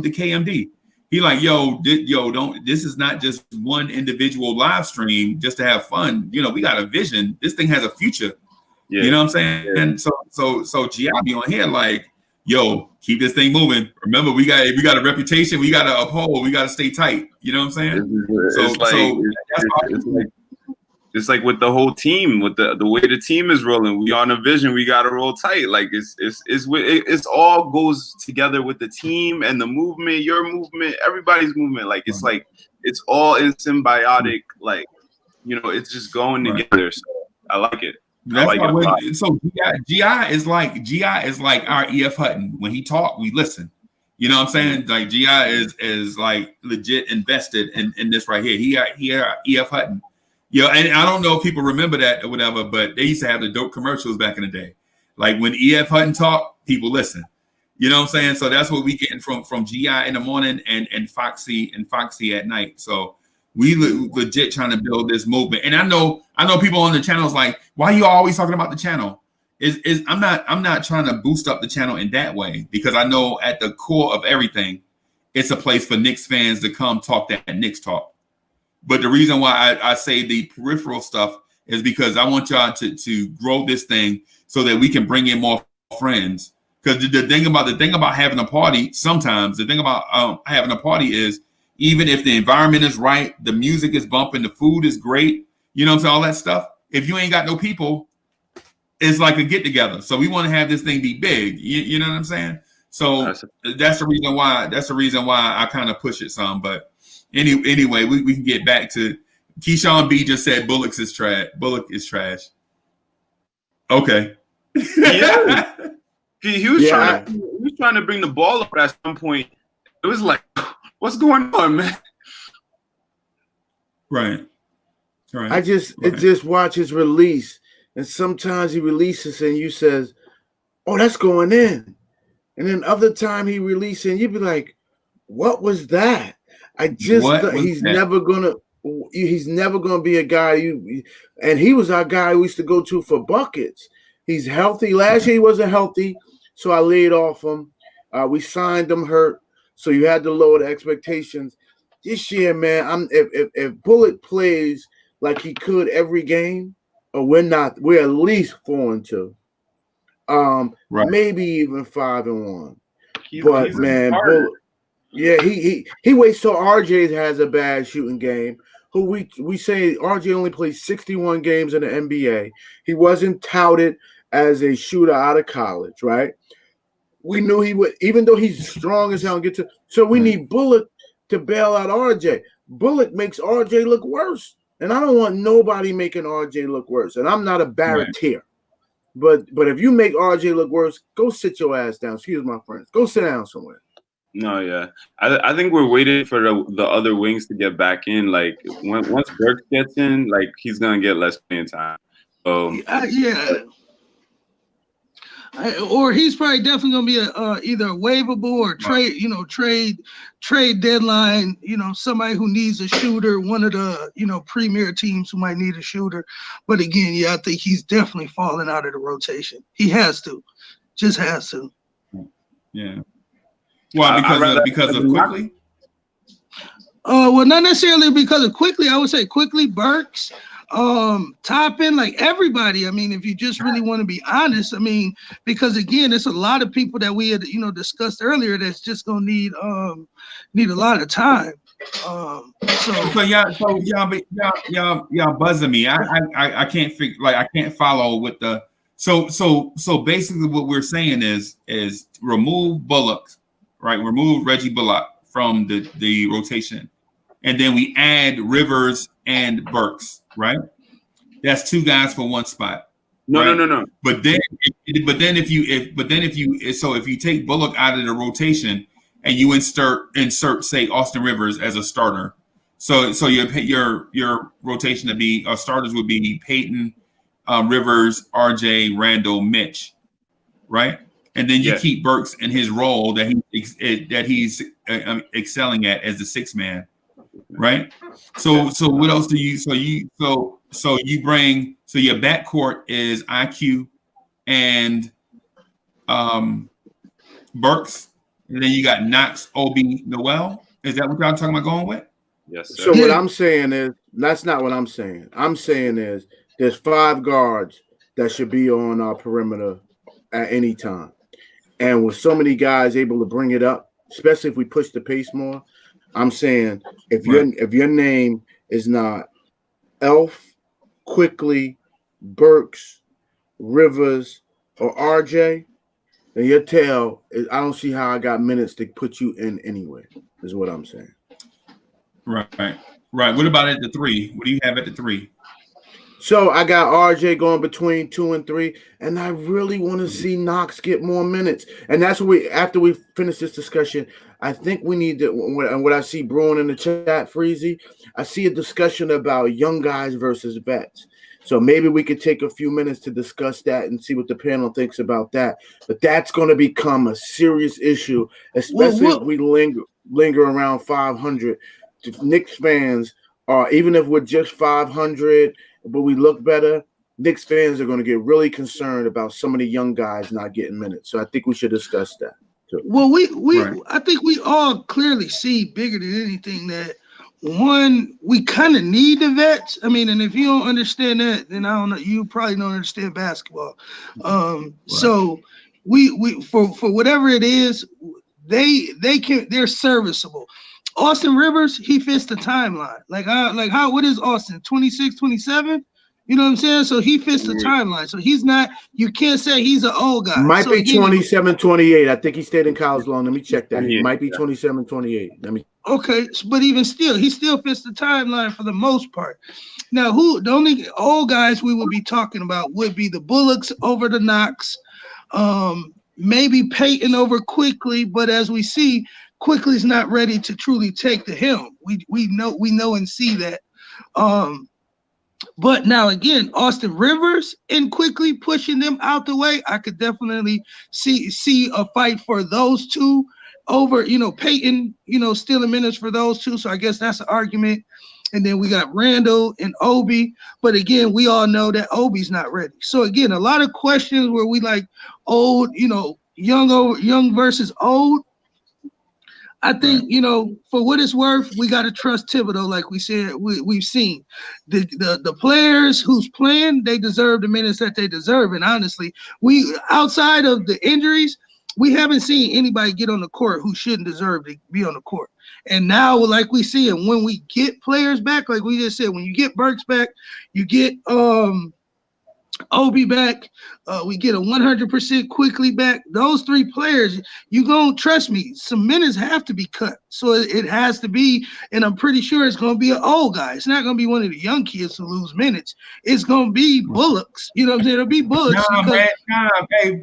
the KMD. He like, this is not just one individual live stream just to have fun. You know, we got a vision. This thing has a future. Yeah. You know what I'm saying? Yeah. And so GI be on here like, yo, keep this thing moving. Remember, we got a reputation. We got to uphold. We got to stay tight. You know what I'm saying? It's like with the whole team, with the way the team is rolling. We on a vision. We got to roll tight. Like it's all goes together with the team and the movement, your movement, everybody's movement. Like it's like it's all in symbiotic. Like it's just going together. So I like it. So GI is like our EF Hutton. When he talk, we listen. You know what I'm saying? Like GI is like legit invested in this right here. He EF Hutton. And I don't know if people remember that or whatever, but they used to have the dope commercials back in the day. Like when EF Hutton talk, people listen. You know what I'm saying? So that's what we getting from GI in the morning and Foxy at night. So we legit trying to build this movement. And I know people on the channels like, why are you always talking about the channel? I'm not trying to boost up the channel in that way, because I know at the core of everything, it's a place for Knicks fans to come talk that Knicks talk. But the reason why I say the peripheral stuff is because I want y'all to grow this thing so that we can bring in more friends. Because the thing about having a party, sometimes the thing about having a party is, even if the environment is right, the music is bumping, the food is great, you know what I'm saying, all that stuff. If you ain't got no people, it's like a get together. So we want to have this thing be big. You know what I'm saying? So that's the reason why. That's the reason why I kind of push it some. But anyway, we can get back to Keyshawn B just said Bullock is trash. Bullock is trash. Okay. Yeah. He was trying to bring the ball up at some point. It was like, what's going on, man? Right. I just watch his release, and sometimes he releases and you says, "Oh, that's going in," and then other time he releases and you be like, "What was that?" He's never gonna be a guy and he was our guy we used to go to for buckets. He's healthy. Last year he wasn't healthy, so I laid off him. We signed him hurt, so you had to lower the expectations. This year, man, if Bullock plays like he could every game, we're at least 4-2. Maybe even 5-1. But man, Bullock, yeah, he waits till RJ has a bad shooting game. Who we say RJ only played 61 games in the NBA. He wasn't touted as a shooter out of college, right? We knew he would, even though he's strong as hell and get to. So we need Bullock to bail out RJ. Bullock makes RJ look worse, and I don't want nobody making RJ look worse. And I'm not a baratier, but if you make RJ look worse, go sit your ass down. Excuse my friends, go sit down somewhere. No, yeah, I think we're waiting for the other wings to get back in. Like once Burks gets in, like he's gonna get less playing time. Yeah. Or he's probably definitely gonna be either waivable or trade deadline. Somebody who needs a shooter, one of the premier teams who might need a shooter. But again, yeah, I think he's definitely falling out of the rotation. He has to, just has to. Yeah. Well, because of Quickly. Well, not necessarily because of Quickly. I would say Quickly, Burks, Toppin, like everybody. I mean, if you just really want to be honest, I mean, because again, it's a lot of people that we had discussed earlier that's just gonna need a lot of time. So y'all buzzing me. I can't figure, like, I can't follow with the so basically what we're saying is remove Bullock, right? Remove Reggie Bullock from the rotation, and then we add Rivers and Burks, right? That's two guys for one spot. No. But then if you take Bullock out of the rotation and you insert say Austin Rivers as a starter, so your rotation would be starters would be Peyton, Rivers, RJ, Randall, Mitch, right? And then you keep Burks in his role that he's excelling at as the sixth man, right? So what else do you? So you bring, so your backcourt is IQ and Burks, and then you got Knox, Obi, Noel. Is that what y'all talking about going with? Yes, sir. So what I'm saying is, that's not what I'm saying. I'm saying is there's 5 guards that should be on our perimeter at any time. And with so many guys able to bring it up, especially if we push the pace more, I'm saying if your name is not Elf, Quickly, Burks, Rivers, or RJ, then your tail is, I don't see how I got minutes to put you in anyway, is what I'm saying. Right. What about at the 3? What do you have at the 3? So I got RJ going between 2 and 3, and I really want to see Knox get more minutes. And that's what after we finish this discussion, I think we need to, and what I see brewing in the chat, Freezy, I see a discussion about young guys versus vets. So maybe we could take a few minutes to discuss that and see what the panel thinks about that. But that's going to become a serious issue, especially if we linger around 500. Knicks fans are, even if we're just 500, but we look better, Knicks fans are going to get really concerned about some of the young guys not getting minutes. So I think we should discuss that too. Well, I think we all clearly see bigger than anything that one, we kind of need the vets. I mean, and if you don't understand that, then I don't know. You probably don't understand basketball. So we for whatever it is, they're serviceable. Austin Rivers, he fits the timeline. What is Austin? 26, 27? You know what I'm saying? So he fits the timeline. So he's not, you can't say he's an old guy. Might so be again, 27, 28. I think he stayed in college long. Let me check that. He might be 27, 28. Let me. Okay, but even still, he still fits the timeline for the most part. Now, the only old guys we would be talking about would be the Bullocks over the Knox, maybe Peyton over Quickly, but as we see, Quickly's not ready to truly take the helm. We know and see that. But now again, Austin Rivers and Quickly pushing them out the way, I could definitely see a fight for those two over, Peyton, stealing minutes for those two. So I guess that's an argument. And then we got Randall and Obi. But again, we all know that Obi's not ready. So again, a lot of questions where we like old, young versus old. I think, for what it's worth, we got to trust Thibodeau, like we said, we've seen. The players who's playing, they deserve the minutes that they deserve. And honestly, outside of the injuries, we haven't seen anybody get on the court who shouldn't deserve to be on the court. And now, like we see, and when we get players back, like we just said, when you get Burks back, you get Obi back, we get a 100% Quickly back. Those three players, you gonna trust me, some minutes have to be cut. So it has to be, and I'm pretty sure it's gonna be an old guy. It's not gonna be one of the young kids who lose minutes. It's gonna be Bullocks. You know what I'm saying? It'll be Bullocks.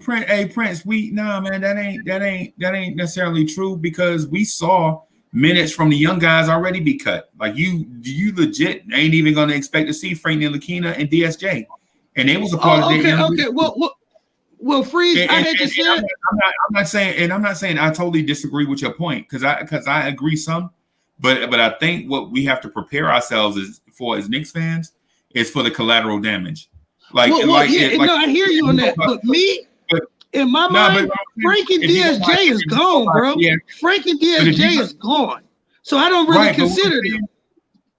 Prince, man, that ain't necessarily true, because we saw minutes from the young guys already be cut. Like you legit ain't even gonna expect to see Frank Ntilikina and DSJ. And they was a part of it. Okay. Well, Freeze. I had to say. I'm not saying I totally disagree with your point, because I agree some, but I think what we have to prepare ourselves as Knicks fans is for the collateral damage. I hear you on that. But in my mind, Frank and DSJ is gone, bro. Yeah. Frank and DSJ is gone. So I don't really consider them.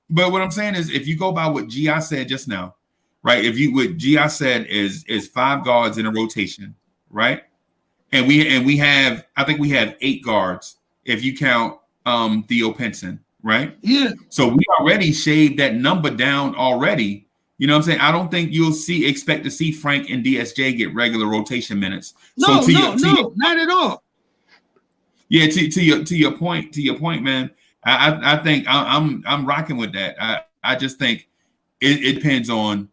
But what I'm saying is, if you go by what G.I. said just now, right? What G.I. said is 5 guards in a rotation, right? And we have, I think we have 8 guards if you count Theo Pinson, right? Yeah. So we already shaved that number down already. You know what I'm saying? I don't think you'll expect to see Frank and DSJ get regular rotation minutes. No, not at all. Yeah, to your point, man. I think I'm rocking with that. I just think it depends on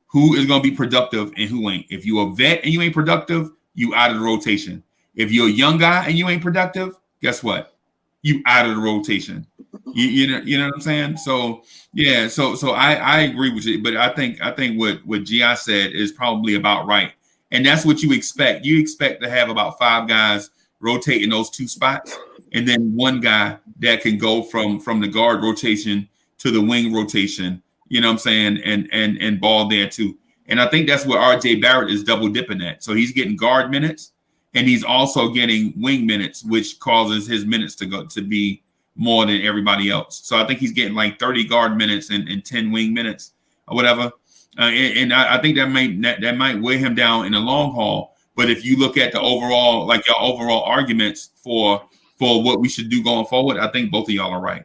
who is going to be productive and who ain't. If you're a vet and you ain't productive, you out of the rotation. If you're a young guy and you ain't productive, guess what? You out of the rotation. You know what I'm saying? So yeah, so I agree with you, but I think what G.I. said is probably about right, and that's what you expect. You expect to have about 5 guys rotating those 2 spots, and then 1 guy that can go from the guard rotation to the wing rotation. You know what I'm saying? And ball there too. And I think that's where RJ Barrett is double dipping at. So he's getting guard minutes and he's also getting wing minutes, which causes his minutes to be more than everybody else. So I think he's getting like 30 guard minutes and 10 wing minutes or whatever. And I think that might weigh him down in the long haul. But if you look at the overall, like your overall arguments for what we should do going forward, I think both of y'all are right.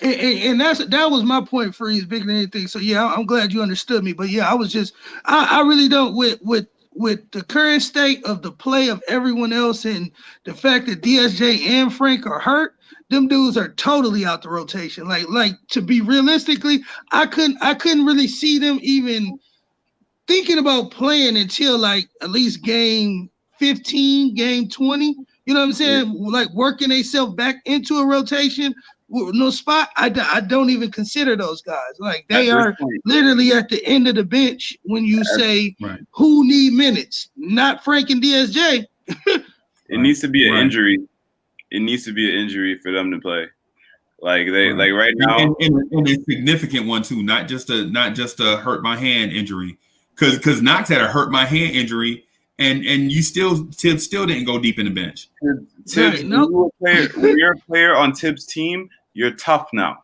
And that was my point, Freeze, bigger than anything. So yeah, I'm glad you understood me. But yeah, I really don't with the current state of the play of everyone else and the fact that DSJ and Frank are hurt, them dudes are totally out the rotation. Like to be realistically, I couldn't really see them even thinking about playing until like at least game 15, game 20. You know what I'm saying? Yeah. Like working themselves back into a rotation. No spot. I don't even consider those guys. Like they are literally at the end of the bench when you say who need minutes, not Frank and DSJ. It needs to be an injury. It needs to be an injury for them to play. Like like right now, and a significant one too. Not just a hurt my hand injury, because Knox had a hurt my hand injury, and Tibbs still didn't go deep in the bench. Tibbs, Nope. when you're a player on Tibbs' team, you're tough now.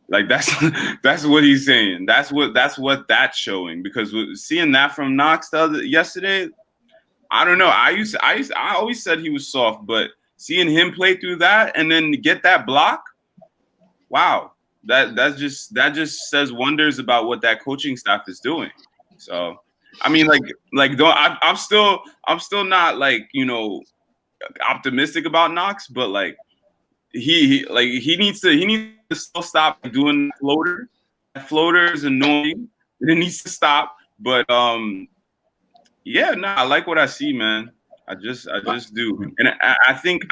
Like that's what he's saying. That's what that's showing. Because seeing that from Knox yesterday, I don't know. I always said he was soft, but seeing him play through that and then get that block, wow, that just says wonders about what that coaching staff is doing. So, I mean, I'm still not like, optimistic about Knox, but like he needs to still stop doing floater. That floater is annoying. It needs to stop. But yeah, no, I like what I see, man. I just do, and I think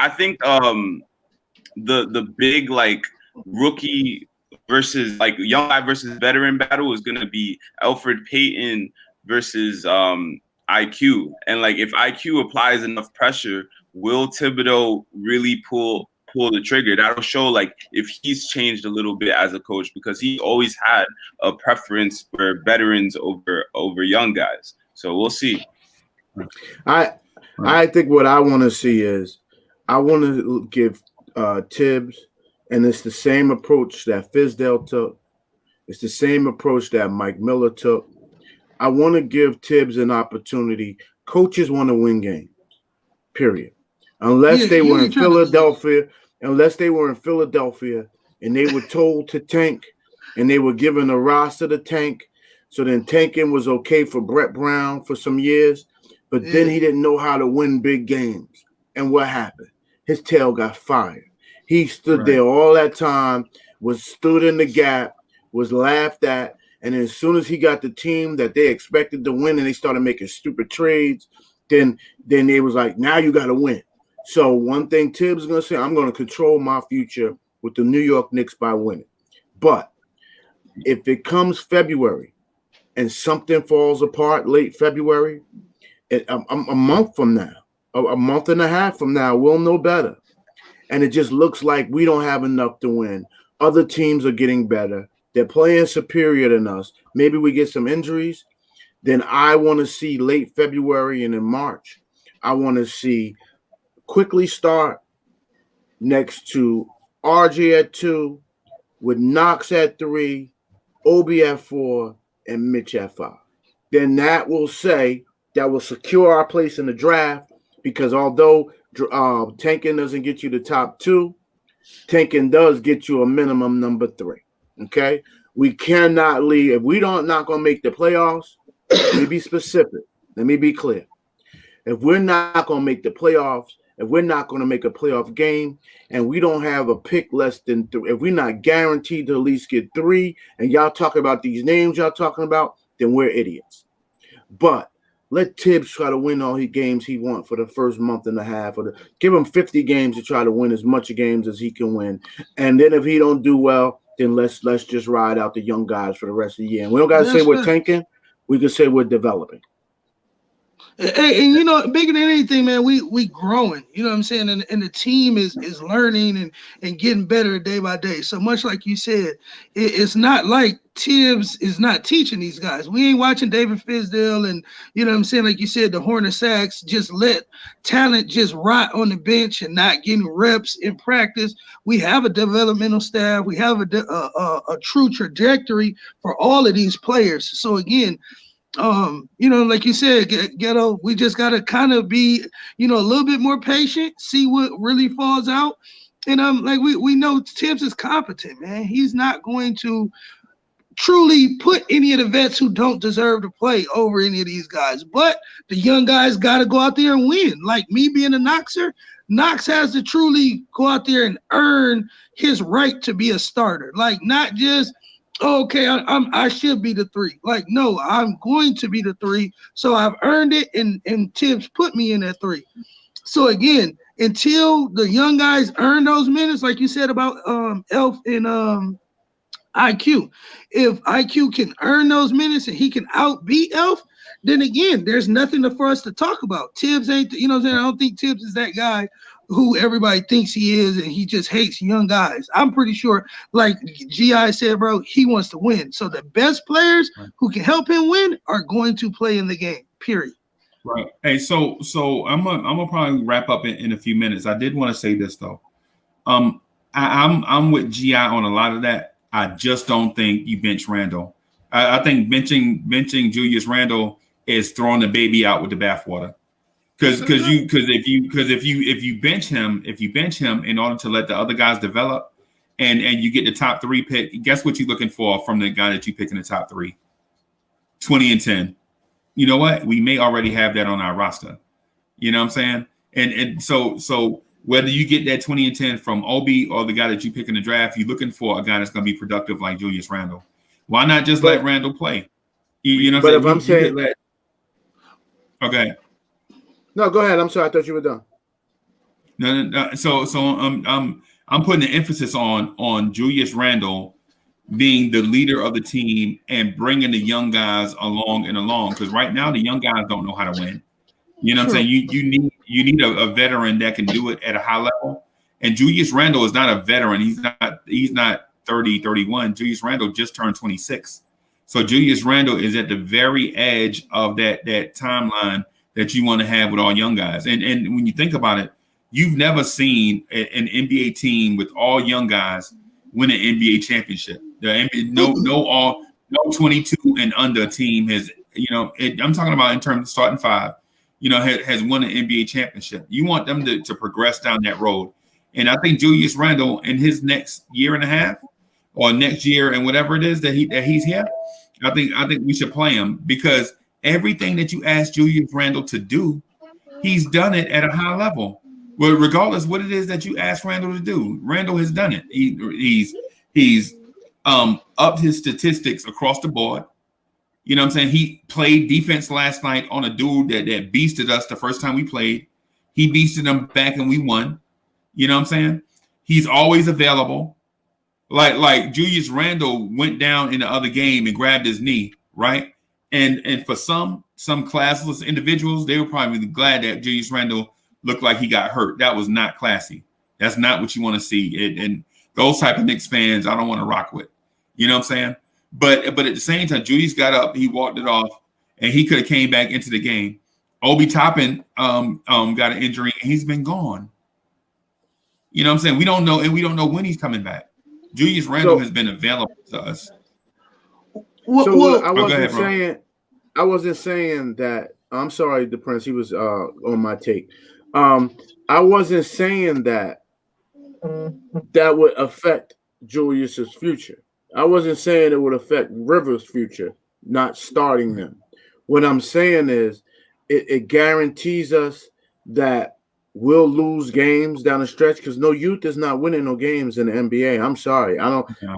the big like rookie versus like young guy versus veteran battle is gonna be Elfrid Payton versus IQ, and like if IQ applies enough pressure, will Thibodeau really pull the trigger? That'll show like if he's changed a little bit as a coach, because he always had a preference for veterans over young guys. So we'll see. I think what I want to see is I want to give Tibbs, and it's the same approach that Fizdale took. It's the same approach that Mike Miller took. I want to give Tibbs an opportunity. Coaches want to win games, period. Unless they were in Philadelphia and they were told to tank and they were given a roster to tank. So then tanking was okay for Brett Brown for some years, but then he didn't know how to win big games. And what happened? His tail got fired. He stood there all that time, stood in the gap, was laughed at, and as soon as he got the team that they expected to win and they started making stupid trades, then they was like, now you got to win. So one thing Tibbs is going to say, I'm going to control my future with the New York Knicks by winning. But if it comes February and something falls apart late February, a month from now, a month and a half from now, we'll know better. And it just looks like we don't have enough to win. Other teams are getting better. They're playing superior than us. Maybe we get some injuries. Then I want to see late February and in March, I want to see quickly start next to RJ at 2, with Knox at 3, Obi at 4, and Mitch at 5. Then that will secure our place in the draft, because although tanking doesn't get you the top 2, tanking does get you a minimum number 3. Okay? We cannot leave. If we not going to make the playoffs, let me be specific. Let me be clear. If we're not going to make the playoffs, if we're not going to make a playoff game, and we don't have a pick less than 3, if we're not guaranteed to at least get 3, and y'all talking about these names y'all talking about, then we're idiots. But let Tibbs try to win all his games he wants for the first month and a half, or give him 50 games to try to win as much games as he can win. And then if he don't do well, then let's just ride out the young guys for the rest of the year. And we don't got to say we're tanking. We can say we're developing. Hey, and bigger than anything, man, we growing. You know what I'm saying? And the team is learning and getting better day by day. So much like you said, it's not like Tibbs is not teaching these guys. We ain't watching David Fizdale and, you know what I'm saying, like you said, the Horner Sacks just let talent just rot on the bench and not getting reps in practice. We have a developmental staff. We have a true trajectory for all of these players. So again, like you said, Ghetto, we just got to kind of be, a little bit more patient, see what really falls out. And like we know Tibbs is competent, man. He's not going to truly put any of the vets who don't deserve to play over any of these guys. But the young guys got to go out there and win. Like me being a Knoxer, Knox has to truly go out there and earn his right to be a starter. Like not just, okay, I should be the 3. Like, no, I'm going to be the 3. So I've earned it, and Tibbs put me in that 3. So again, until the young guys earn those minutes, like you said about Elf and IQ, if IQ can earn those minutes and he can outbeat Elf, then again, there's nothing for us to talk about. Tibbs ain't, I don't think Tibbs is that guy who everybody thinks he is, and he just hates young guys. I'm pretty sure, like G.I. said, bro, he wants to win. So the best players who can help him win are going to play in the game, period. Right. Hey, so I'm gonna probably wrap up in a few minutes. I did want to say this though. I'm with GI on a lot of that. I just don't think you bench Randall. I think benching Julius Randle is throwing the baby out with the bathwater. Because if you bench him in order to let the other guys develop, and you get the top 3 pick, guess what you're looking for from the guy that you pick in the top 3? 20 and 10. You know what? We may already have that on our roster. You know what I'm saying? And so whether you get that 20 and 10 from Obi or the guy that you pick in the draft, you're looking for a guy that's going to be productive like Julius Randle. Why not just let Randle play? You know what I'm saying? That. Okay. No, go ahead. I'm sorry. I thought you were done. No. So I'm putting the emphasis on Julius Randle being the leader of the team and bringing the young guys along, because right now the young guys don't know how to win. You know what I'm saying? You need a veteran that can do it at a high level. And Julius Randle is not a veteran. He's not 30, 31. Julius Randle just turned 26. So Julius Randle is at the very edge of that timeline that you want to have with all young guys. And when you think about it, you've never seen an NBA team with all young guys win an NBA championship. The NBA, no 22 and under team has, I'm talking about in terms of starting 5, has won an NBA championship. You want them to progress down that road. And I think Julius Randle in his next year and a half or next year and whatever it is that he's here, I think we should play him, because everything that you ask Julius Randle to do, he's done it at a high level. Well, regardless what it is that you ask Randle to do, Randle has done it. He's upped his statistics across the board. You know what I'm saying? He played defense last night on a dude that beasted us the first time we played. He beasted him back and we won. You know what I'm saying? He's always available. Like Julius Randle went down in the other game and grabbed his knee, right? And for some classless individuals, they were probably glad that Julius Randle looked like he got hurt. That was not classy. That's not what you want to see. And those type of Knicks fans, I don't want to rock with. You know what I'm saying? But at the same time, Julius got up, he walked it off, and he could have came back into the game. Obi Toppin got an injury, and he's been gone. You know what I'm saying? We don't know, and we don't know when he's coming back. Julius Randle has been available to us. I wasn't saying that. I'm sorry, the Prince. He was on my take. I wasn't saying that would affect Julius's future. I wasn't saying it would affect Rivers' future, not starting them. What I'm saying is it guarantees us that we'll lose games down the stretch, because no youth is not winning no games in the NBA. I'm sorry.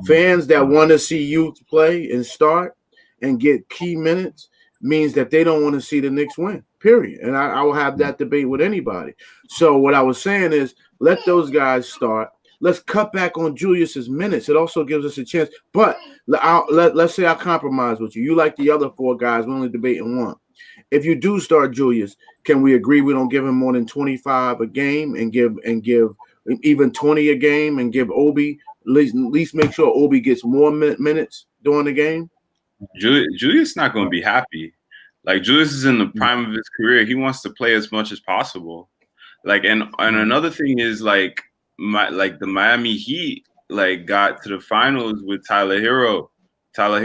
Fans that want to see youth play and start and get key minutes means that they don't want to see the Knicks win, period. And I will have that debate with anybody. So what I was saying is, let those guys start. Let's cut back on Julius's minutes. It also gives us a chance. But let's say I compromise with you. You like the other 4 guys. We're only debating 1. If you do start Julius, can we agree we don't give him more than 25 a game and give even 20 a game and give Obi at least make sure Obi gets more minutes during the game? Julius not going to be happy. Like, Julius is in the prime of his career. He wants to play as much as possible. Like, and another thing is the Miami Heat got to the finals with Tyler Hero, Bam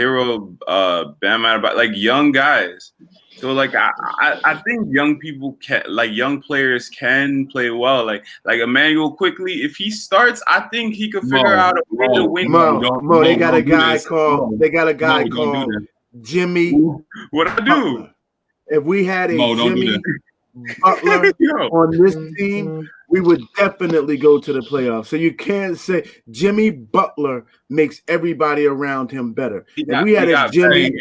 Adebayo, like young guys. So I think young players can play well. Like Emmanuel Quickly, if he starts, I think he could figure out a way to win. They got a guy called Jimmy. What I do? If we had a Jimmy Butler on this team, we would definitely go to the playoffs. So you can't say Jimmy Butler makes everybody around him better. If we had a Jimmy.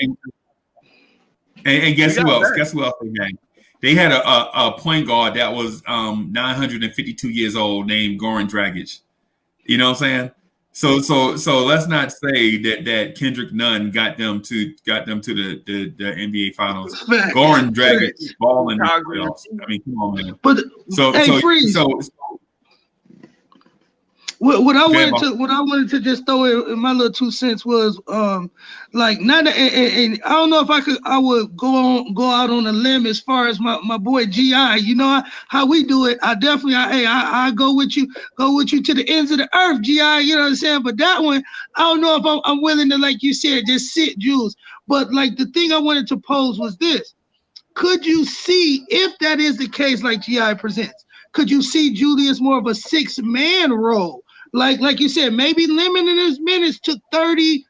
And guess who else? Guess who else they had? They had a point guard that was 952 years old named Goran Dragic. You know what I'm saying? So let's not say that Kendrick Nunn got them to the NBA Finals. Goran Dragic balling. I mean, come on, man. What I wanted to just throw in my little 2 cents was like not and I don't know if I would go out on a limb as far as my boy GI. You know how we do it. I definitely I go with you to the ends of the earth, GI. You know what I'm saying? But that one, I don't know if I'm willing to, like you said, just sit Jules. But like the thing I wanted to pose was this: could you see, if that is the case, like GI presents, could you see Julius more of a 6-man role? Like you said, maybe limiting his minutes to 30,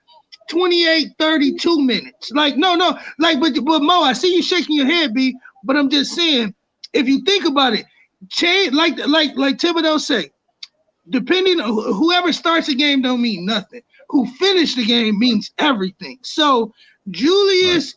28, 32 minutes. Like, no, like, but Mo, I see you shaking your head, B, but I'm just saying, if you think about it, change, like Thibodeau say, depending on whoever starts the game don't mean nothing. Who finished the game means everything. So Julius,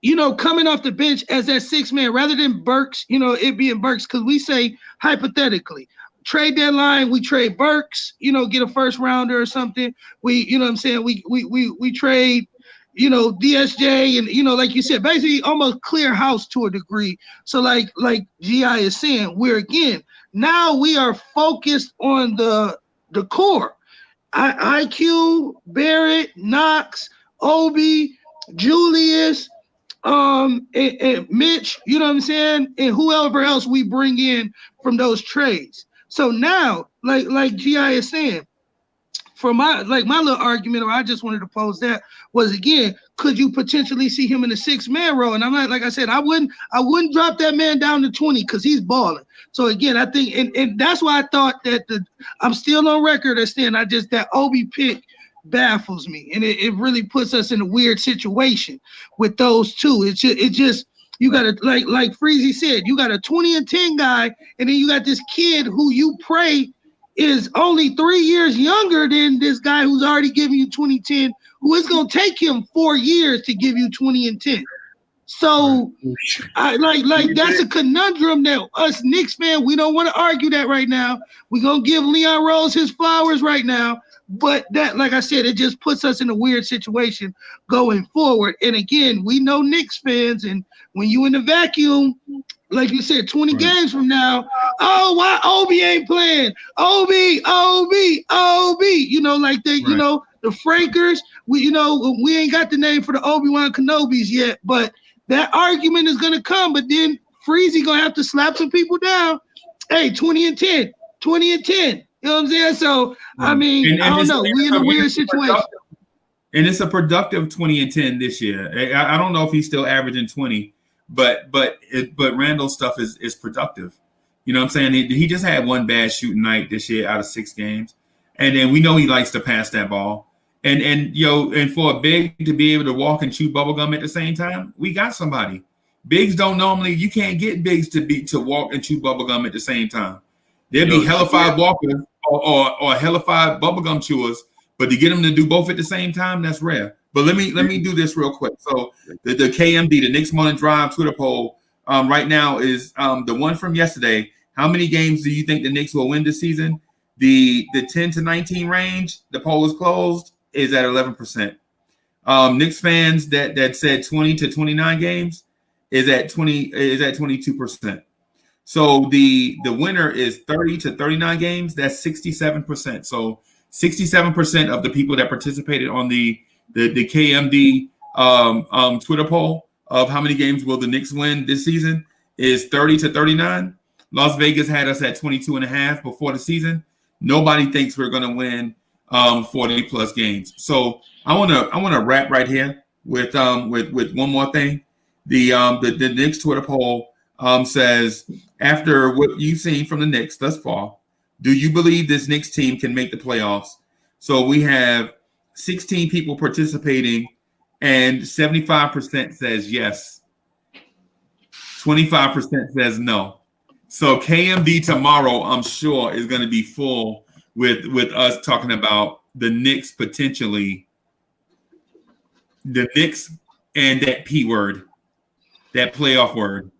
you know, coming off the bench as that 6-man rather than Burks, you know, it being Burks, because we say hypothetically, trade deadline, we trade Burks, you know, get a first rounder or something. We, you know what I'm saying, we trade, you know, DSJ, and, you know, like you said, basically almost clear house to a degree. So like GI is saying, now we are focused on the core. IQ, Barrett, Knox, Obi, Julius, and Mitch, you know what I'm saying, and whoever else we bring in from those trades. So now, like GI is saying, for my little argument, or I just wanted to pose that, was, again, could you potentially see him in a 6-man role? And I'm not, like I said, I wouldn't drop that man down to 20 because he's balling. So again, I think, and that's why I thought that I'm still on record as saying that Obi pick baffles me, and it really puts us in a weird situation with those two. It just you got to, like Freezy said, you got a 20-10 guy, and then you got this kid who you pray is only 3 years younger than this guy who's already giving you 20-10, who is going to take him 4 years to give you 20 and 10. So I like that's a conundrum that us Knicks fans, we don't want to argue that right now. We're going to give Leon Rose his flowers right now. But that, like I said, it just puts us in a weird situation going forward. And again, we know Knicks fans, and when you in the vacuum, like you said, 20 games from now, oh, why Obi ain't playing? Obi, you know, like they, you know, the Frankers, we ain't got the name for the Obi-Wan Kenobis yet, but that argument is going to come. But then Freezy going to have to slap some people down. Hey, 20 and 10. You know what I'm saying? So, I mean, I don't know. We're in a weird situation. And it's a productive 20 and 10 this year. I don't know if he's still averaging 20, but Randall's stuff is productive. You know what I'm saying? He just had one bad shooting night this year out of 6 games. And then we know he likes to pass that ball. And for a big to be able to walk and chew bubblegum at the same time, we got somebody. Bigs don't normally, you can't get bigs to walk and chew bubblegum at the same time. There'd be hellified walkers or hellified bubblegum chewers, but to get them to do both at the same time, that's rare. But let me do this real quick. So the KMD, the Knicks Morning Drive Twitter poll right now is the one from yesterday. How many games do you think the Knicks will win this season? The 10 to 19 range, the poll is closed, is at 11%. Knicks fans that said 20 to 29 games is at 22%. So the winner is 30 to 39 games. That's 67%. So 67% of the people that participated on the KMD Twitter poll of how many games will the Knicks win this season is 30 to 39. Las Vegas had us at 22.5 before the season. Nobody thinks we're going to win 40 plus games. So I want to wrap right here with one more thing. The Knicks Twitter poll says, after what you've seen from the Knicks thus far, do you believe this Knicks team can make the playoffs? So we have 16 people participating, and 75% says yes. 25% says no. So KMD tomorrow, I'm sure, is going to be full with us talking about the Knicks potentially, the Knicks and that P word, that playoff word.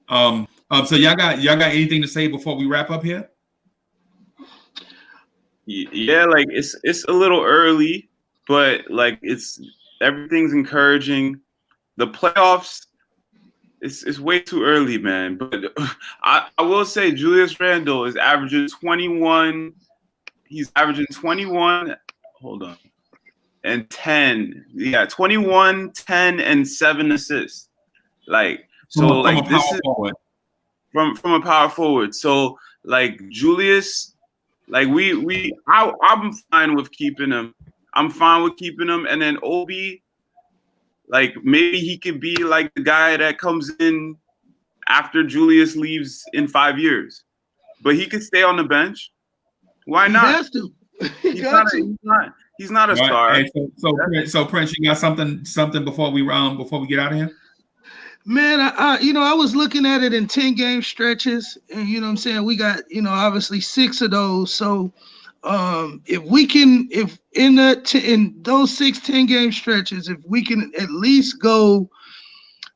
So y'all got anything to say before we wrap up here? Yeah, like it's a little early, but like everything's encouraging. The playoffs, it's way too early, man. But I will say Julius Randle is averaging 21, he's averaging 21. Hold on. And 10. Yeah, 21, 10, and 7 assists. Like, so like this is from a power forward. So like Julius, like I'm fine with keeping him. I'm fine with keeping him. And then Obi, like maybe he could be like the guy that comes in after Julius leaves in 5 years. But he could stay on the bench. Why not? He has to. He's not a star. Hey, so Prince, you got something before we get out of here? Man, I was looking at it in 10-game stretches, and you know what I'm saying, we got, obviously 6 of those. So if in those 6 10-game stretches, if we can at least go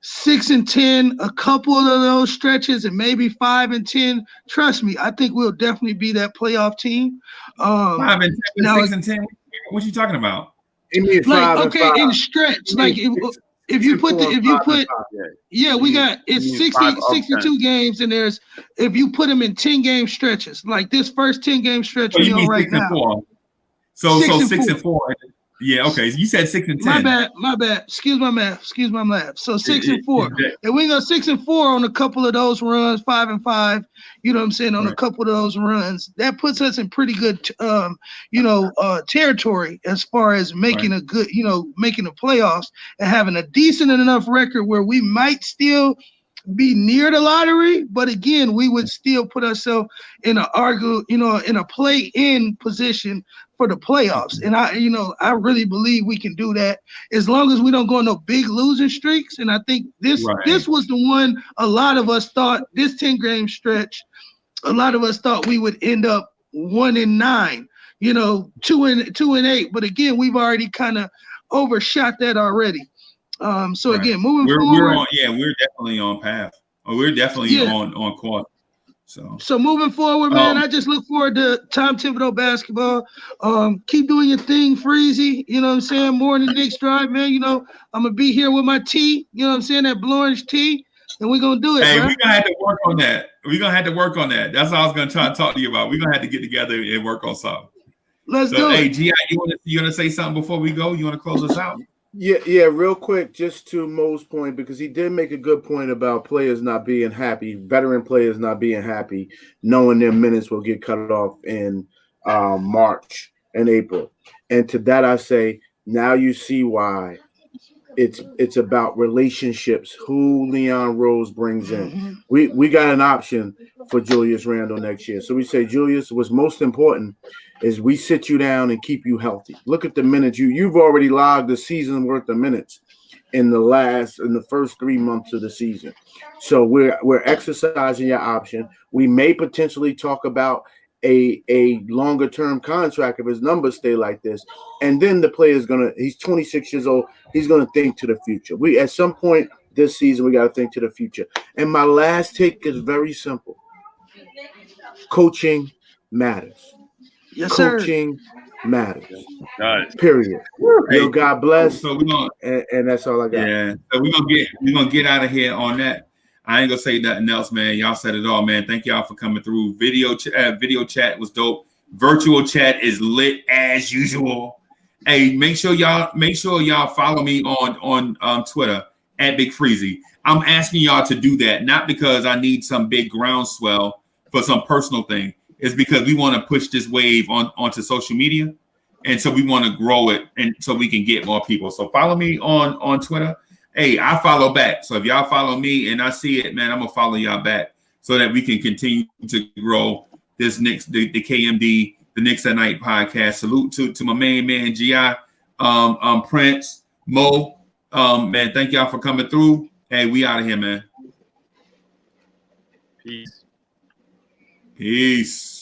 6-10 a couple of those stretches and maybe 5-10, trust me, I think we'll definitely be that playoff team. 5-10, 6-10. What are you talking about? Like, okay, in stretch, like if you put we got it's 62 games, and if you put them in 10-game stretches, like this first 10-game stretch we on right now. So 6-4. Yeah, okay. You said 6-10. My bad. Excuse my math. So 6-4. And we go 6-4 on a couple of those runs, 5-5. You know what I'm saying? On a couple of those runs, that puts us in pretty good, territory as far as making a good, making the playoffs and having a decent enough record where we might still be near the lottery, but again, we would still put ourselves in in a play-in position for the playoffs. And I really believe we can do that as long as we don't go on no big losing streaks. And I think this was the one a lot of us thought, this 10-game stretch, a lot of us thought we would end up 1-9, 2-8. But again, we've already kind of overshot that already. Again, moving forward, we're definitely on path. We're definitely on court. So moving forward, man, I just look forward to Tom Thibodeau basketball. Keep doing your thing, Freezy. You know what I'm saying? More than Knicks drive, man. I'm gonna be here with my tea. You know what I'm saying? That blue orange tea, and we're gonna do it. Hey, bro. we're gonna have to work on that. That's what I was gonna try to talk to you about. We're gonna have to get together and work on something. Let's do it. Hey, G.I., you wanna say something before we go? You wanna close us out? Yeah, real quick, just to Mo's point, because he did make a good point about players not being happy, veteran players not being happy, knowing their minutes will get cut off in March and April. And to that I say, now you see why it's about relationships, who Leon Rose brings in. We got an option for Julius Randle next year. So we say, Julius, what's most important is we sit you down and keep you healthy. Look at the minutes. You've already logged the season worth of minutes in the first 3 months of the season. So we're exercising your option. We may potentially talk about a longer term contract if his numbers stay like this. And then the player's he's 26 years old. He's gonna think to the future. We at some point this season we gotta think to the future. And my last take is very simple. Coaching matters. Yes, sir. Coaching matters. Nice. Period. Hey, God bless. So we're gonna, and that's all I got. Yeah. So we're gonna get out of here on that. I ain't gonna say nothing else, man. Y'all said it all, man. Thank y'all for coming through. Video chat was dope. Virtual chat is lit as usual. Hey, make sure y'all follow me on Twitter at Big Freezy. I'm asking y'all to do that, not because I need some big groundswell for some personal thing. It's because we want to push this wave onto social media, and so we want to grow it, and so we can get more people. So follow me on Twitter. Hey, I follow back. So if y'all follow me and I see it, man, I'm gonna follow y'all back so that we can continue to grow this Knicks, the KMD, the Knicks at Night podcast. Salute to my main man, G.I., Prince, Mo. Man, thank y'all for coming through. Hey, we out of here, man. Peace. Peace.